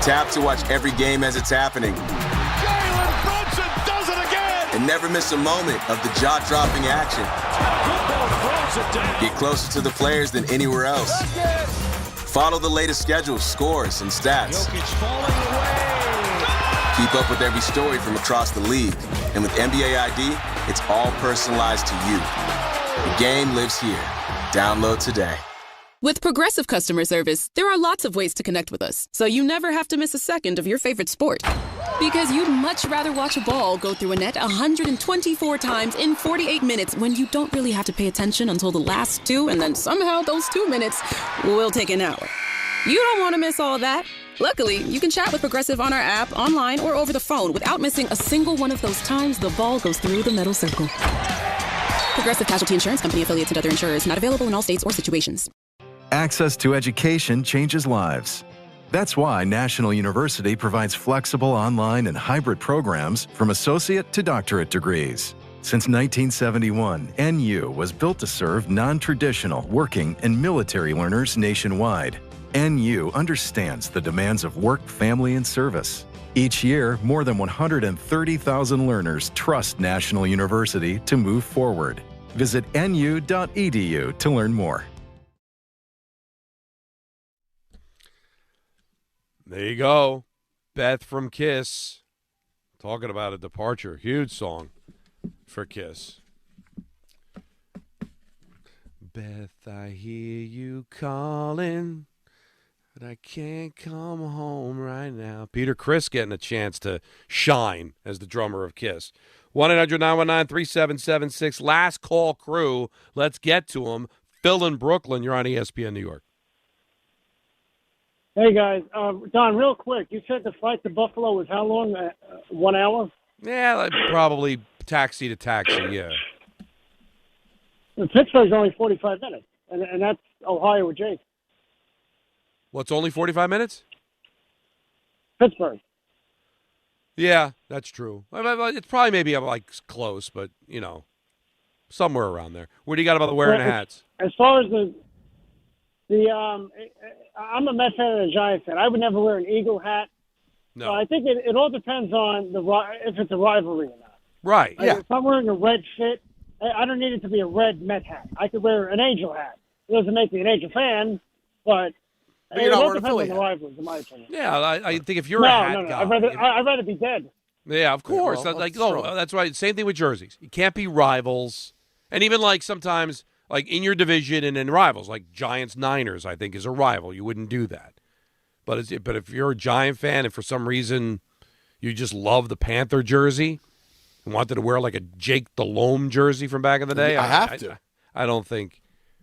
Tap to watch every game as it's happening. Jalen Brunson does it again! And never miss a moment of the jaw-dropping action. Get closer to the players than anywhere else. Follow the latest schedules, scores, and stats. Keep up with every story from across the league. And with NBA ID, it's all personalized to you. The game lives here. Download today. With Progressive Customer Service, there are lots of ways to connect with us, so you never have to miss a second of your favorite sport. Because you'd much rather watch a ball go through a net 124 times in 48 minutes when you don't really have to pay attention until the last 2, and then somehow those 2 minutes will take an hour. You don't want to miss all that. Luckily, you can chat with Progressive on our app, online, or over the phone without missing a single one of those times the ball goes through the metal circle. Progressive Casualty Insurance Company, affiliates, and other insurers. Not available in all states or situations. Access to education changes lives. That's why National University provides flexible online and hybrid programs from associate to doctorate degrees. Since 1971, NU was built to serve non-traditional working and military learners nationwide. NU understands the demands of work, family, and service. Each year, more than 130,000 learners trust National University to move forward. Visit nu.edu to learn more. There you go. Beth from Kiss. Talking about a departure. Huge song for Kiss. Beth, I hear you calling, but I can't come home right now. Peter Criss getting a chance to shine as the drummer of Kiss. 1-800-919-3776. Last call crew. Let's get to them. Phil in Brooklyn. You're on ESPN New York. Hey, guys. Don, real quick, you said the flight to Buffalo was how long? 1 hour? Yeah, like probably taxi to taxi, yeah. Pittsburgh's only 45 minutes, and that's Ohio with Jake. What's only 45 minutes? Pittsburgh. Yeah, that's true. It's probably maybe like close, but, you know, somewhere around there. What do you got about the wearing hats? As far as I'm a Mets fan and a Giants fan. I would never wear an Eagle hat. No. So I think it all depends on if it's a rivalry or not. Right, yeah. If I'm wearing a red fit, I don't need it to be a red Met hat. I could wear an Angel hat. It doesn't make me an Angel fan, but you're not wearing a depends Philly on the hat. rivalries, in my opinion. Yeah, I think if you're a hat guy. I'd rather be dead. Yeah, of course. Well, that's right. Same thing with jerseys. You can't be rivals. And even like sometimes like in your division and in rivals, like Giants-Niners, I think is a rival. You wouldn't do that. But if you're a Giant fan and for some reason you just love the Panther jersey and wanted to wear like a Jake Delhomme jersey from back in the day, I have to. I don't think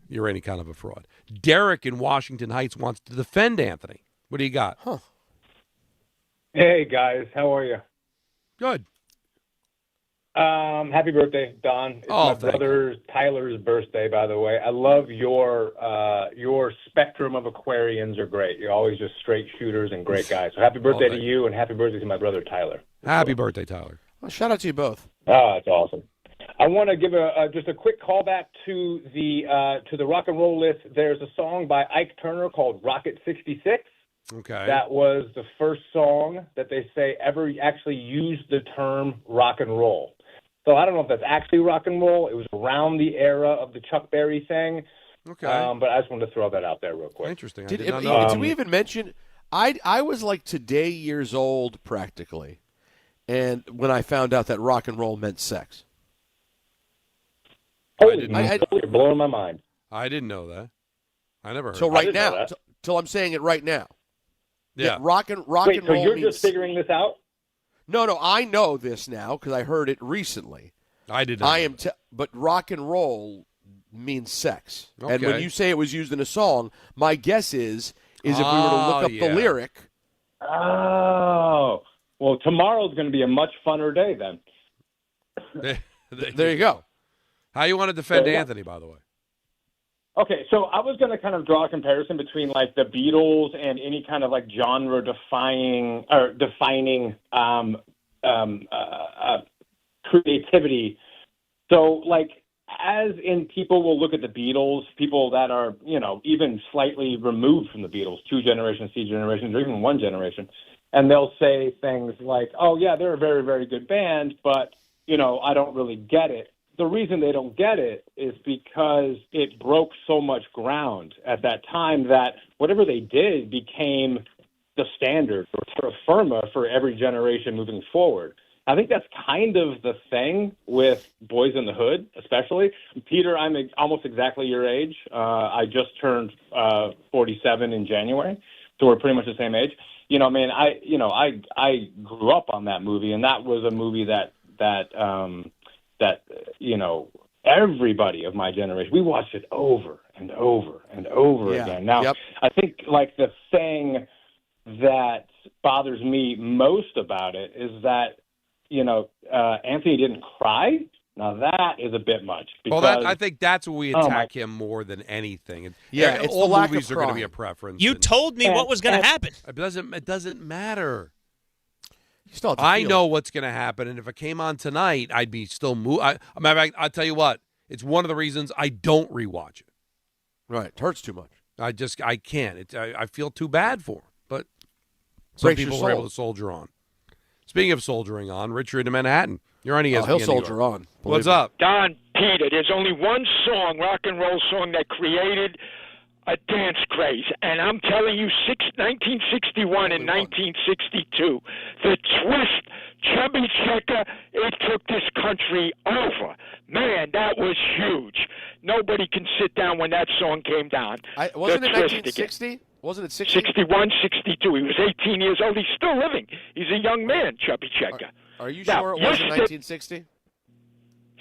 you're any kind of a fraud. Derek in Washington Heights wants to defend Anthony. What do you got? Hey, guys. How are you? Good. Happy birthday, Don. It's my brother Tyler's birthday, by the way. I love your spectrum of Aquarians are great. You're always just straight shooters and great guys. So happy birthday to you, and happy birthday to my brother Tyler. Happy birthday, Tyler. Well, shout out to you both. Oh, that's awesome. I want to give just a quick callback to the rock and roll list. There's a song by Ike Turner called Rocket 66. Okay. That was the first song that they say ever actually used the term rock and roll. So I don't know if that's actually rock and roll. It was around the era of the Chuck Berry thing. Okay. But I just wanted to throw that out there real quick. Interesting. Did we even mention? I was like today years old practically, and when I found out that rock and roll meant sex. You're blowing my mind. I didn't know that. I never heard. So right now, till I'm saying it right now. Yeah. Rock and roll. So you're just figuring this out? No, I know this now because I heard it recently. I did not. But rock and roll means sex. Okay. And when you say it was used in a song, my guess is if we were to look up the lyric. Oh. Well, tomorrow's going to be a much funner day then. There you go. How you want to defend Anthony, by the way? Okay, so I was going to kind of draw a comparison between like the Beatles and any kind of like genre defining creativity. So like as in people will look at the Beatles, people that are, even slightly removed from the Beatles, 2 generations, 3 generations, or even 1 generation, and they'll say things like, oh yeah, they're a very, very good band, but I don't really get it. The reason they don't get it is because it broke so much ground at that time that whatever they did became the standard or terra firma for every generation moving forward. I think that's kind of the thing with Boyz n the Hood, especially. Peter, I'm almost exactly your age. I just turned 47 in January, so we're pretty much the same age. I grew up on that movie, and that was a movie that everybody of my generation, we watched it over and over and over again. Now, I think like the thing that bothers me most about it is that, Anthony didn't cry. Now that is a bit much. Because, I think that's where we attack him more than anything. It's all the lack movies of are going to crying. be a preference. You told me what was going to happen. It doesn't matter. Still I know what's going to happen, and if it came on tonight, I'd be still moved. I'll tell you what, it's one of the reasons I don't rewatch it. Right, it hurts too much. I can't. I feel too bad for him, but some people were able to soldier on. Speaking of soldiering on, Richard in Manhattan, you're on ESPN. He'll soldier on. What's up? Don, Peter, there's only one song, rock and roll song, that created a dance craze, and I'm telling you, 1961 and 1962, the twist, Chubby Checker, it took this country over. Man, that was huge. Nobody can sit down when that song came down. Wasn't it 1960? Wasn't it 60? 61, 62. He was 18 years old. He's still living. He's a young man, Chubby Checker. Are you sure it wasn't 1960?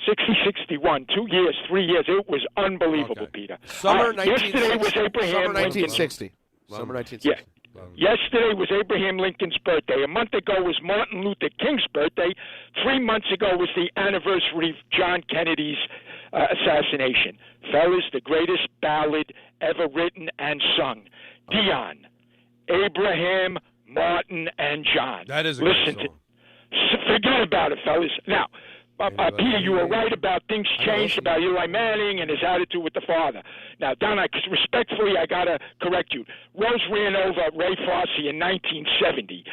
60, 61, 2 years, 3 years. It was unbelievable, Peter. Summer 1960. Yesterday was Abraham Summer 1960. Summer 1960. Yeah. Yesterday was Abraham Lincoln's birthday. A month ago was Martin Luther King's birthday. 3 months ago was the anniversary of John Kennedy's assassination. Fellas, the greatest ballad ever written and sung. Dion, Abraham, Martin, and John. That is a good song. Forget about it, fellas. Now, Peter, you were right about things changed about Eli Manning and his attitude with the father. Now, Don, respectfully, I got to correct you. Rose ran over Ray Fosse in 1970.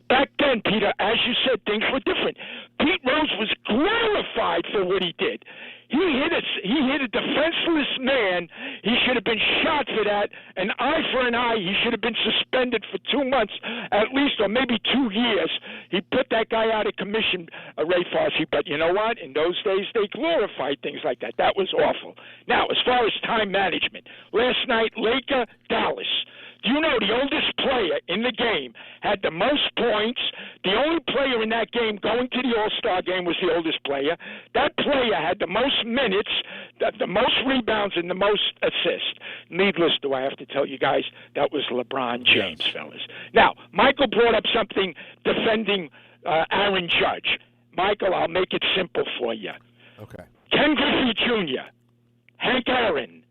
Back then, Peter, as you said, things were different. Pete Rose was glorified for what he did. He hit a defenseless man. He should have been shot for that. An eye for an eye. He should have been suspended for 2 months at least, or maybe 2 years. He put that guy out of commission, Ray Fosse. But you know what? In those days, they glorified things like that. That was awful. Now, as far as time management, last night, Laker, Dallas. Do you know the oldest player in the game had the most points? The only player in that game going to the All-Star game was the oldest player. That player had the most minutes, the most rebounds, and the most assists. Needless, do I have to tell you guys, that was LeBron James, fellas. Now, Michael brought up something defending Aaron Judge. Michael, I'll make it simple for you. Okay. Ken Griffey Jr., Hank Aaron,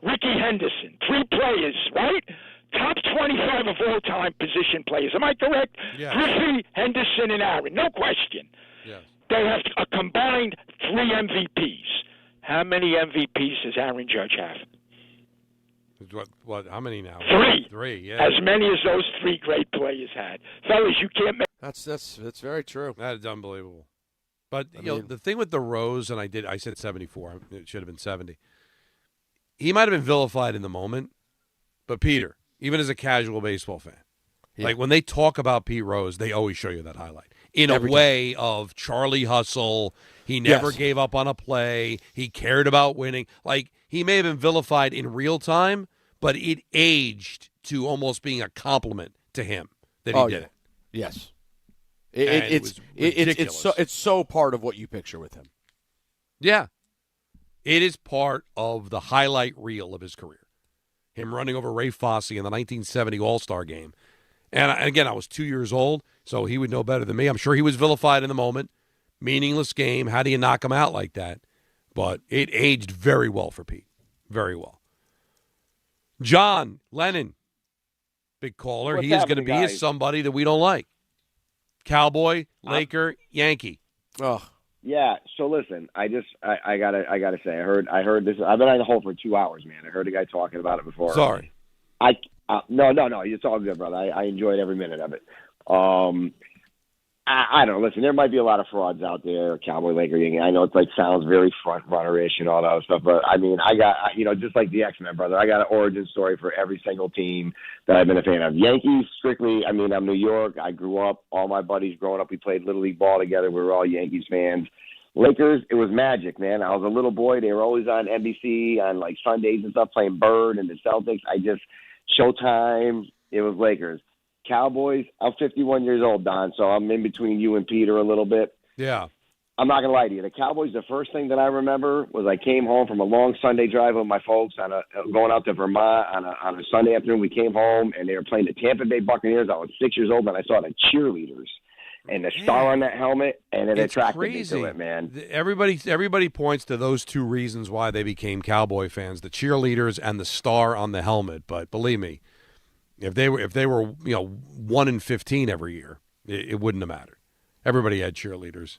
Ricky Henderson, 3 players, right? Top 25 of all-time position players. Am I correct? Yes. Griffey, Henderson, and Aaron. No question. Yes. They have a combined 3 MVPs. How many MVPs does Aaron Judge have? What? How many now? 3. 3, yeah. As many as those 3 great players had. Fellas, you can't make... That's very true. That is unbelievable. But, you know, the thing with the Rose, and I said 74. It should have been 70. He might have been vilified in the moment, but Peter... Even as a casual baseball fan, like when they talk about Pete Rose, they always show you that highlight in a way of Charlie Hustle. He never gave up on a play. He cared about winning. Like, he may have been vilified in real time, but it aged to almost being a compliment to him that he did it. Yes. It's so part of what you picture with him. Yeah. It is part of the highlight reel of his career. Him running over Ray Fosse in the 1970 All-Star game. And again, I was 2 years old, so he would know better than me. I'm sure he was vilified in the moment. Meaningless game. How do you knock him out like that? But it aged very well for Pete. Very well. John Lennon, big caller. What's he is going to happening, be guys? somebody that we don't like. Cowboy, Laker, Yankee. Oh. Yeah. So listen, I gotta say, I heard this. I've been on the hold for 2 hours, man. I heard a guy talking about it before. Sorry. No. It's all good, brother. I enjoyed every minute of it. I don't know. Listen, there might be a lot of frauds out there, Cowboy, Laker, Yankee. I know it's like sounds very front runner-ish and all that other stuff, but I mean, I got, just like the X-Men, brother, I got an origin story for every single team that I've been a fan of. Yankees, strictly, I'm New York. I grew up, all my buddies growing up, we played Little League ball together. We were all Yankees fans. Lakers, it was magic, man. I was a little boy. They were always on NBC on like Sundays and stuff, playing Bird and the Celtics. Showtime, it was Lakers. Cowboys, I'm 51 years old, Don, so I'm in between you and Peter a little bit. Yeah. I'm not going to lie to you. The Cowboys, the first thing that I remember was I came home from a long Sunday drive with my folks going out to Vermont on a Sunday afternoon. We came home, and they were playing the Tampa Bay Buccaneers. I was 6 years old, and I saw the cheerleaders and the star on that helmet, and it attracted me to it, man. Everybody points to those 2 reasons why they became Cowboy fans, the cheerleaders and the star on the helmet. But believe me, if they were 1 in 15 every year, it wouldn't have mattered. Everybody had cheerleaders.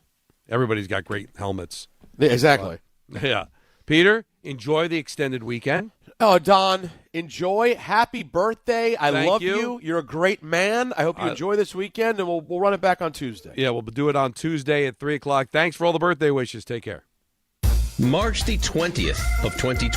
Everybody's got great helmets. Exactly. Yeah. Peter, enjoy the extended weekend. Oh, Don, enjoy. Happy birthday. I Thank love you. you. You're a great man. I hope you enjoy this weekend, and we'll run it back on Tuesday. Yeah, we'll do it on Tuesday at 3 o'clock. Thanks for all the birthday wishes. Take care. March the 20th of 2020.